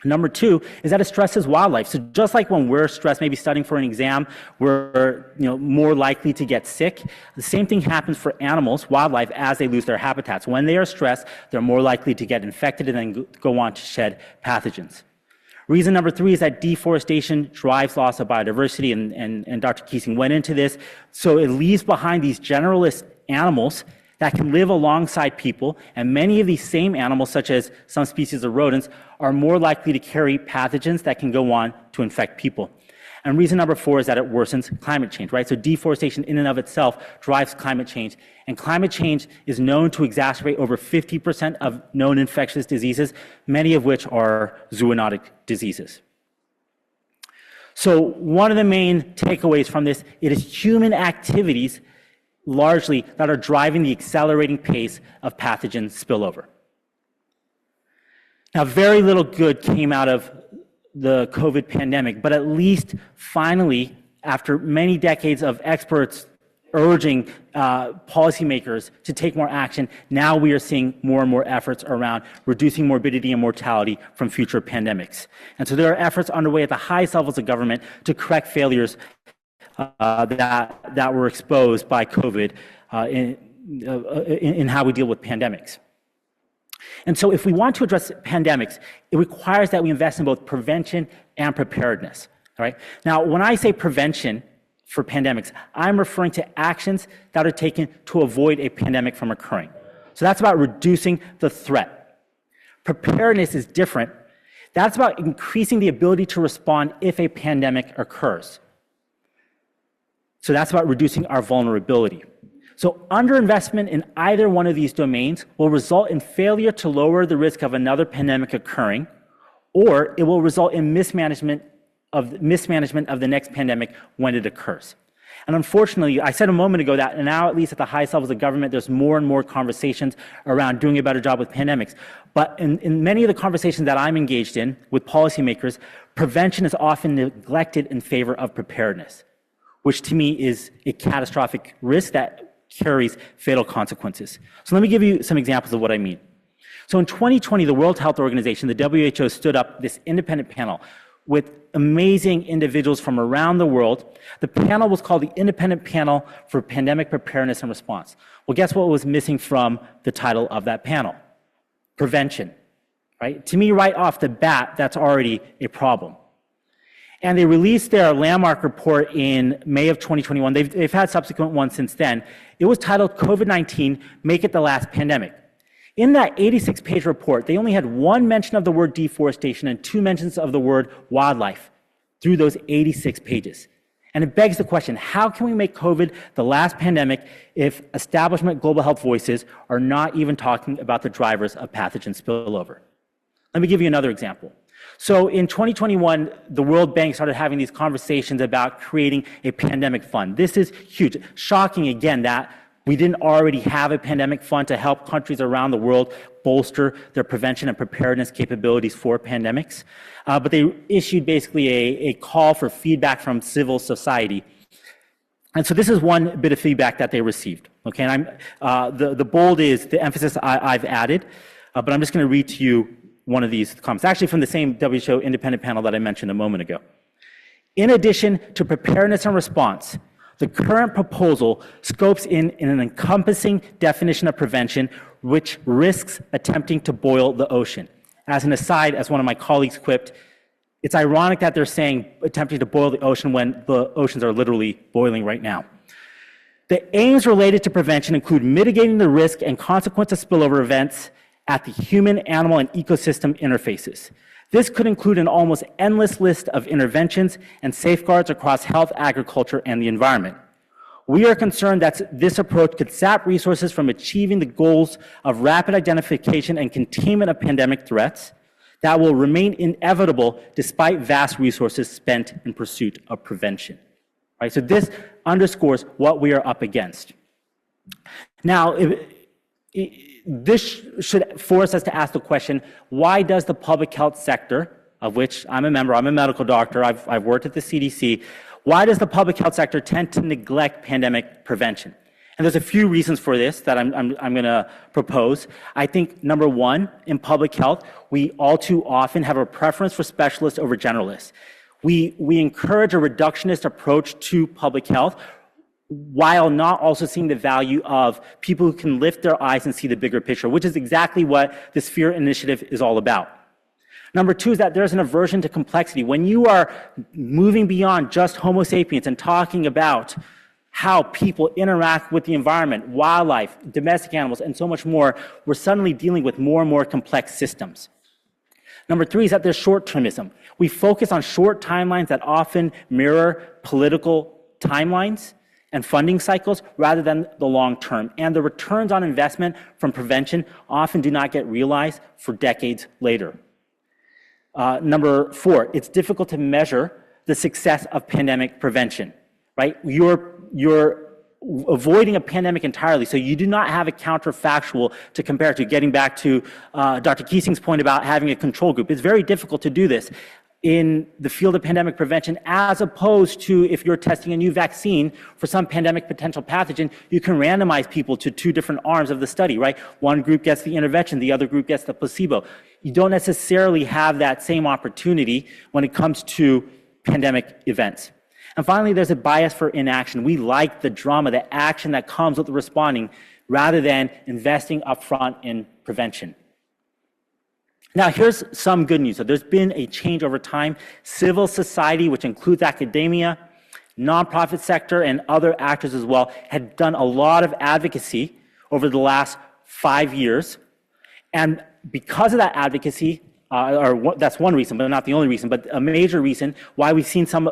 Number 2 is that it stresses wildlife. So just like when we're stressed, maybe studying for an exam, we're more likely to get sick. The same thing happens for animals, wildlife, as they lose their habitats. When they are stressed, they're more likely to get infected and then go on to shed pathogens. Reason number 3 is that deforestation drives loss of biodiversity, and Dr. Keesing went into this. So it leaves behind these generalist animals that can live alongside people, and many of these same animals, such as some species of rodents, are more likely to carry pathogens that can go on to infect people. And reason number 4 is that it worsens climate change, right? So deforestation in and of itself drives climate change, and climate change is known to exacerbate over 50% of known infectious diseases, many of which are zoonotic diseases. So one of the main takeaways from this, it is human activities largely that are driving the accelerating pace of pathogen spillover. Now, very little good came out of the COVID pandemic, but at least finally, after many decades of experts urging policymakers to take more action, now we are seeing more and more efforts around reducing morbidity and mortality from future pandemics. And so there are efforts underway at the highest levels of government to correct failures that were exposed by COVID in how we deal with pandemics. And so if we want to address pandemics, it requires that we invest in both prevention and preparedness. All right? Now, when I say prevention for pandemics, I'm referring to actions that are taken to avoid a pandemic from occurring. So that's about reducing the threat. Preparedness is different. That's about increasing the ability to respond if a pandemic occurs. So that's about reducing our vulnerability. So underinvestment in either one of these domains will result in failure to lower the risk of another pandemic occurring, or it will result in mismanagement of the next pandemic when it occurs. And unfortunately, I said a moment ago that now, at least at the highest levels of government, there's more and more conversations around doing a better job with pandemics. But in many of the conversations that I'm engaged in with policymakers, prevention is often neglected in favor of preparedness, which to me is a catastrophic risk that carries fatal consequences. So let me give you some examples of what I mean. So in 2020, the World Health Organization, the WHO, stood up this independent panel with amazing individuals from around the world. The panel was called the Independent Panel for Pandemic Preparedness and Response. Well, guess what was missing from the title of that panel? Prevention, right? To me, right off the bat, that's already a problem. And they released their landmark report in May of 2021. They've had subsequent ones since then. It was titled COVID-19, Make It the Last Pandemic. In that 86-page report, they only had 1 mention of the word deforestation and 2 mentions of the word wildlife through those 86 pages. And it begs the question, how can we make COVID the last pandemic if establishment global health voices are not even talking about the drivers of pathogen spillover? Let me give you another example. So in 2021, the World Bank started having these conversations about creating a pandemic fund. This is huge. Shocking, again, that we didn't already have a pandemic fund to help countries around the world bolster their prevention and preparedness capabilities for pandemics. But they issued basically a call for feedback from civil society. And so this is one bit of feedback that they received. Okay, and the bold is the emphasis I've added, but I'm just going to read to you one of these comments, actually from the same WHO independent panel that I mentioned a moment ago. In addition to preparedness and response, the current proposal scopes in an encompassing definition of prevention, which risks attempting to boil the ocean. As an aside, as one of my colleagues quipped, it's ironic that they're saying attempting to boil the ocean when the oceans are literally boiling right now. The aims related to prevention include mitigating the risk and consequence of spillover events at the human, animal, and ecosystem interfaces. This could include an almost endless list of interventions and safeguards across health, agriculture, and the environment. We are concerned that this approach could sap resources from achieving the goals of rapid identification and containment of pandemic threats that will remain inevitable despite vast resources spent in pursuit of prevention. right? So this underscores what we are up against. Now, this should force us to ask the question, why does the public health sector, of which I'm a member, I'm a medical doctor, I've worked at the CDC, why does the public health sector tend to neglect pandemic prevention? And there's a few reasons for this that I'm going to propose. I think number one, in public health, we all too often have a preference for specialists over generalists. We encourage a reductionist approach to public health while not also seeing the value of people who can lift their eyes and see the bigger picture, which is exactly what the Sphere Initiative is all about. Number two is that there's an aversion to complexity. When you are moving beyond just Homo sapiens and talking about how people interact with the environment, wildlife, domestic animals, and so much more, we're suddenly dealing with more and more complex systems. Number three is that there's short-termism. We focus on short timelines that often mirror political timelines and funding cycles rather than the long term. And the returns on investment from prevention often do not get realized for decades later. Number four, it's difficult to measure the success of pandemic prevention, right? You're avoiding a pandemic entirely, so you do not have a counterfactual to compare to. Getting back to Dr. Keesing's point about having a control group, it's very difficult to do this in the field of pandemic prevention, as opposed to if you're testing a new vaccine for some pandemic potential pathogen, you can randomize people to two different arms of the study, right? One group gets the intervention, the other group gets the placebo. You don't necessarily have that same opportunity when it comes to pandemic events. And finally, there's a bias for inaction. We like the drama, the action that comes with responding, rather than investing upfront in prevention. Now, here's some good news. So there's been a change over time. Civil society, which includes academia, nonprofit sector, and other actors as well, had done a lot of advocacy over the last 5 years. And because of that advocacy, that's one reason, but not the only reason, but a major reason why we've seen some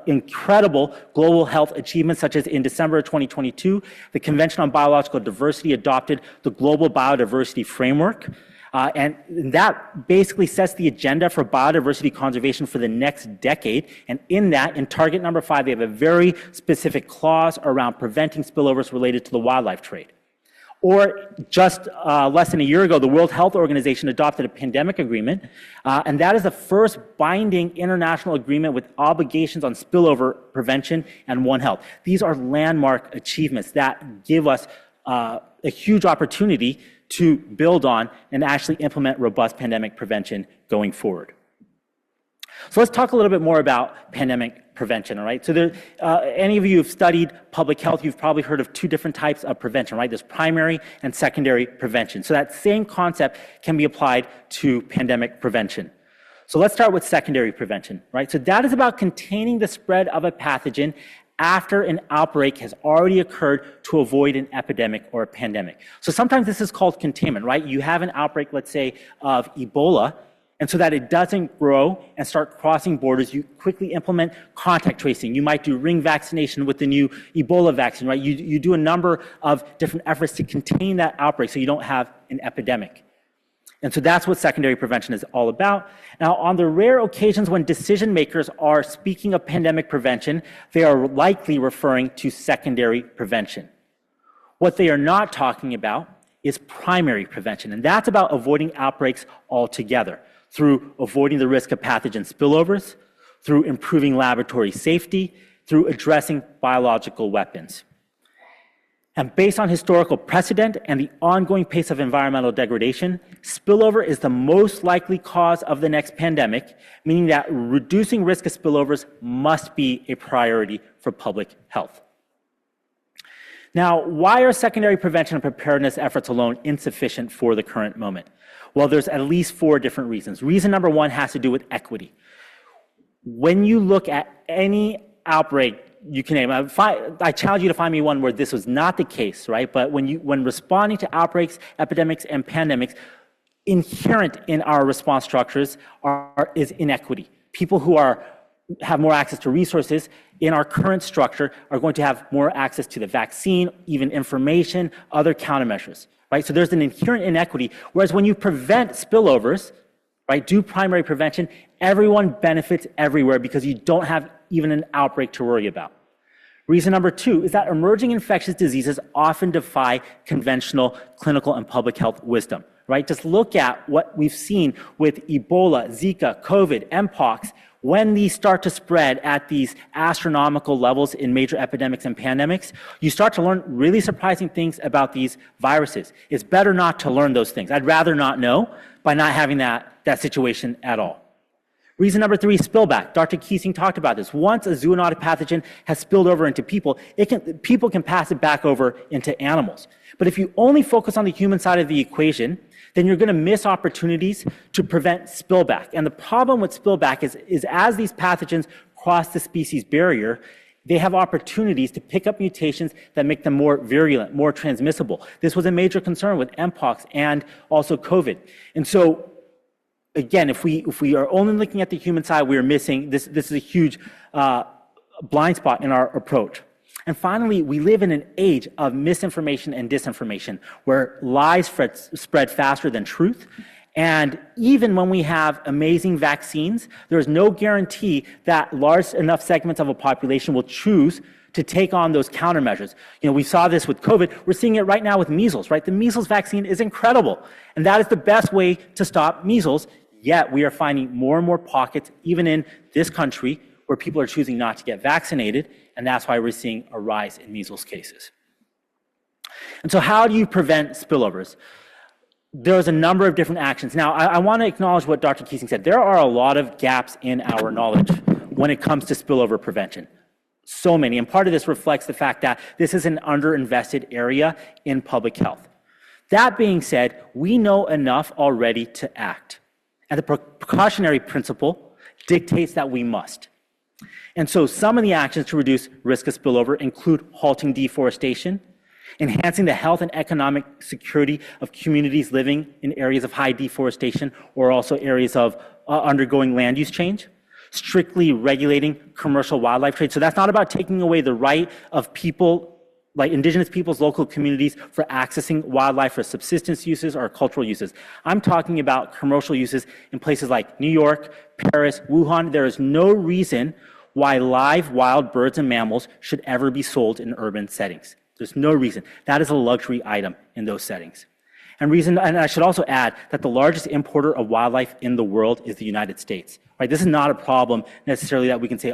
incredible global health achievements, such as in December of 2022, the Convention on Biological Diversity adopted the Global Biodiversity Framework. And that basically sets the agenda for biodiversity conservation for the next decade. And in that, in target number 5, they have a very specific clause around preventing spillovers related to the wildlife trade. Or just less than a year ago, the World Health Organization adopted a pandemic agreement, and that is the first binding international agreement with obligations on spillover prevention and One Health. These are landmark achievements that give us a huge opportunity to build on and actually implement robust pandemic prevention going forward. So let's talk a little bit more about pandemic prevention, all right? So there, any of you who've studied public health, you've probably heard of two different types of prevention, right? There's primary and secondary prevention. So that same concept can be applied to pandemic prevention. So let's start with secondary prevention, right? So that is about containing the spread of a pathogen after an outbreak has already occurred to avoid an epidemic or a pandemic. So sometimes this is called containment, right? You have an outbreak, let's say, of Ebola, and so that it doesn't grow and start crossing borders, you quickly implement contact tracing. You might do ring vaccination with the new Ebola vaccine, right? You do a number of different efforts to contain that outbreak so you don't have an epidemic. And so that's what secondary prevention is all about. Now, on the rare occasions when decision makers are speaking of pandemic prevention, they are likely referring to secondary prevention. What they are not talking about is primary prevention, and that's about avoiding outbreaks altogether, through avoiding the risk of pathogen spillovers, through improving laboratory safety, through addressing biological weapons. And based on historical precedent and the ongoing pace of environmental degradation, spillover is the most likely cause of the next pandemic, meaning that reducing risk of spillovers must be a priority for public health. Now, why are secondary prevention and preparedness efforts alone insufficient for the current moment? Well, there's at least 4 different reasons. Reason number 1 has to do with equity. When you look at any outbreak you can name, I challenge you to find me one where this was not the case, right? But when responding to outbreaks, epidemics, and pandemics, inherent in our response structures is inequity. People who have more access to resources in our current structure are going to have more access to the vaccine, even information, other countermeasures, right? So there's an inherent inequity, whereas when you prevent spillovers, right, do primary prevention, everyone benefits everywhere because you don't have even an outbreak to worry about. Reason number 2 is that emerging infectious diseases often defy conventional clinical and public health wisdom, right? Just look at what we've seen with Ebola, Zika, COVID, Mpox. When these start to spread at these astronomical levels in major epidemics and pandemics, you start to learn really surprising things about these viruses. It's better not to learn those things. I'd rather not know by not having that situation at all. Reason number 3 is spillback. Dr. Keesing talked about this. Once a zoonotic pathogen has spilled over into people, people can pass it back over into animals. But if you only focus on the human side of the equation, then you're going to miss opportunities to prevent spillback. And the problem with spillback is as these pathogens cross the species barrier, they have opportunities to pick up mutations that make them more virulent, more transmissible. This was a major concern with Mpox and also COVID. And so, again, if we are only looking at the human side, we are missing this. This is a huge blind spot in our approach. And finally, we live in an age of misinformation and disinformation where lies spread faster than truth. And even when we have amazing vaccines, there is no guarantee that large enough segments of a population will choose to take on those countermeasures. We saw this with COVID. We're seeing it right now with measles, right? The measles vaccine is incredible. And that is the best way to stop measles. Yet we are finding more and more pockets, even in this country, where people are choosing not to get vaccinated. And that's why we're seeing a rise in measles cases. And so how do you prevent spillovers? There's a number of different actions. Now, I want to acknowledge what Dr. Keesing said. There are a lot of gaps in our knowledge when it comes to spillover prevention. So many. And part of this reflects the fact that this is an underinvested area in public health. That being said, we know enough already to act. And the precautionary principle dictates that we must. And so some of the actions to reduce risk of spillover include halting deforestation, enhancing the health and economic security of communities living in areas of high deforestation or also areas of undergoing land use change, strictly regulating commercial wildlife trade. So that's not about taking away the right of people, like indigenous peoples, local communities, for accessing wildlife for subsistence uses or cultural uses. I'm talking about commercial uses in places like New York, Paris, Wuhan. There is no reason why live wild birds and mammals should ever be sold in urban settings. There's no reason. That is a luxury item in those settings. And I should also add that the largest importer of wildlife in the world is the United States. Right? This is not a problem necessarily that we can say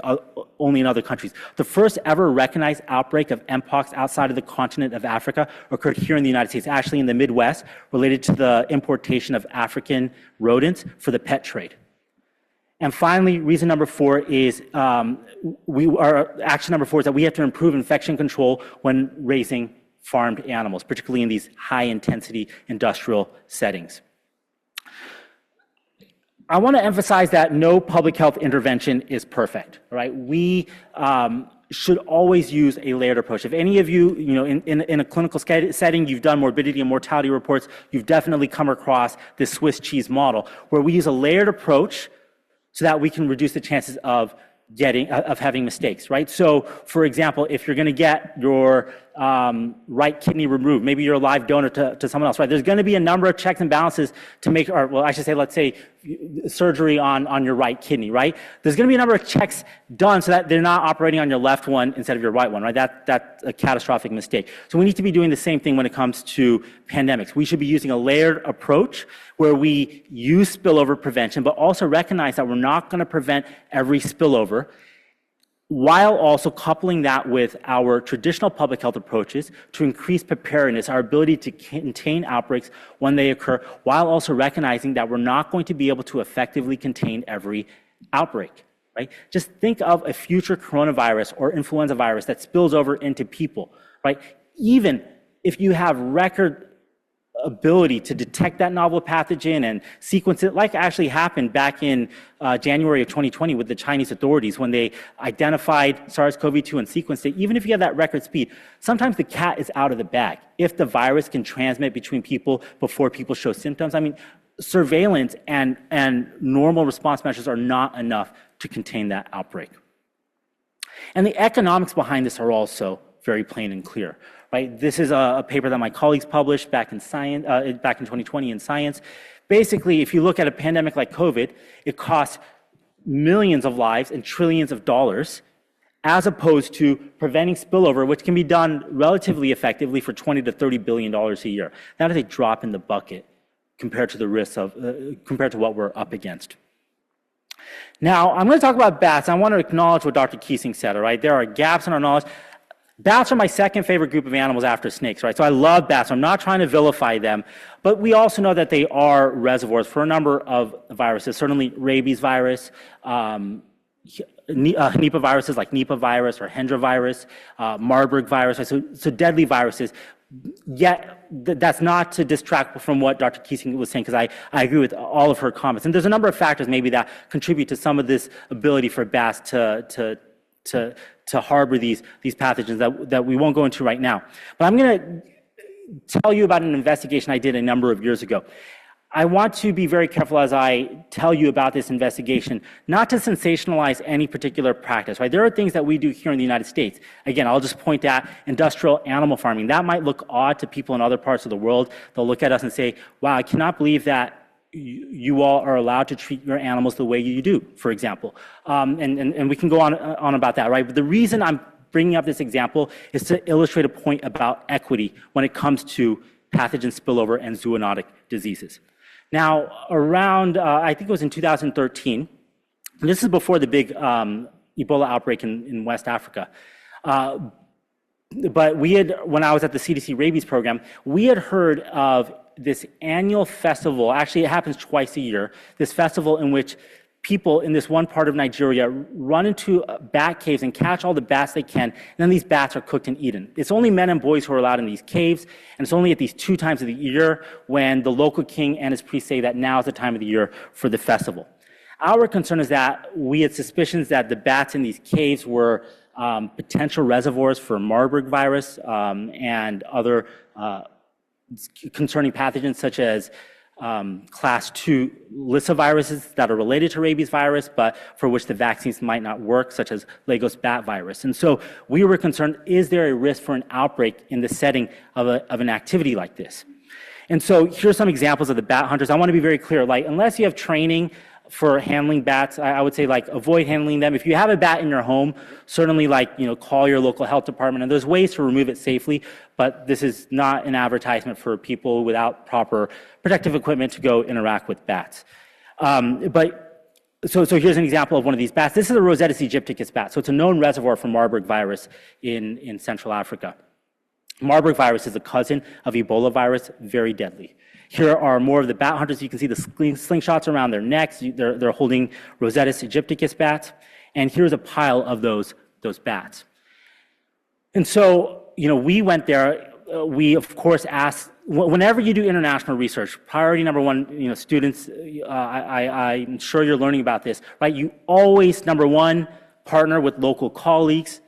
only in other countries. The first ever recognized outbreak of Mpox outside of the continent of Africa occurred here in the United States, actually in the Midwest, related to the importation of African rodents for the pet trade. And finally, reason number 4 is action number 4 is that we have to improve infection control when raising farmed animals, particularly in these high-intensity industrial settings. I want to emphasize that no public health intervention is perfect, right? We should always use a layered approach. If any of you, in a clinical setting, you've done morbidity and mortality reports, you've definitely come across this Swiss cheese model, where we use a layered approach so that we can reduce the chances of having mistakes, right? So, for example, if you're going to get your right kidney removed, maybe you're a live donor to someone else, right? There's going to be a number of checks and balances to make, or well, I should say, let's say surgery on your right kidney, right? There's going to be a number of checks done so that they're not operating on your left one instead of your right one, right? That's a catastrophic mistake. So we need to be doing the same thing when it comes to pandemics. We should be using a layered approach where we use spillover prevention, but also recognize that we're not going to prevent every spillover, while also coupling that with our traditional public health approaches to increase preparedness, our ability to contain outbreaks when they occur, while also recognizing that we're not going to be able to effectively contain every outbreak, right? Just think of a future coronavirus or influenza virus that spills over into people, right? Even if you have record ability to detect that novel pathogen and sequence it, like actually happened back in January of 2020 with the Chinese authorities when they identified SARS-CoV-2 and sequenced it. Even if you have that record speed, sometimes the cat is out of the bag. If the virus can transmit between people before people show symptoms, I mean, surveillance and normal response measures are not enough to contain that outbreak. And the economics behind this are also very plain and clear. Right? This is a paper that my colleagues published back in 2020 in Science. Basically, if you look at a pandemic like COVID, it costs millions of lives and trillions of dollars, as opposed to preventing spillover, which can be done relatively effectively for $20 to $30 billion a year. That is a drop in the bucket compared to the risks of, compared to what we're up against. Now, I'm going to talk about bats. I want to acknowledge what Dr. Keesing said, all right? There are gaps in our knowledge. Bats are my second favorite group of animals after snakes, right? So I love bats. I'm not trying to vilify them, but we also know that they are reservoirs for a number of viruses, certainly rabies virus, Nipah viruses like Nipah virus or Hendra virus, Marburg virus, right? So deadly viruses. Yet that's not to distract from what Dr. Keesing was saying, because I agree with all of her comments. And there's a number of factors maybe that contribute to some of this ability for bats to harbor these pathogens that we won't go into right now. But I'm going to tell you about an investigation I did a number of years ago. I want to be very careful as I tell you about this investigation, not to sensationalize any particular practice, right? There are things that we do here in the United States. Again, I'll just point at industrial animal farming. That might look odd to people in other parts of the world. They'll look at us and say, wow, I cannot believe that you all are allowed to treat your animals the way you do, for example. And we can go on about that, right? But the reason I'm bringing up this example is to illustrate a point about equity when it comes to pathogen spillover and zoonotic diseases. Now, around, I think it was in 2013, this is before the big Ebola outbreak in West Africa. But we had, when I was at the CDC rabies program, we had heard of this annual festival. Actually, it happens twice a year. This festival in which people in this one part of Nigeria run into bat caves and catch all the bats they can, and then these bats are cooked and eaten. It's only men and boys who are allowed in these caves, and it's only at these 2 times of the year when the local king and his priests say that now is the time of the year for the festival. Our concern is that we had suspicions that the bats in these caves were potential reservoirs for Marburg virus and other concerning pathogens such as class 2 lyssaviruses that are related to rabies virus, but for which the vaccines might not work, such as Lagos bat virus. And so we were concerned, is there a risk for an outbreak in the setting of an activity like this? And so here's some examples of the bat hunters. I want to be very clear, like, unless you have training for handling bats, I would say, like, avoid handling them. If you have a bat in your home, certainly, like, you know, call your local health department, and there's ways to remove it safely, but this is not an advertisement for people without proper protective equipment to go interact with bats. So here's an example of one of these bats. This is a Rosetus aegypticus bat, so it's a known reservoir for Marburg virus in Central Africa. Marburg virus is a cousin of Ebola virus, very deadly. Here are more of the bat hunters. You can see the slingshots around their necks. They're holding Rosetus aegypticus bats. And here's a pile of those bats. And so, you know, we went there. We, of course, asked, whenever you do international research, priority number one, you know, students, I'm sure you're learning about this, right? You always, number one, partner with local colleagues.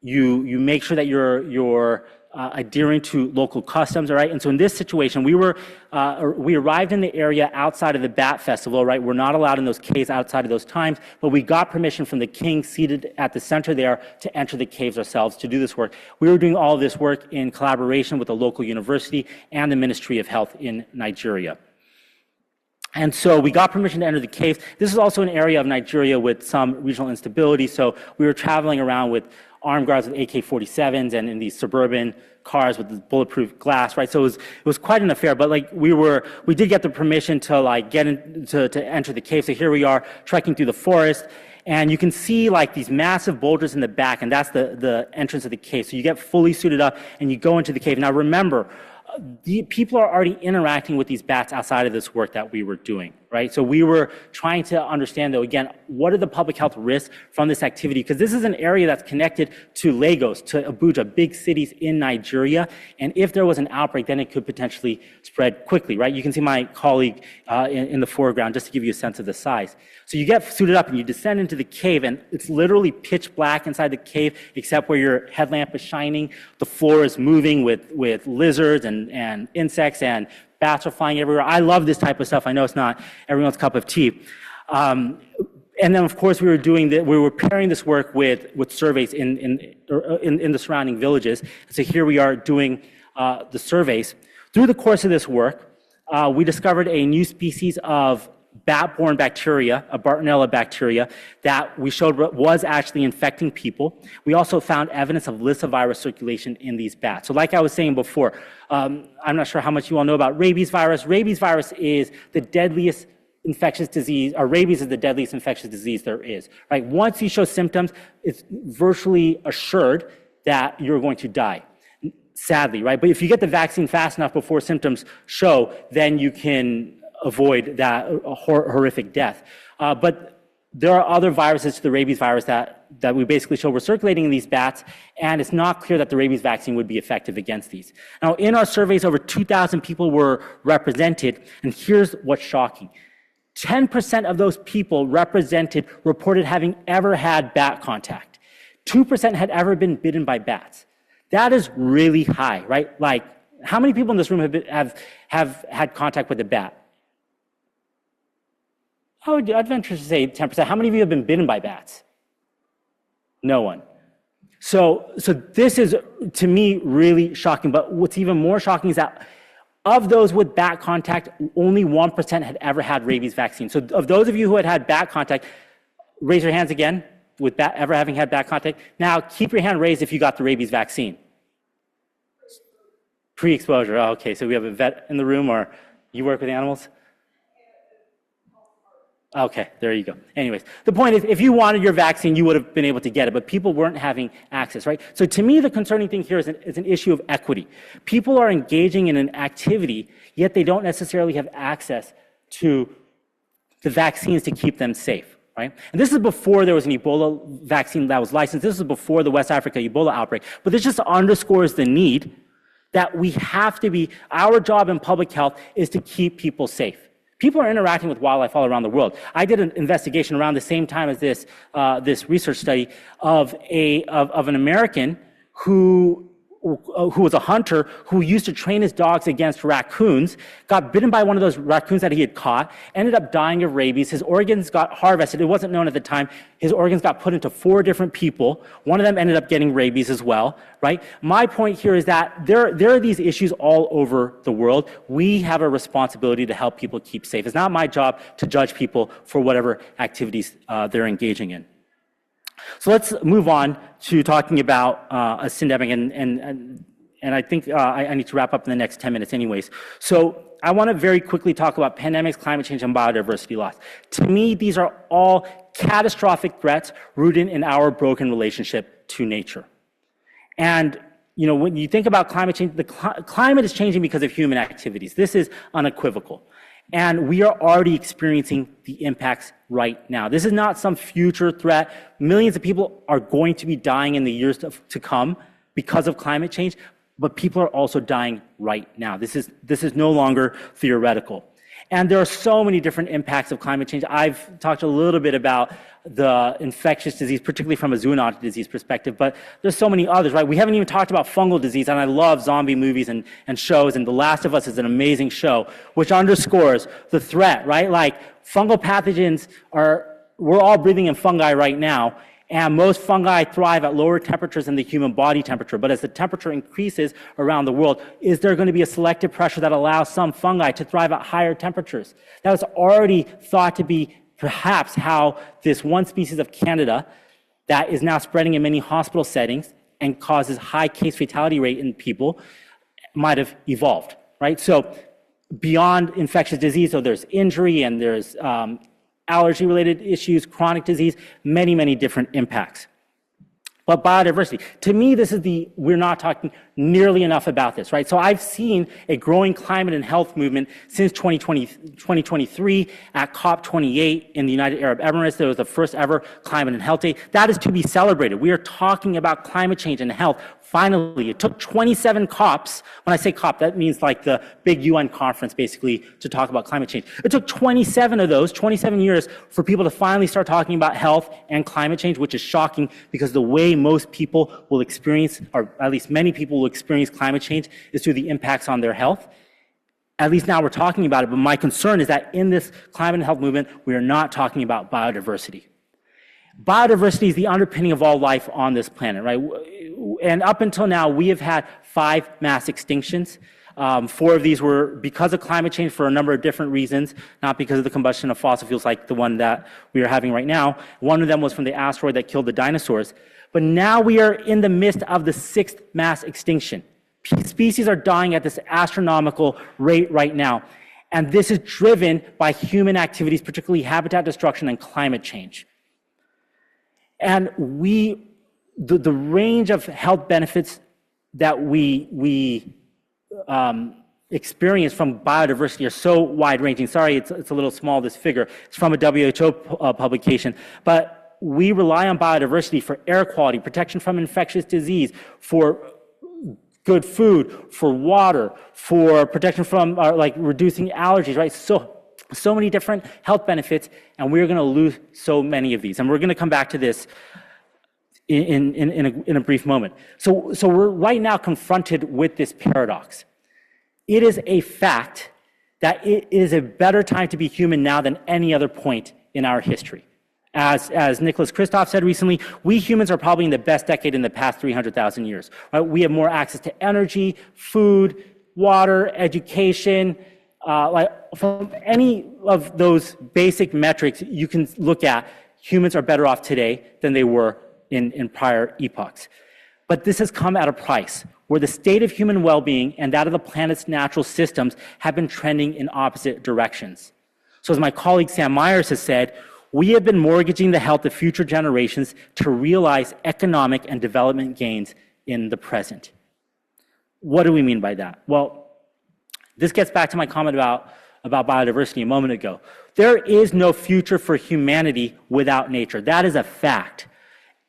You make sure that you're adhering to local customs, all right? And so in this situation, we arrived in the area outside of the bat festival, right? We're not allowed in those caves outside of those times, but we got permission from the king seated at the center there to enter the caves ourselves to do this work. We were doing all of this work in collaboration with the local university and the Ministry of Health in Nigeria. And so we got permission to enter the caves. This is also an area of Nigeria with some regional instability, so we were traveling around with armed guards with AK-47s and in these suburban cars with the bulletproof glass, right? So it was quite an affair, but like we did get the permission to like get in, to enter the cave. So here we are trekking through the forest, and you can see like these massive boulders in the back, and that's the entrance of the cave. So you get fully suited up and you go into the cave. Now remember, the people are already interacting with these bats outside of this work that we were doing, right? So we were trying to understand, though, again, what are the public health risks from this activity? Because this is an area that's connected to Lagos, to Abuja, big cities in Nigeria. And if there was an outbreak, then it could potentially spread quickly, right? You can see my colleague in the foreground, just to give you a sense of the size. So you get suited up and you descend into the cave, and it's literally pitch black inside the cave, except where your headlamp is shining. The floor is moving with lizards and insects, and bats are flying everywhere. I love this type of stuff. I know it's not everyone's cup of tea. And then, of course, we were pairing this work with surveys in the surrounding villages. So here we are doing the surveys. Through the course of this work, we discovered a new species of bat-borne bacteria, a Bartonella bacteria, that we showed was actually infecting people. We also found evidence of lyssavirus circulation in these bats. So like I was saying before, I'm not sure how much you all know about rabies virus. Rabies virus is the deadliest infectious disease, or rabies is the deadliest infectious disease there is, right? Once you show symptoms, it's virtually assured that you're going to die, sadly, right? But if you get the vaccine fast enough before symptoms show, then you can avoid that horrific death. But there are other viruses to the rabies virus that we basically show were circulating in these bats, and it's not clear that the rabies vaccine would be effective against these. Now, in our surveys, over 2,000 people were represented, and here's what's shocking. 10% of those people reported having ever had bat contact. 2% had ever been bitten by bats. That is really high, right? Like, how many people in this room have had contact with a bat? I'd venture to say 10%. How many of you have been bitten by bats? No one. So this is, to me, really shocking. But what's even more shocking is that of those with bat contact, only 1% had ever had rabies vaccine. So of those of you who had bat contact, raise your hands again with ever having had bat contact. Now, keep your hand raised if you got the rabies vaccine. Pre-exposure. Oh, okay, so we have a vet in the room, or you work with animals? Okay, there you go. Anyways, the point is, if you wanted your vaccine, you would have been able to get it, but people weren't having access, right? So to me, the concerning thing here is an issue of equity. People are engaging in an activity, yet they don't necessarily have access to the vaccines to keep them safe, right? And this is before there was an Ebola vaccine that was licensed. This is before the West Africa Ebola outbreak. But this just underscores the need that we have to be, our job in public health is to keep people safe. People are interacting with wildlife all around the world. I did an investigation around the same time as this research study of an American who was a hunter who used to train his dogs against raccoons, got bitten by one of those raccoons that he had caught, ended up dying of rabies. His organs got harvested. It wasn't known at the time. His organs got put into 4 different people. One of them ended up getting rabies as well, right? My point here is that there are these issues all over the world. We have a responsibility to help people keep safe. It's not my job to judge people for whatever activities they're engaging in. So let's move on to talking about a syndemic, and I think I need to wrap up in the next 10 minutes anyways. So I want to very quickly talk about pandemics, climate change, and biodiversity loss. To me, these are all catastrophic threats rooted in our broken relationship to nature. And you know, when you think about climate change, the climate is changing because of human activities. This is unequivocal. And we are already experiencing the impacts right now. This is not some future threat. Millions of people are going to be dying in the years to come because of climate change, but people are also dying right now. This is no longer theoretical. And there are so many different impacts of climate change. I've talked a little bit about the infectious disease, particularly from a zoonotic disease perspective, but there's so many others, right? We haven't even talked about fungal disease, and I love zombie movies and shows, and The Last of Us is an amazing show, which underscores the threat, right? Like, fungal pathogens we're all breathing in fungi right now, and most fungi thrive at lower temperatures than the human body temperature. But as the temperature increases around the world, is there going to be a selective pressure that allows some fungi to thrive at higher temperatures? That was already thought to be perhaps how this one species of Candida that is now spreading in many hospital settings and causes high case fatality rate in people might have evolved, right? So beyond infectious disease, so there's injury and there's allergy-related issues, chronic disease, many, many different impacts. But biodiversity, to me, we're not talking nearly enough about this, right? So I've seen a growing climate and health movement since 2023 at COP28 in the United Arab Emirates. There was the first ever climate and health day. That is to be celebrated. We are talking about climate change and health. Finally, it took 27 COPs. When I say COP, that means like the big UN conference, basically, to talk about climate change. It took 27 of those, 27 years, for people to finally start talking about health and climate change, which is shocking because the way most people will experience, or at least many people will experience climate change, is through the impacts on their health. At least now we're talking about it, but my concern is that in this climate and health movement, we are not talking about biodiversity. Biodiversity is the underpinning of all life on this planet, right? and up until now, we have had 5 mass extinctions. 4 of these were because of climate change for a number of different reasons, not because of the combustion of fossil fuels like the one that we are having right now. One of them was from the asteroid that killed the dinosaurs. But now we are in the midst of the 6th mass extinction. Species are dying at this astronomical rate right now. And this is driven by human activities, particularly habitat destruction and climate change. And the range of health benefits that we experience from biodiversity are so wide-ranging. Sorry, it's a little small, this figure. It's from a WHO publication. But we rely on biodiversity for air quality, protection from infectious disease, for good food, for water, for protection from like reducing allergies, right? So many different health benefits, and we're going to lose so many of these. And we're going to come back to this in a brief moment. So we're right now confronted with this paradox. It is a fact that it is a better time to be human now than any other point in our history. As Nicholas Kristof said recently, we humans are probably in the best decade in the past 300,000 years. Right? We have more access to energy, food, water, education. Like from any of those basic metrics you can look at, humans are better off today than they were in prior epochs. But this has come at a price, where the state of human well-being and that of the planet's natural systems have been trending in opposite directions. So as my colleague Sam Myers has said, we have been mortgaging the health of future generations to realize economic and development gains in the present. What do we mean by that? Well, this gets back to my comment about biodiversity a moment ago. There is no future for humanity without nature. That is a fact.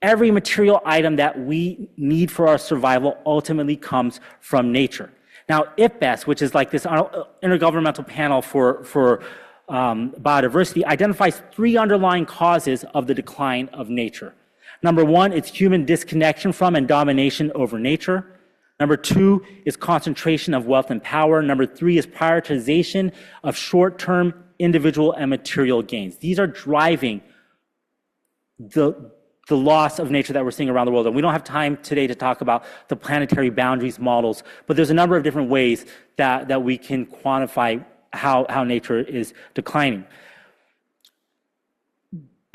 Every material item that we need for our survival ultimately comes from nature. Now, IPBES, which is like this intergovernmental panel for biodiversity, identifies 3 underlying causes of the decline of nature. Number 1, it's human disconnection from and domination over nature. Number 2 is concentration of wealth and power. Number 3 is prioritization of short-term individual and material gains. These are driving the loss of nature that we're seeing around the world. And we don't have time today to talk about the planetary boundaries models, but there's a number of different ways that we can quantify how nature is declining.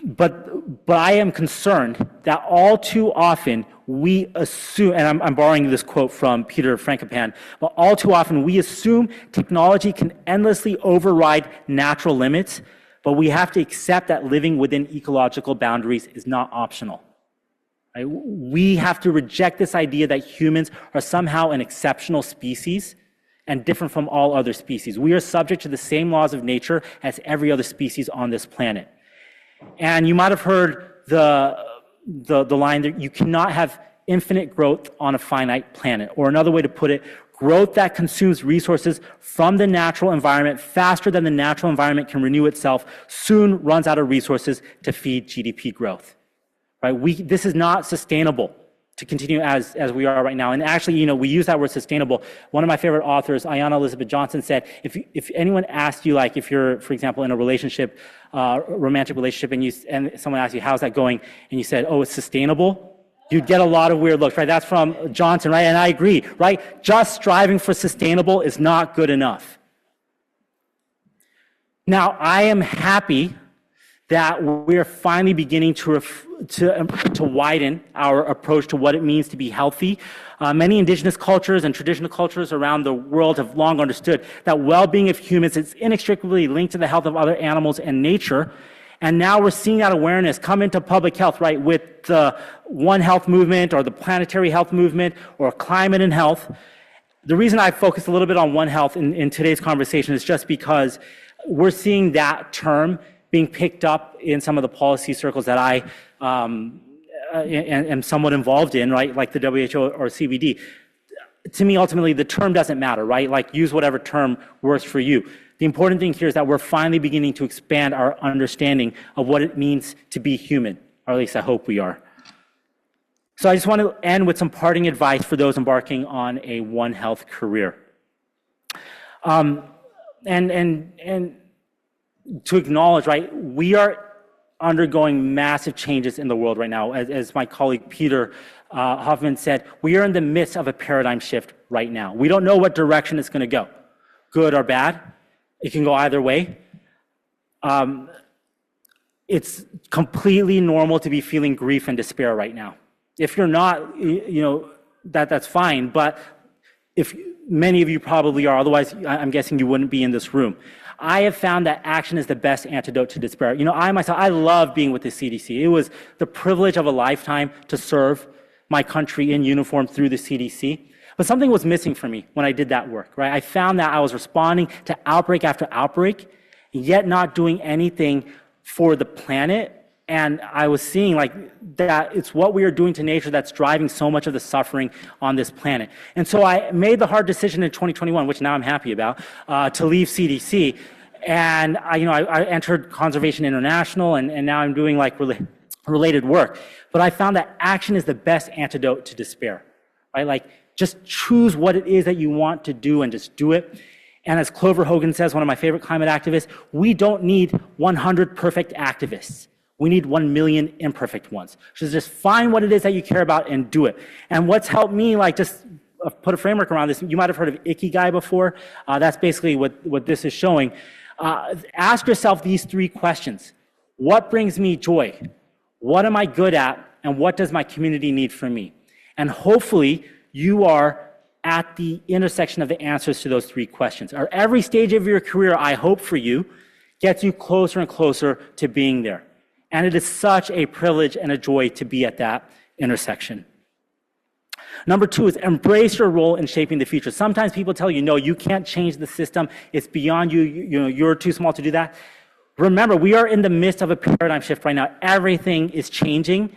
But I am concerned that all too often we assume, and I'm borrowing this quote from Peter Frankopan, but all too often we assume technology can endlessly override natural limits, but we have to accept that living within ecological boundaries is not optional. Right? We have to reject this idea that humans are somehow an exceptional species and different from all other species. We are subject to the same laws of nature as every other species on this planet. And you might have heard the line that you cannot have infinite growth on a finite planet. Or another way to put it, growth that consumes resources from the natural environment faster than the natural environment can renew itself soon runs out of resources to feed GDP growth. Right? This is not sustainable to continue as we are right now. And actually, we use that word sustainable. One of my favorite authors, Ayanna Elizabeth Johnson, said, if anyone asked you, like if you're, for example, in a relationship, romantic relationship, and someone asks you, how's that going? And you said, oh, it's sustainable. You'd get a lot of weird looks, right? That's from Johnson, right? And I agree, right? Just striving for sustainable is not good enough. Now, I am happy that we're finally beginning to widen our approach to what it means to be healthy. Many indigenous cultures and traditional cultures around the world have long understood that well-being of humans is inextricably linked to the health of other animals and nature. And now we're seeing that awareness come into public health, right, with the One Health movement or the Planetary Health movement or climate and health. The reason I focused a little bit on One Health in today's conversation is just because we're seeing that term being picked up in some of the policy circles that I am somewhat involved in, right, like the WHO or CBD. To me, ultimately, the term doesn't matter, right? Like, use whatever term works for you. The important thing here is that we're finally beginning to expand our understanding of what it means to be human, or at least I hope we are. So I just want to end with some parting advice for those embarking on a One Health career. And to acknowledge, right, we are undergoing massive changes in the world right now. As my colleague Peter Hoffman said, we are in the midst of a paradigm shift right now. We don't know what direction it's going to go, good or bad. It can go either way. It's completely normal to be feeling grief and despair right now. If you're not, that's fine, but if many of you probably are, otherwise I'm guessing you wouldn't be in this room. I have found that action is the best antidote to despair. I love being with the CDC. It was the privilege of a lifetime to serve my country in uniform through the CDC. But something was missing for me when I did that work, right? I found that I was responding to outbreak after outbreak, yet not doing anything for the planet. And I was seeing that it's what we are doing to nature that's driving so much of the suffering on this planet. And so I made the hard decision in 2021, which now I'm happy about, to leave CDC. And I entered Conservation International, and now I'm doing related work. But I found that action is the best antidote to despair, right? Just choose what it is that you want to do and just do it. And as Clover Hogan says, one of my favorite climate activists, we don't need 100 perfect activists. We need 1 million imperfect ones. So just find what it is that you care about and do it. And what's helped me, just put a framework around this, you might have heard of Ikigai before. That's basically what this is showing. Ask yourself these 3 questions. What brings me joy? What am I good at? And what does my community need from me? And hopefully you are at the intersection of the answers to those 3 questions. Or every stage of your career, I hope for you, gets you closer and closer to being there. And it is such a privilege and a joy to be at that intersection. Number 2 is embrace your role in shaping the future. Sometimes people tell you, no, you can't change the system. It's beyond you. You're too small to do that. Remember, we are in the midst of a paradigm shift right now. Everything is changing,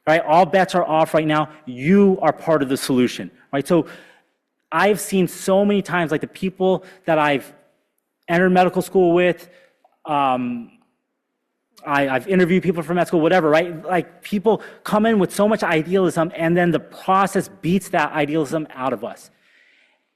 right? All bets are off right now. You are part of the solution, right? So I've seen so many times, the people that I've entered medical school with, I've interviewed people from med school, whatever, right? People come in with so much idealism, and then the process beats that idealism out of us.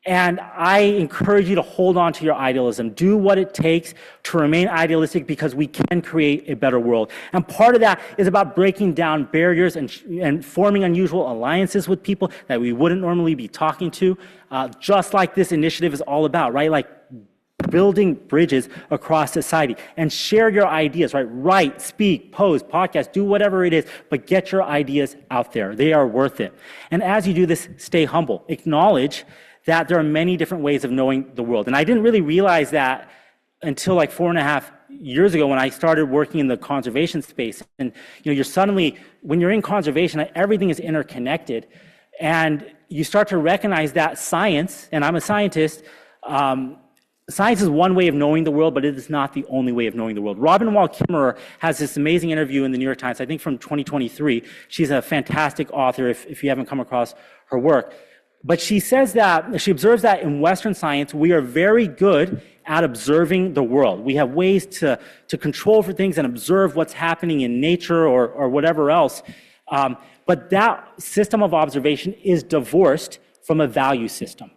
And I encourage you to hold on to your idealism. Do what it takes to remain idealistic, because we can create a better world. And part of that is about breaking down barriers and forming unusual alliances with people that we wouldn't normally be talking to, just like this initiative is all about, right? Building bridges across society, and share your ideas, right? Write, speak, post, podcast, do whatever it is, but get your ideas out there. They are worth it. And as you do this, stay humble. Acknowledge that there are many different ways of knowing the world. And I didn't really realize that until 4.5 years ago when I started working in the conservation space. And you're suddenly, when you're in conservation, everything is interconnected. And you start to recognize that science, and I'm a scientist, science is one way of knowing the world, but it is not the only way of knowing the world. Robin Wall Kimmerer has this amazing interview in the New York Times, I think from 2023. She's a fantastic author if you haven't come across her work. But she observes that in Western science, we are very good at observing the world. We have ways to control for things and observe what's happening in nature or whatever else. But that system of observation is divorced from a value system.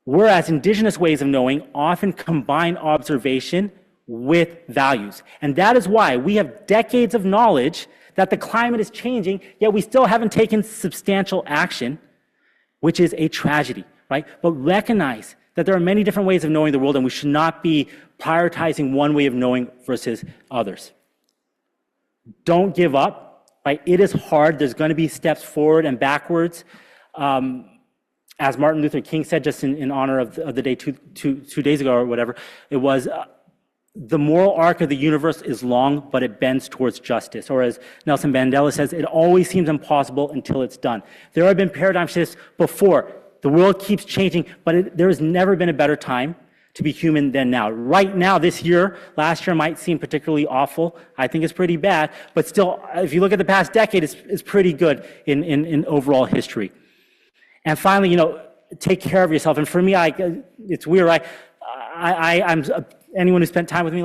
Whereas indigenous ways of knowing often combine observation with values. And that is why we have decades of knowledge that the climate is changing, yet we still haven't taken substantial action, which is a tragedy, right? But recognize that there are many different ways of knowing the world, and we should not be prioritizing one way of knowing versus others. Don't give up, right? It is hard. There's going to be steps forward and backwards. As Martin Luther King said, just in honor of the day two days ago or whatever, it was, the moral arc of the universe is long, but it bends towards justice. Or as Nelson Mandela says, it always seems impossible until it's done. There have been paradigm shifts before. The world keeps changing, but there has never been a better time to be human than now. Right now, this year, last year might seem particularly awful. I think it's pretty bad, but still, if you look at the past decade, it's pretty good in overall history. And finally, take care of yourself. And for me, it's weird, I'm anyone who spent time with me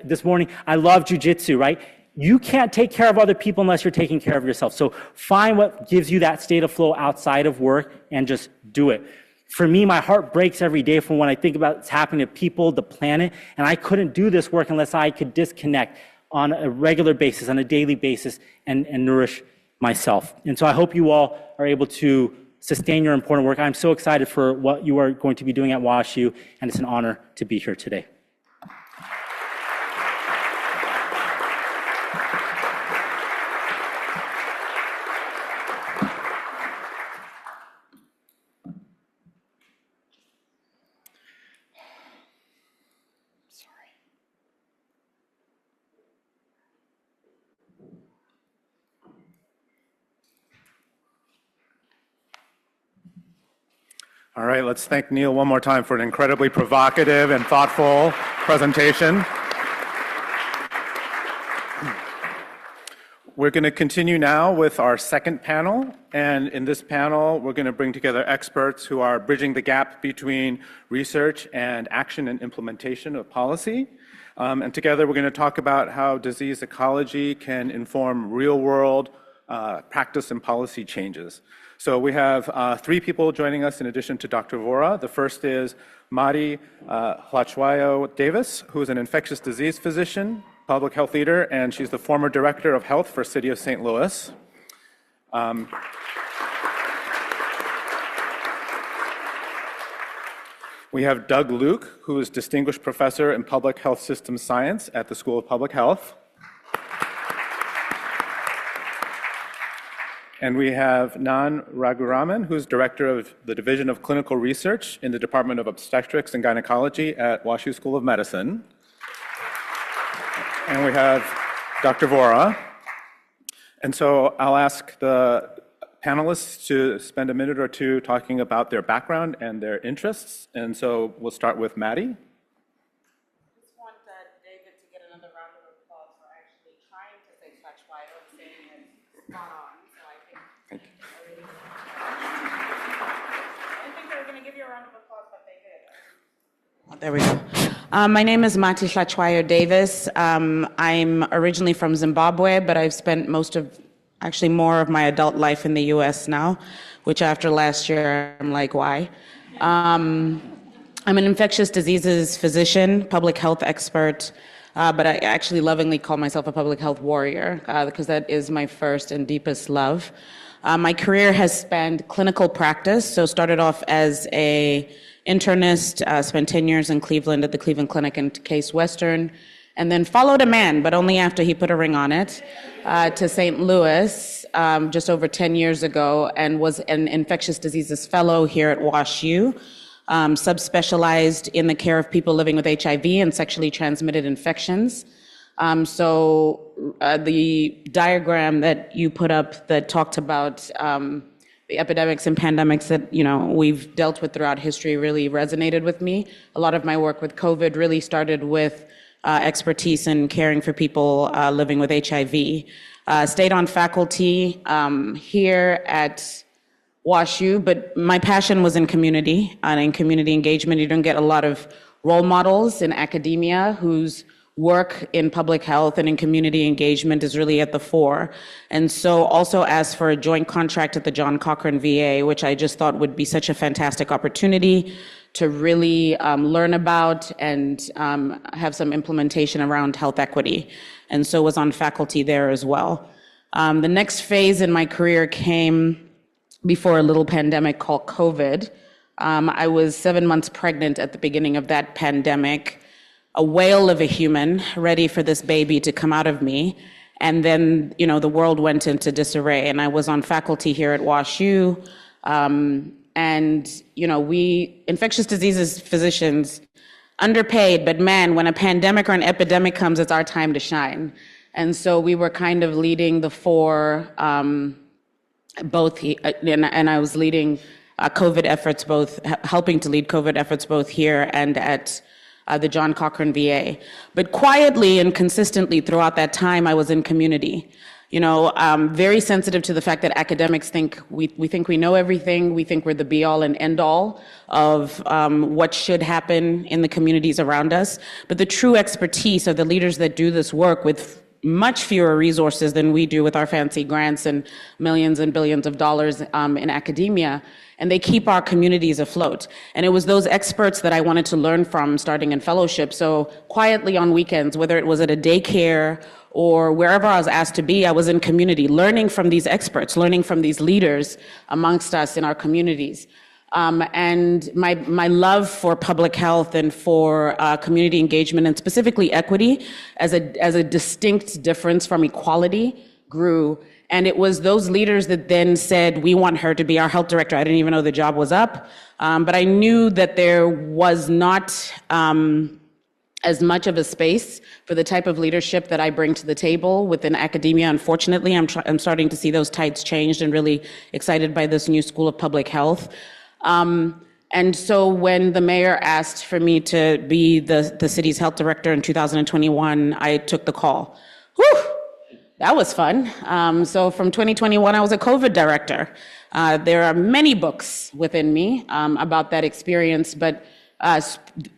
this morning, I love jujitsu, right? You can't take care of other people unless you're taking care of yourself. So find what gives you that state of flow outside of work and just do it. For me, my heart breaks every day from when I think about what's happening to people, the planet, and I couldn't do this work unless I could disconnect on a regular basis, on a daily basis, and nourish myself. And so I hope you all are able to sustain your important work. I'm so excited for what you are going to be doing at WashU, and it's an honor to be here today.
All right, let's thank Neil one more time for an incredibly provocative and thoughtful presentation. We're going to continue now with our second panel, and in this panel, we're going to bring together experts who are bridging the gap between research and action and implementation of policy. And together, we're going to talk about how disease ecology can inform real-world practice and policy changes. So we have three people joining us in addition to Dr. Vora. The first is Mari Hlachwayo Davis, who is an infectious disease physician, public health leader, and she's the former director of health for City of St. Louis. We have Doug Luke, who is distinguished professor in public health systems science at the School of Public Health. And we have Nan Raghuraman, who's director of the Division of Clinical Research in the Department of Obstetrics and Gynecology at WashU School of Medicine. And we have Dr. Vora. And so I'll ask the panelists to spend a minute or two talking about their background and their interests. And so we'll start with Maddie.
Want David to get another round of applause for actually trying to say Hlachwayo and saying it spot on. So I think
Thank you.
I didn't think they were going to give you a round of applause, but they did. There we go. My name is Mati Hlachwayo Davis. I'm originally from Zimbabwe, but I've spent actually more of my adult life in the US now, which after last year, I'm like, why? I'm an infectious diseases physician, public health expert, but I actually lovingly call myself a public health warrior because that is my first and deepest love. My career has spanned clinical practice, so started off as a internist, spent 10 years in Cleveland at the Cleveland Clinic in Case Western, and then followed a man, but only after he put a ring on it, to St. Louis just over 10 years ago, and was an infectious diseases fellow here at WashU, subspecialized in the care of people living with HIV and sexually transmitted infections. The diagram that you put up that talked about the epidemics and pandemics that we've dealt with throughout history really resonated with me. A lot of my work with COVID really started with expertise in caring for people living with HIV. Stayed on faculty here at WashU, but my passion was in community and in community engagement. You don't get a lot of role models in academia whose work in public health and in community engagement is really at the fore. And so also asked for a joint contract at the John Cochrane VA, which I just thought would be such a fantastic opportunity to really learn about and have some implementation around health equity. And so was on faculty there as well. The next phase in my career came before a little pandemic called COVID. I was 7 months pregnant at the beginning of that pandemic, a whale of a human ready for this baby to come out of me. And then, the world went into disarray, and I was on faculty here at WashU. We infectious diseases physicians, underpaid, but man, when a pandemic or an epidemic comes, it's our time to shine. And so we were kind of leading the four, and I was leading COVID efforts, helping to lead COVID efforts both here and at the John Cochrane VA. But quietly and consistently throughout that time, I was in community. Very sensitive to the fact that academics think we think we know everything. We think we're the be all and end all of what should happen in the communities around us. But the true expertise of the leaders that do this work with much fewer resources than we do with our fancy grants and millions and billions of dollars in academia, and they keep our communities afloat. And it was those experts that I wanted to learn from starting in fellowship. So quietly on weekends, whether it was at a daycare or wherever I was asked to be, I was in community, learning from these experts, learning from these leaders amongst us in our communities. And my love for public health and for community engagement, and specifically equity as a distinct difference from equality, grew. And it was those leaders that then said, we want her to be our health director. I didn't even know the job was up. But I knew that there was not as much of a space for the type of leadership that I bring to the table within academia. Unfortunately, I'm starting to see those tides changed, and really excited by this new School of Public Health. And so when the mayor asked for me to be the city's health director in 2021, I took the call. Whew, that was fun. So from 2021, I was a COVID director. There are many books within me about that experience, but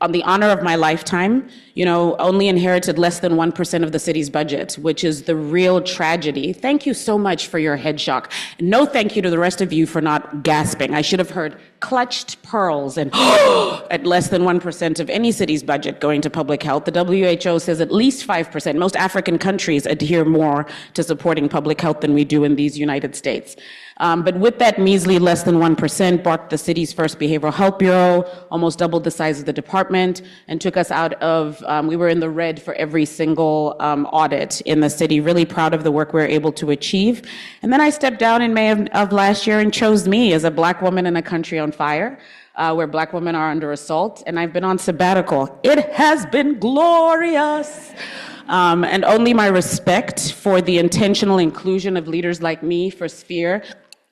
on the honor of my lifetime, only inherited less than 1% of the city's budget, which is the real tragedy. Thank you so much for your head shock. No thank you to the rest of you for not gasping. I should have heard clutched pearls and at less than 1% of any city's budget going to public health. The WHO says at least 5%. Most African countries adhere more to supporting public health than we do in these United States. But with that measly less than 1%, bought the city's first behavioral health bureau, almost doubled the size of the department, and took us out of, we were in the red for every single audit in the city. Really proud of the work we were able to achieve. And then I stepped down in May of last year and chose me as a Black woman in a country on fire, where Black women are under assault. And I've been on sabbatical. It has been glorious. And only my respect for the intentional inclusion of leaders like me for Sphere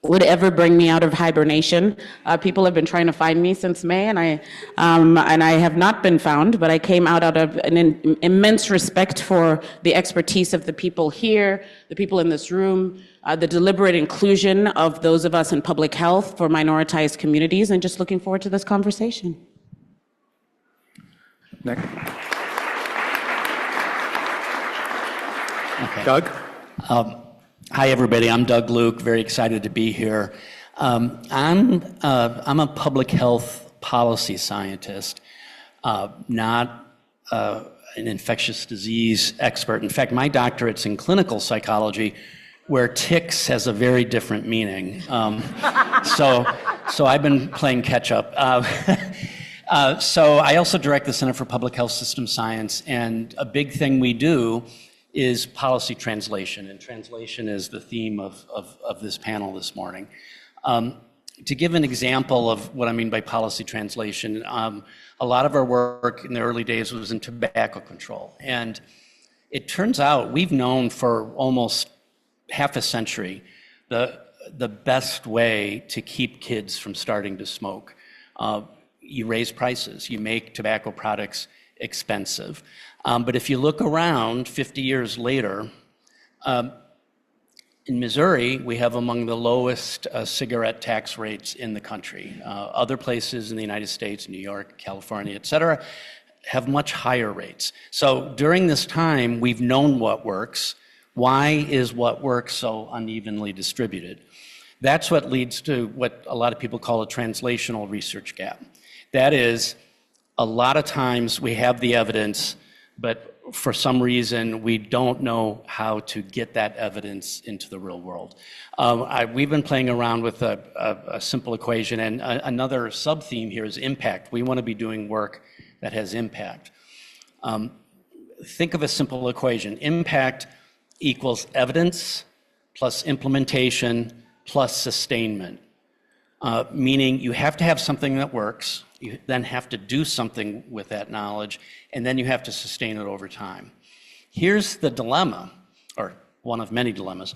would ever bring me out of hibernation. People have been trying to find me since May, and I have not been found, but I came out of an immense respect for the expertise of the people here, the people in this room, the deliberate inclusion of those of us in public health for minoritized communities, and just looking forward to this conversation.
Next.
Okay.
Doug?
Hi, everybody. I'm Doug Luke. Very excited to be here. I'm a public health policy scientist, not an infectious disease expert. In fact, my doctorate's in clinical psychology, where ticks has a very different meaning. So I've been playing catch up. So I also direct the Center for Public Health System Science, and a big thing we do is policy translation, and translation is the theme of this panel this morning. To give an example of what I mean by policy translation, a lot of our work in the early days was in tobacco control. And it turns out we've known for almost half a century the best way to keep kids from starting to smoke. You raise prices, you make tobacco products expensive. But if you look around 50 years later, in Missouri, we have among the lowest cigarette tax rates in the country. Other places in the United States, New York, California, et cetera, have much higher rates. So during this time, we've known what works. Why is what works so unevenly distributed? That's what leads to what a lot of people call a translational research gap. That is, a lot of times we have the evidence, but for some reason we don't know how to get that evidence into the real world. We've been playing around with a simple equation, and another sub-theme here is impact. We want to be doing work that has impact. Think of a simple equation. Impact equals evidence plus implementation plus sustainment, meaning you have to have something that works. You then have to do something with that knowledge, and then you have to sustain it over time. Here's the dilemma, or one of many dilemmas.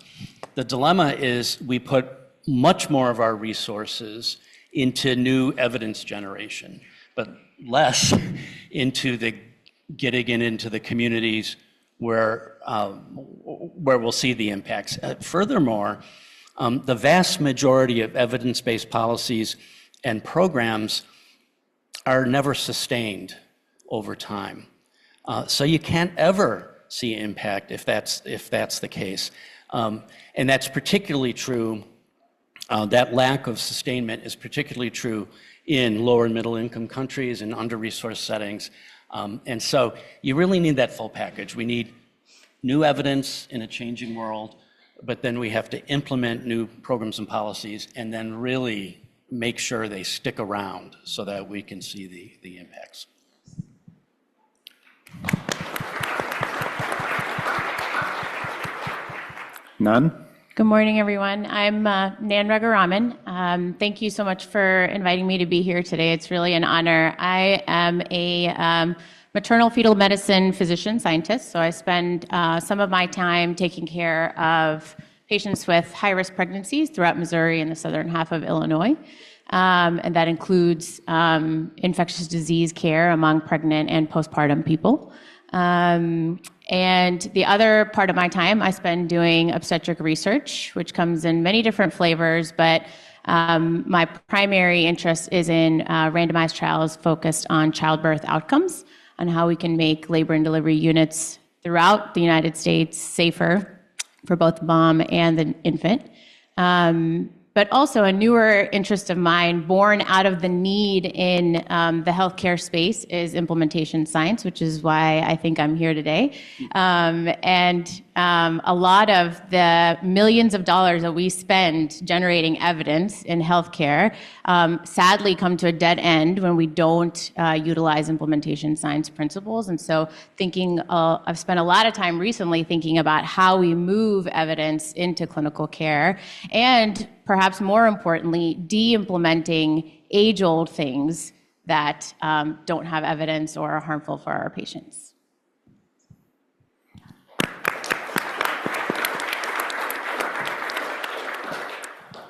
The dilemma is we put much more of our resources into new evidence generation, but less into the getting it into the communities where we'll see the impacts. Furthermore, the vast majority of evidence-based policies and programs are never sustained over time. So you can't ever see impact if that's the case. And that's particularly true, that lack of sustainment is particularly true in lower and middle income countries and under-resourced settings. And so you really need that full package. We need new evidence in a changing world, but then we have to implement new programs and policies and then really make sure they stick around so that we can see the impacts.
None?
Good morning, everyone. I'm Nan Ragaraman. Thank you so much for inviting me to be here today. It's really an honor. I am a maternal fetal medicine physician scientist, so I spend some of my time taking care of patients with high-risk pregnancies throughout Missouri and the southern half of Illinois. And that includes infectious disease care among pregnant and postpartum people. And the other part of my time I spend doing obstetric research, which comes in many different flavors, but my primary interest is in randomized trials focused on childbirth outcomes and how we can make labor and delivery units throughout the United States safer for both mom and the infant. But also a newer interest of mine born out of the need in the healthcare space is implementation science, which is why I think I'm here today. And a lot of the millions of dollars that we spend generating evidence in healthcare sadly come to a dead end when we don't utilize implementation science principles. And so I've spent a lot of time recently thinking about how we move evidence into clinical care and perhaps more importantly, de-implementing age-old things that don't have evidence or are harmful for our patients.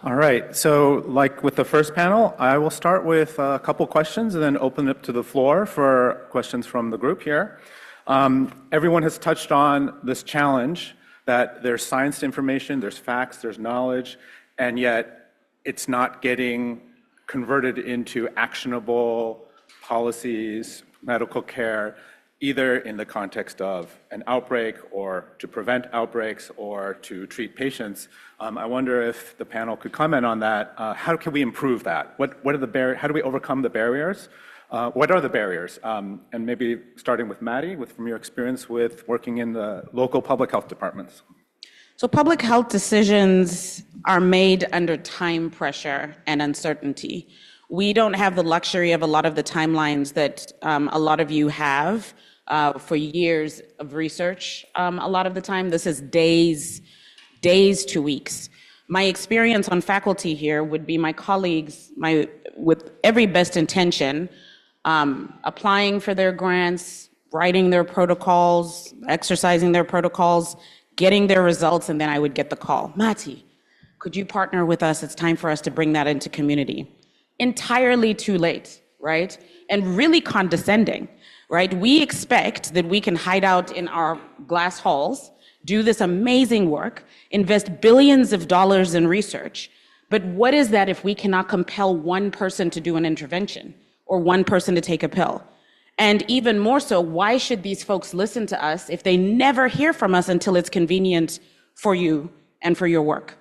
All right, so like with the first panel, I will start with a couple questions and then open it up to the floor for questions from the group here. Everyone has touched on this challenge that there's science to information, there's facts, there's knowledge, and yet it's not getting converted into actionable policies, medical care, either in the context of an outbreak or to prevent outbreaks or to treat patients. I wonder if the panel could comment on that. How can we improve that? What are the how do we overcome the barriers? What are the barriers? And maybe starting with Maddie, from your experience with working in the local public health departments.
So public health decisions are made under time pressure and uncertainty. We don't have the luxury of a lot of the timelines that a lot of you have for years of research. A lot of the time, this is days to weeks. My experience on faculty here would be my colleagues, with every best intention, applying for their grants, writing their protocols, exercising their protocols, getting their results, and then I would get the call. Mati, could you partner with us? It's time for us to bring that into community. Entirely too late, right? And really condescending, right? We expect that we can hide out in our glass halls, do this amazing work, invest billions of dollars in research. But what is that if we cannot compel one person to do an intervention or one person to take a pill? And even more so, why should these folks listen to us if they never hear from us until it's convenient for you and for your work,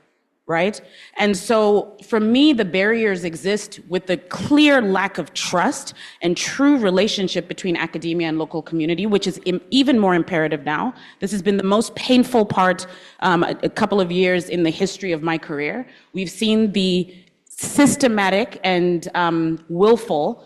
right? And so for me, the barriers exist with the clear lack of trust and true relationship between academia and local community, which is even more imperative now. This has been the most painful part a couple of years in the history of my career. We've seen the systematic and willful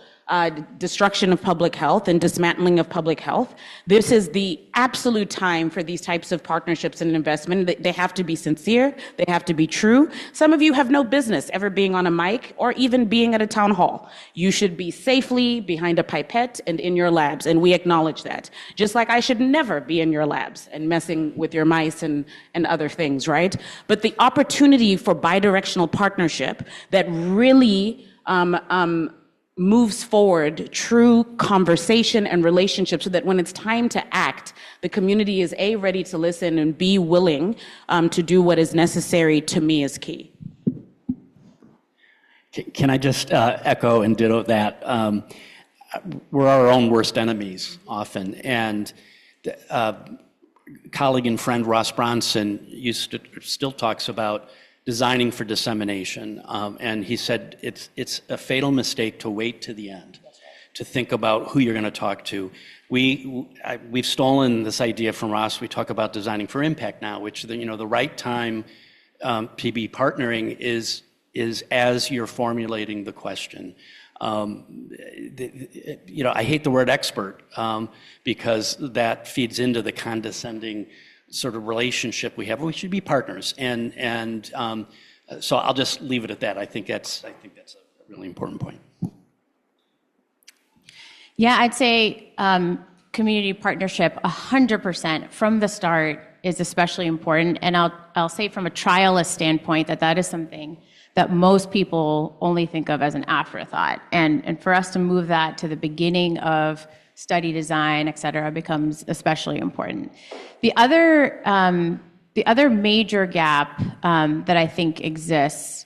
destruction of public health and dismantling of public health. This is the absolute time for these types of partnerships and investment. They have to be sincere. They have to be true. Some of you have no business ever being on a mic or even being at a town hall. You should be safely behind a pipette and in your labs, and we acknowledge that. Just like I should never be in your labs and messing with your mice and other things, right? But the opportunity for bidirectional partnership that really moves forward true conversation and relationship so that when it's time to act, the community is A, ready to listen, and B, willing to do what is necessary, to me is key.
Can I just echo and ditto that? We're our own worst enemies often. And colleague and friend Ross Bronson still talks about designing for dissemination, and he said it's a fatal mistake to wait to the end, to think about who you're going to talk to. We've stolen this idea from Ross. We talk about designing for impact now, which the right time to be partnering is as you're formulating the question. I hate the word expert because that feeds into the condescending sort of relationship we have. We should be partners, and so I'll just leave it at that. I think that's a really important point.
Yeah, I'd say community partnership 100% from the start is especially important, and I'll say from a trialist standpoint that is something that most people only think of as an afterthought, and for us to move that to the beginning of study design, et cetera, becomes especially important. The other major gap that I think exists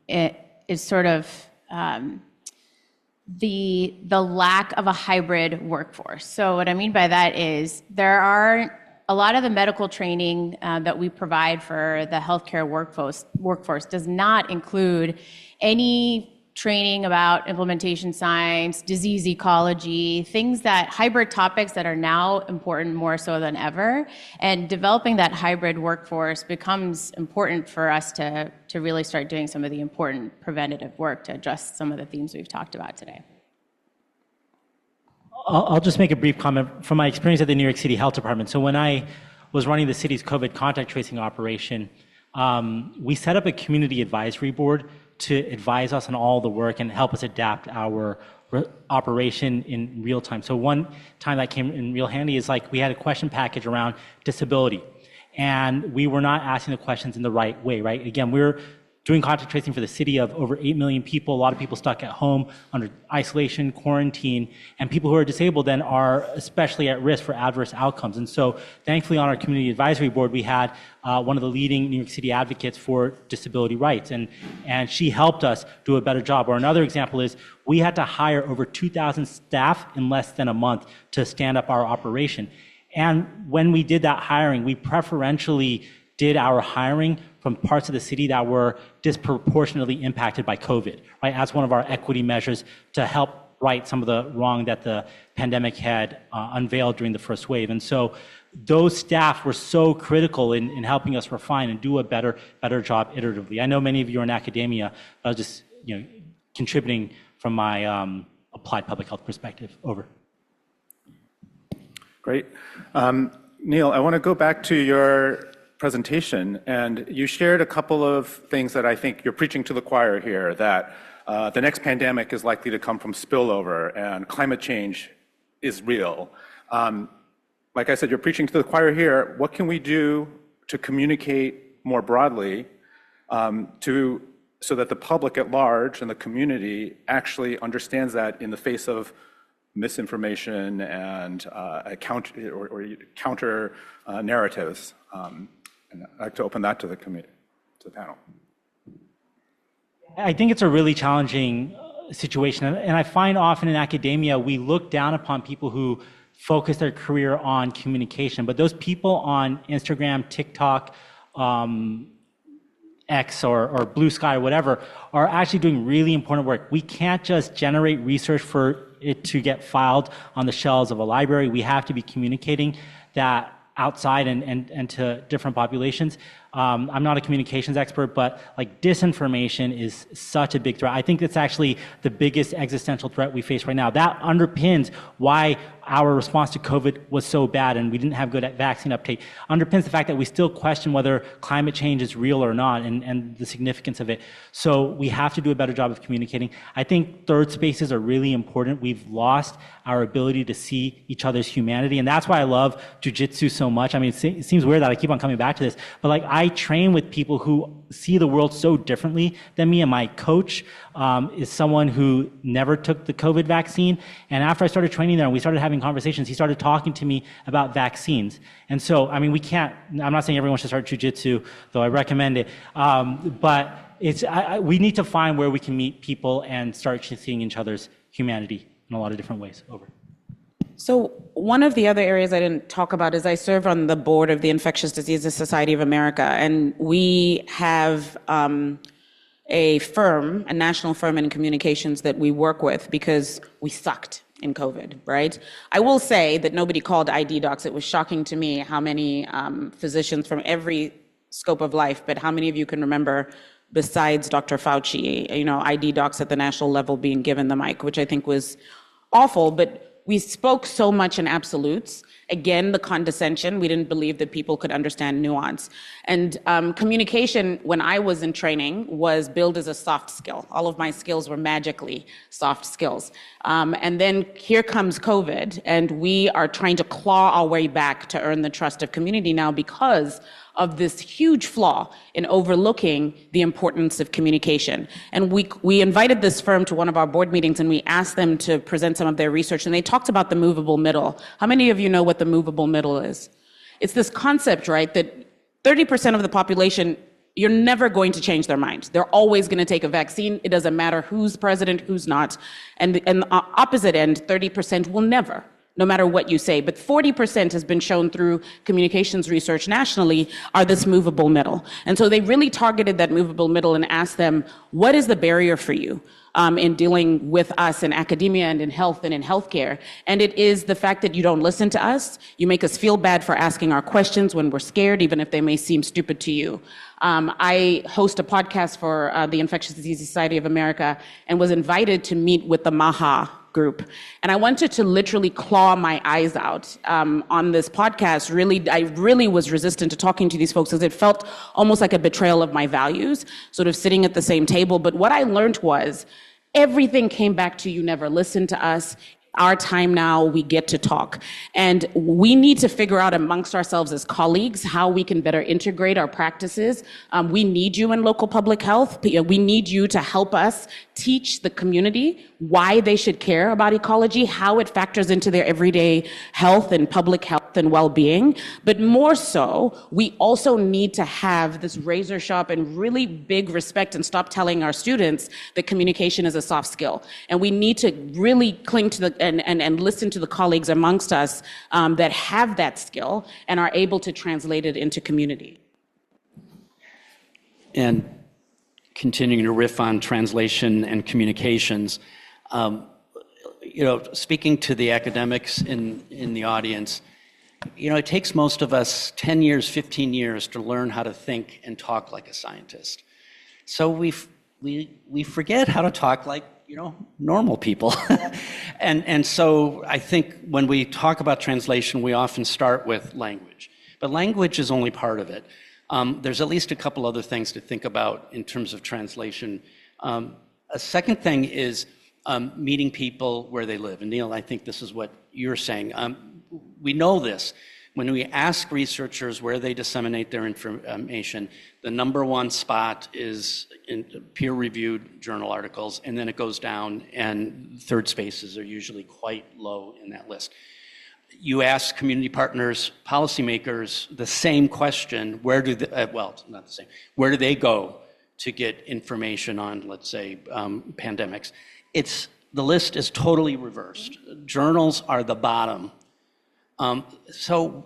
is sort of the lack of a hybrid workforce. So what I mean by that is there are a lot of the medical training that we provide for the healthcare workforce does not include any training about implementation science, disease ecology, hybrid topics that are now important more so than ever. And developing that hybrid workforce becomes important for us to really start doing some of the important preventative work to address some of the themes we've talked about today.
I'll just make a brief comment from my experience at the New York City Health Department. So when I was running the city's COVID contact tracing operation, we set up a community advisory board to advise us on all the work and help us adapt our operation in real time. So one time that came in real handy is we had a question package around disability, and we were not asking the questions in the right way, right? Again, we're doing contact tracing for the city of over 8 million people, a lot of people stuck at home under isolation, quarantine, and people who are disabled then are especially at risk for adverse outcomes. And so thankfully on our community advisory board, we had one of the leading New York City advocates for disability rights, and she helped us do a better job. Or another example is we had to hire over 2,000 staff in less than a month to stand up our operation. And when we did that hiring, we preferentially did our hiring from parts of the city that were disproportionately impacted by COVID, right? As one of our equity measures to help right some of the wrong that the pandemic had unveiled during the first wave. And so those staff were so critical in helping us refine and do a better job iteratively. I know many of you are in academia, but I was just contributing from my applied public health perspective. Over.
Great. Neil, I want to go back to your presentation, and you shared a couple of things that I think you're preaching to the choir here, that the next pandemic is likely to come from spillover and climate change is real. Like I said, you're preaching to the choir here. What can we do to communicate more broadly so that the public at large and the community actually understands that in the face of misinformation and counter narratives? And I'd like to open that to the committee, to the panel.
I think it's a really challenging situation. And I find often in academia, we look down upon people who focus their career on communication. But those people on Instagram, TikTok, X or Blue Sky or whatever are actually doing really important work. We can't just generate research for it to get filed on the shelves of a library. We have to be communicating that outside and to different populations. I'm not a communications expert, but disinformation is such a big threat. I think it's actually the biggest existential threat we face right now. That underpins why our response to COVID was so bad and we didn't have good vaccine uptake. Underpins the fact that we still question whether climate change is real or not and the significance of it. So we have to do a better job of communicating. I think third spaces are really important. We've lost our ability to see each other's humanity, and that's why I love jiu-jitsu so much. I mean, it seems weird that I keep on coming back to this, but I train with people who see the world so differently than me, and my coach is someone who never took the COVID vaccine. And after I started training there and we started having conversations, he started talking to me about vaccines. And so, I mean, I'm not saying everyone should start jiu-jitsu, though I recommend it. But we need to find where we can meet people and start seeing each other's humanity in a lot of different ways. Over.
So one of the other areas I didn't talk about is I serve on the board of the Infectious Diseases Society of America, and we have a firm, a national firm in communications that we work with because we sucked in COVID, right? I will say that nobody called ID docs. It was shocking to me how many physicians from every scope of life, but how many of you can remember, besides Dr. Fauci, ID docs at the national level being given the mic, which I think was awful, but we spoke so much in absolutes. Again, the condescension, we didn't believe that people could understand nuance. And communication, when I was in training, was billed as a soft skill. All of my skills were magically soft skills. And then here comes COVID, and we are trying to claw our way back to earn the trust of community now because of this huge flaw in overlooking the importance of communication. And we invited this firm to one of our board meetings, and we asked them to present some of their research, and they talked about the movable middle. How many of you know what the movable middle is? It's this concept, right, that 30% of the population, you're never going to change their mind. They're always going to take a vaccine. It doesn't matter who's president, who's not. And the opposite end, 30% will never, no matter what you say. But 40% has been shown through communications research nationally are this movable middle. And so they really targeted that movable middle and asked them, what is the barrier for you in dealing with us in academia and in health and in healthcare? And it is the fact that you don't listen to us. You make us feel bad for asking our questions when we're scared, even if they may seem stupid to you. I host a podcast for the Infectious Disease Society of America and was invited to meet with the MAHA group. And I wanted to literally claw my eyes out on this podcast. I really was resistant to talking to these folks because it felt almost like a betrayal of my values, sort of sitting at the same table. But what I learned was everything came back to you never listened to us. Our time now, we get to talk. And we need to figure out amongst ourselves as colleagues how we can better integrate our practices. We need you in local public health. We need you to help us teach the community why they should care about ecology, how it factors into their everyday health and public health and well-being. But more so, we also need to have this razor sharp and really big respect and stop telling our students that communication is a soft skill. And we need to really cling to and listen to the colleagues amongst us that have that skill and are able to translate it into community.
And continuing to riff on translation and communications, speaking to the academics in the audience, it takes most of us 10 years, 15 years to learn how to think and talk like a scientist. So we forget how to talk like, normal people. And so I think when we talk about translation, we often start with language. But language is only part of it. There's at least a couple other things to think about in terms of translation. A second thing is meeting people where they live. And Neil, I think this is what you're saying. We know this. When we ask researchers where they disseminate their information, the number one spot is in peer-reviewed journal articles, and then it goes down, and third spaces are usually quite low in that list. You ask community partners, policymakers, the same question, where do they, well, not the same, where do they go to get information on, let's say, pandemics? The list is totally reversed. Journals are the bottom. So,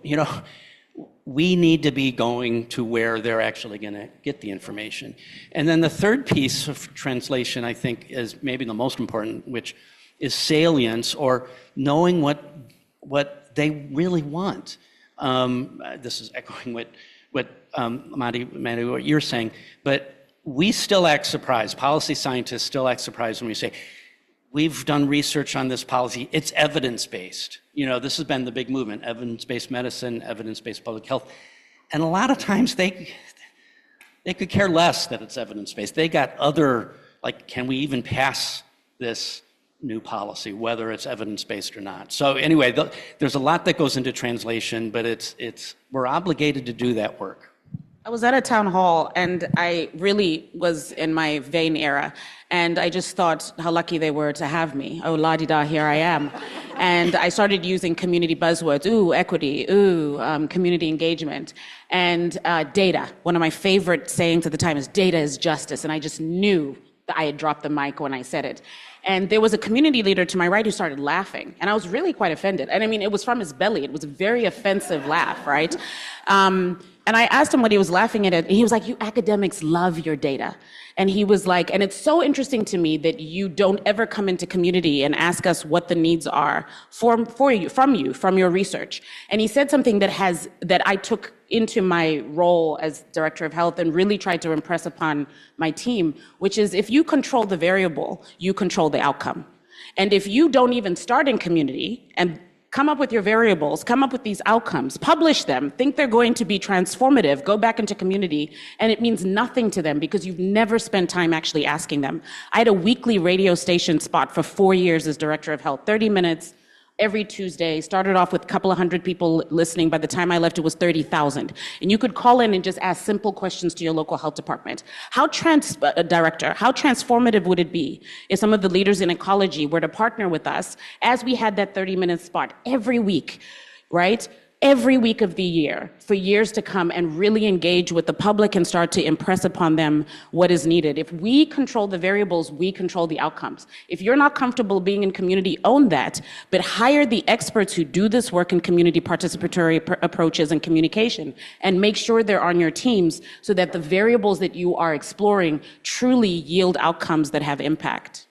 we need to be going to where they're actually going to get the information. And then the third piece of translation, I think, is maybe the most important, which is salience, or knowing what they really want. This is echoing what Madi, what you're saying, but we still act surprised. Policy scientists still act surprised when we say, we've done research on this policy, it's evidence-based. This has been the big movement, evidence-based medicine, evidence-based public health. And a lot of times they could care less that it's evidence-based. They got other, can we even pass this new policy, whether it's evidence-based or not? So anyway, there's a lot that goes into translation, but we're obligated to do that work.
I was at a town hall, and I really was in my vain era. And I just thought how lucky they were to have me. Oh, la-di-da, here I am. And I started using community buzzwords. Ooh, equity. Ooh, community engagement. And data. One of my favorite sayings at the time is data is justice. And I just knew I had dropped the mic when I said it. And there was a community leader to my right who started laughing. And I was really quite offended. And I mean, it was from his belly. It was a very offensive laugh, right? And I asked him what he was laughing at. And he was like, you academics love your data. And he was like, and it's so interesting to me that you don't ever come into community and ask us what the needs are from your research. And he said something that I took into my role as director of health and really tried to impress upon my team, which is if you control the variable, you control the outcome. And if you don't even start in community and come up with your variables, come up with these outcomes, publish them, think they're going to be transformative, go back into community, and it means nothing to them because you've never spent time actually asking them. I had a weekly radio station spot for 4 years as director of health, 30 minutes every Tuesday, started off with a couple of hundred people listening. By the time I left, it was 30,000. And you could call in and just ask simple questions to your local health department. Director, how transformative would it be if some of the leaders in ecology were to partner with us as we had that 30-minute spot every week, right? Every week of the year for years to come and really engage with the public and start to impress upon them what is needed. If we control the variables, we control the outcomes. If you're not comfortable being in community, own that, but hire the experts who do this work in community participatory approaches and communication and make sure they're on your teams so that the variables that you are exploring truly yield outcomes that have impact.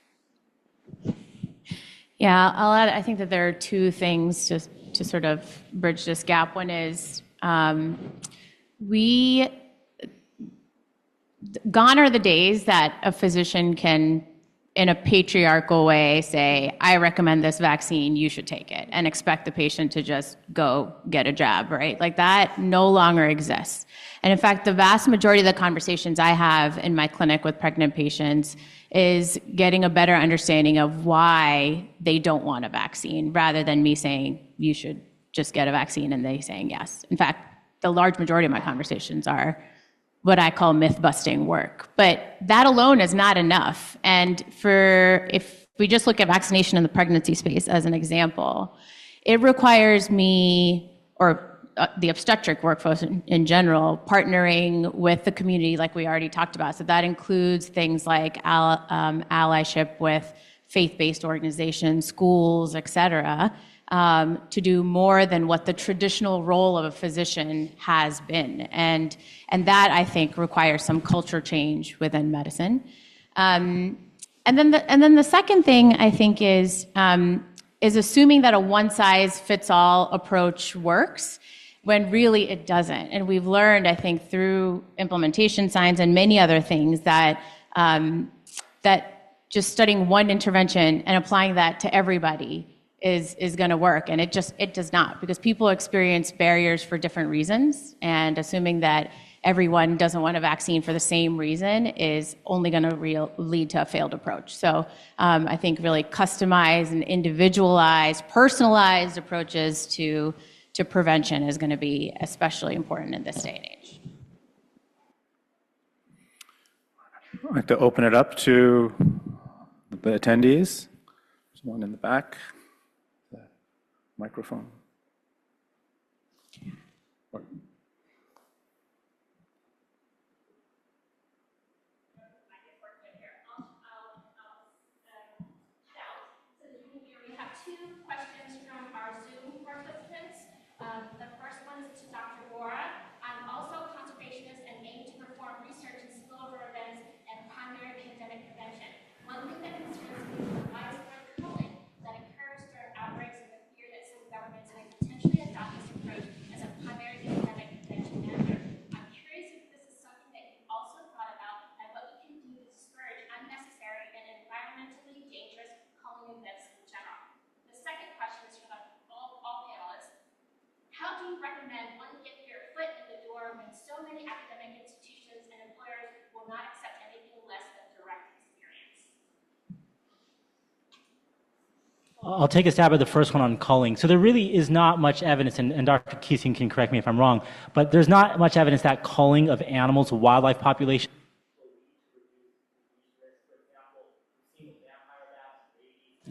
Yeah, I'll add, I think that there are two things to sort of bridge this gap. One is gone are the days that a physician can, in a patriarchal way, say, I recommend this vaccine, you should take it, and expect the patient to just go get a jab, right? Like that no longer exists. And in fact, the vast majority of the conversations I have in my clinic with pregnant patients is getting a better understanding of why they don't want a vaccine rather than me saying, you should just get a vaccine and they saying yes. In fact, the large majority of my conversations are what I call myth-busting work. But that alone is not enough. And if we just look at vaccination in the pregnancy space as an example, it requires me, or the obstetric workforce in general, partnering with the community like we already talked about. So that includes things like allyship with faith-based organizations, schools, et cetera, to do more than what the traditional role of a physician has been. And that, I think, requires some culture change within medicine. And then the second thing, I think, is assuming that a one-size-fits-all approach works, when really it doesn't. And we've learned, I think, through implementation science and many other things that just studying one intervention and applying that to everybody is going to work. And it does not, because people experience barriers for different reasons. And assuming that everyone doesn't want a vaccine for the same reason is only going to lead to a failed approach. So I think really customized and individualized, personalized approaches to prevention is going to be especially important in this day and age.
I'd like to open it up to the attendees. There's one in the back. The microphone.
The first one is to Dr. Bora. I'm also a conservationist and aim to perform research in spillover events and primary pandemic prevention. One thing that concerns me is the widespread culling that occurs during outbreaks and the fear that some governments may potentially adopt this approach as a primary pandemic prevention measure. I'm curious if this is something that you've also thought about and what we can do to discourage unnecessary and environmentally dangerous culling events in general. The second question is for all panelists. How do you recommend one get their foot in the door when so many academic institutions and employers will not accept anything less than direct experience?
I'll take a stab at the first one on culling. So there really is not much evidence, and Dr. Keesing can correct me if I'm wrong, but there's not much evidence that culling of animals, wildlife population,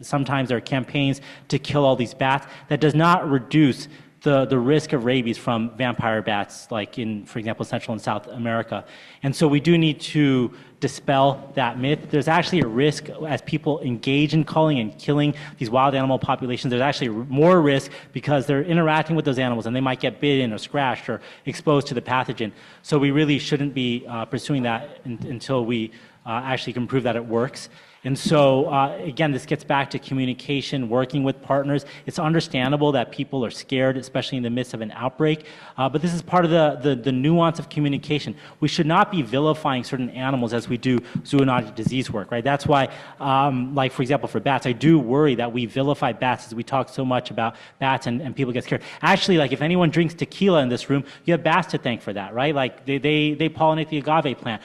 sometimes there are campaigns to kill all these bats. That does not reduce the risk of rabies from vampire bats, like in, for example, Central and South America. And so we do need to dispel that myth. There's actually a risk as people engage in culling and killing these wild animal populations. There's actually more risk because they're interacting with those animals and they might get bitten or scratched or exposed to the pathogen. So we really shouldn't be pursuing that until we actually can prove that it works. And so, again, this gets back to communication, working with partners. It's understandable that people are scared, especially in the midst of an outbreak, but this is part of the nuance of communication. We should not be vilifying certain animals as we do zoonotic disease work, right? That's why, like, for example, for bats, I do worry that we vilify bats as we talk so much about bats and people get scared. Actually, like, if anyone drinks tequila in this room, you have bats to thank for that, right? Like, they pollinate the agave plant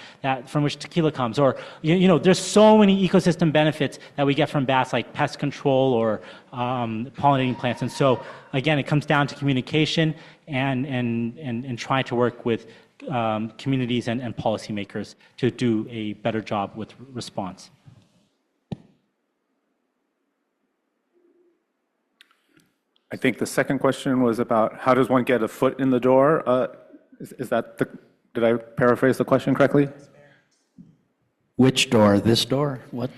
from which tequila comes. Or, you know, there's so many ecosystem benefits that we get from bats, like pest control or pollinating plants. And so, again, it comes down to communication and trying to work with communities and policymakers to do a better job with response.
I think the second question was about how does one get a foot in the door? Is that did I paraphrase the question correctly?
Which door? This door? What?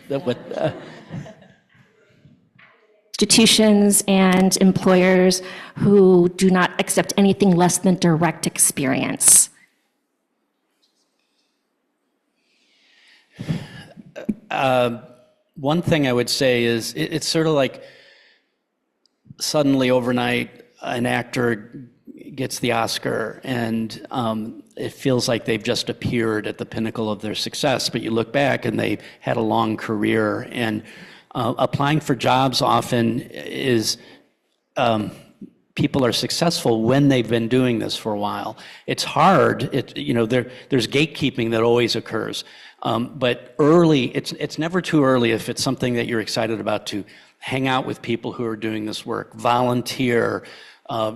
Institutions and employers who do not accept anything less than direct experience.
One thing I would say is it's sort of like suddenly overnight an actor gets the Oscar and it feels like they've just appeared at the pinnacle of their success, but you look back and they had a long career. And applying for jobs often is people are successful when they've been doing this for a while. It's hard. There's gatekeeping that always occurs. But early, it's never too early if it's something that you're excited about to hang out with people who are doing this work, volunteer.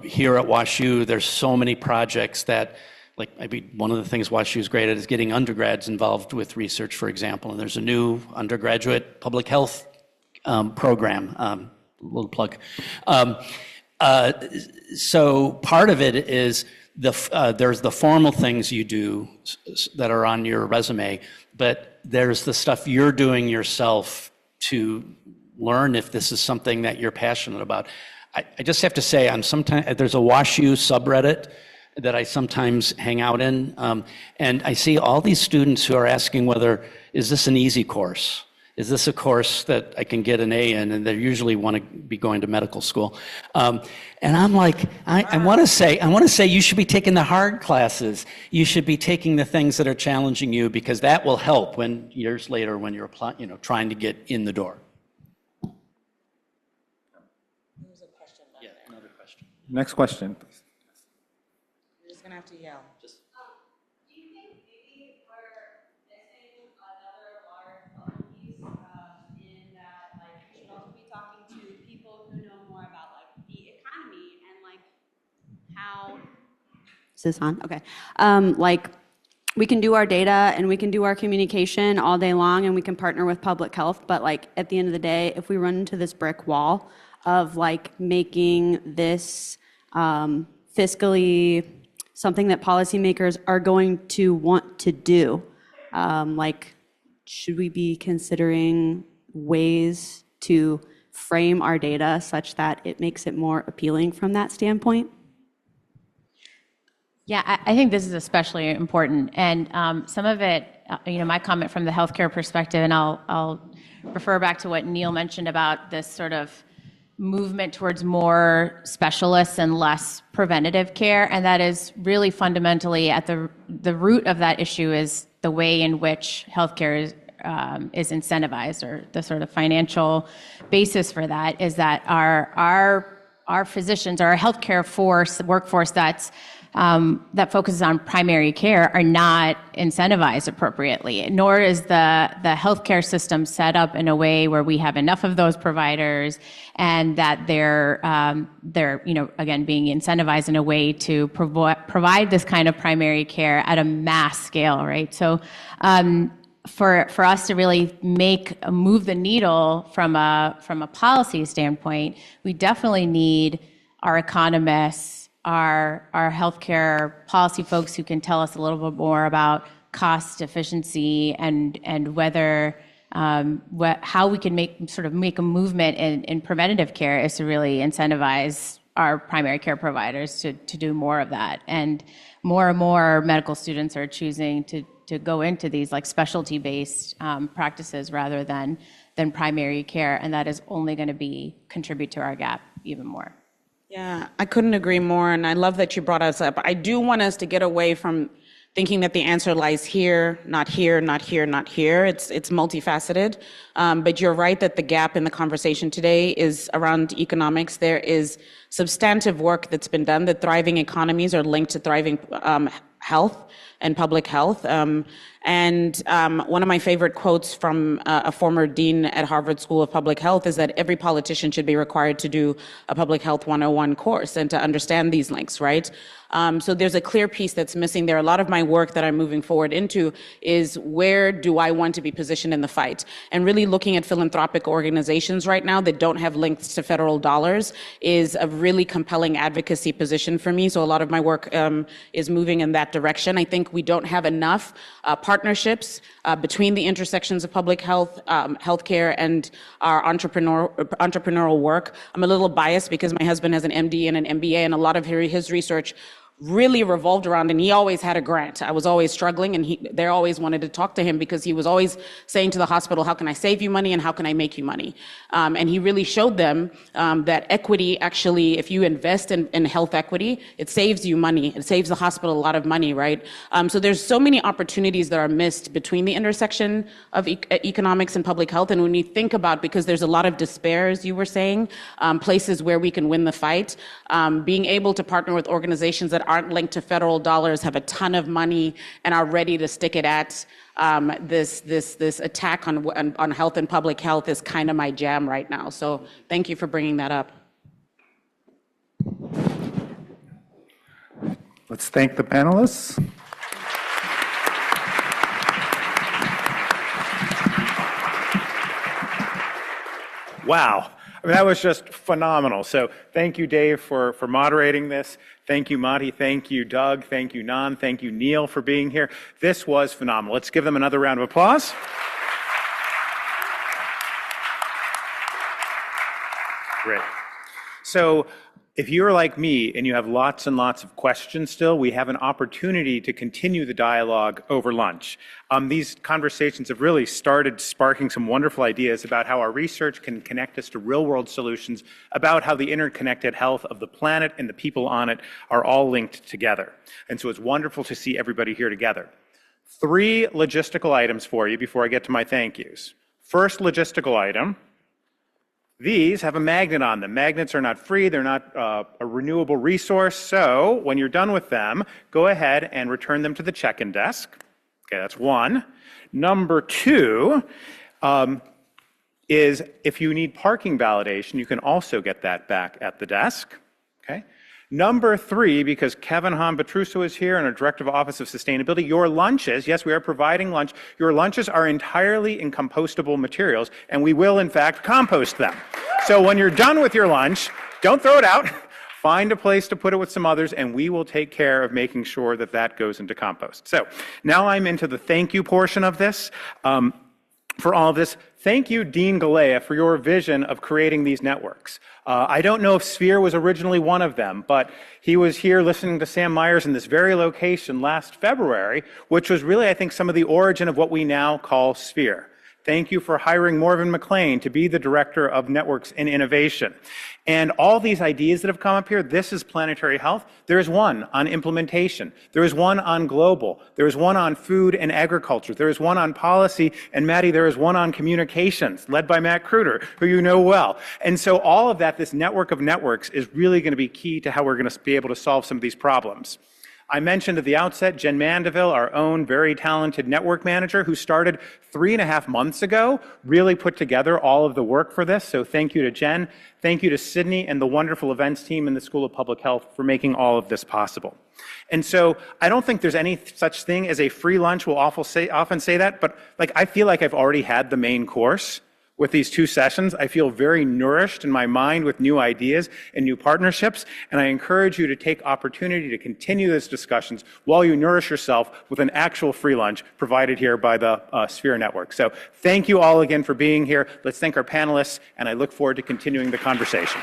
Here at WashU, there's so many projects that, like, one of the things WashU is great at is getting undergrads involved with research, for example. And there's a new undergraduate public health program, little plug. So part of it is there's the formal things you do that are on your resume, but there's the stuff you're doing yourself to learn if this is something that you're passionate about. I just have to say, there's a WashU subreddit that I sometimes hang out in, and I see all these students who are asking is this an easy course? Is this a course that I can get an A in? And they usually want to be going to medical school. And I'm like, I want to say you should be taking the hard classes. You should be taking the things that are challenging you, because that will help years later when you're trying to get in the door.
Next question, please.
You're just going to have to yell.
Do you think maybe we're missing another large piece in that, like, we should also be talking to people who know more about, like, the economy and, like, how... Is this on? Okay. Like, we can do our data and we can do our communication all day long and we can partner with public health, but, like, at the end of the day, if we run into this brick wall of, like, making this fiscally something that policymakers are going to want to do, like, should we be considering ways to frame our data such that it makes it more appealing from that standpoint?
Yeah, I think this is especially important. And some of it, my comment from the healthcare perspective, and I'll refer back to what Neil mentioned about this sort of movement towards more specialists and less preventative care. And that is really fundamentally at the root of that issue is the way in which healthcare is incentivized, or the sort of financial basis for that is that our physicians, or our healthcare workforce that focuses on primary care are not incentivized appropriately, nor is the healthcare system set up in a way where we have enough of those providers and that they're again, being incentivized in a way to provide this kind of primary care at a mass scale, right? So for us to really move the needle from a policy standpoint, we definitely need our economists, our healthcare policy folks who can tell us a little bit more about cost efficiency and whether how we can make a movement in preventative care is to really incentivize our primary care providers to do more of that. And more medical students are choosing to go into these like specialty-based practices rather than primary care, and that is only going to contribute to our gap even more.
Yeah, I couldn't agree more, and I love that you brought us up. I do want us to get away from thinking that the answer lies here, not here, not here, not here. It's multifaceted, but you're right that the gap in the conversation today is around economics. There is substantive work that's been done that thriving economies are linked to thriving health and public health. And one of my favorite quotes from a former dean at Harvard School of Public Health is that every politician should be required to do a public health 101 course and to understand these links, right? So there's a clear piece that's missing there. A lot of my work that I'm moving forward into is where do I want to be positioned in the fight? And really looking at philanthropic organizations right now that don't have links to federal dollars is a really compelling advocacy position for me. So a lot of my work is moving in that direction. I think we don't have enough partnerships between the intersections of public health, healthcare, and our entrepreneurial work. I'm a little biased because my husband has an MD and an MBA, and a lot of his research really revolved around, and he always had a grant. I was always struggling, and they always wanted to talk to him because he was always saying to the hospital, how can I save you money and how can I make you money? And he really showed them that equity, actually, if you invest in health equity, it saves you money. It saves the hospital a lot of money, right? So there's so many opportunities that are missed between the intersection of economics and public health. And when you think about, because there's a lot of despair, as you were saying, places where we can win the fight, being able to partner with organizations that aren't linked to federal dollars, have a ton of money, and are ready to stick it at this attack on health and public health is kind of my jam right now. So thank you for bringing that up.
Let's thank the panelists.
Wow. I mean, that was just phenomenal. So thank you, Dave, for moderating this. Thank you, Mati. Thank you, Doug. Thank you, Nan. Thank you, Neil, for being here. This was phenomenal. Let's give them another round of applause. Great. So if you're like me and you have lots and lots of questions still, we have an opportunity to continue the dialogue over lunch. These conversations have really started sparking some wonderful ideas about how our research can connect us to real-world solutions, about how the interconnected health of the planet and the people on it are all linked together. And so it's wonderful to see everybody here together. 3 logistical items for you before I get to my thank yous. First logistical item. These have a magnet on them. Magnets are not free. They're not a renewable resource. So when you're done with them, go ahead and return them to the check-in desk. Okay, that's 1. Number 2 is if you need parking validation, you can also get that back at the desk. Okay. Number 3, because Kevin Hahn-Petruso is here and our Director of Office of Sustainability, your lunches, yes, we are providing lunch, your lunches are entirely in compostable materials, and we will, in fact, compost them. So when you're done with your lunch, don't throw it out. Find a place to put it with some others, and we will take care of making sure that that goes into compost. So now I'm into the thank you portion of this. For all of this, thank you, Dean Galea, for your vision of creating these networks. I don't know if Sphere was originally one of them, but he was here listening to Sam Myers in this very location last February, which was really, I think, some of the origin of what we now call Sphere. Thank you for hiring Morven McLean to be the Director of Networks and Innovation. And all these ideas that have come up here, this is Planetary Health. There is one on implementation. There is one on global. There is one on food and agriculture. There is one on policy. And Maddie, there is one on communications, led by Matt Kruder, who you know well. And so all of that, this network of networks, is really going to be key to how we're going to be able to solve some of these problems. I mentioned at the outset Jen Mandeville, our own very talented network manager, who started 3.5 months ago, really put together all of the work for this. So thank you to Jen. Thank you to Sydney and the wonderful events team in the School of Public Health for making all of this possible. And so I don't think there's any such thing as a free lunch. We'll often say that, but I feel like I've already had the main course. with these two sessions. I feel very nourished in my mind with new ideas and new partnerships, and I encourage you to take opportunity to continue these discussions while you nourish yourself with an actual free lunch provided here by the Sphere Network. So thank you all again for being here. Let's thank our panelists, and I look forward to continuing the conversation.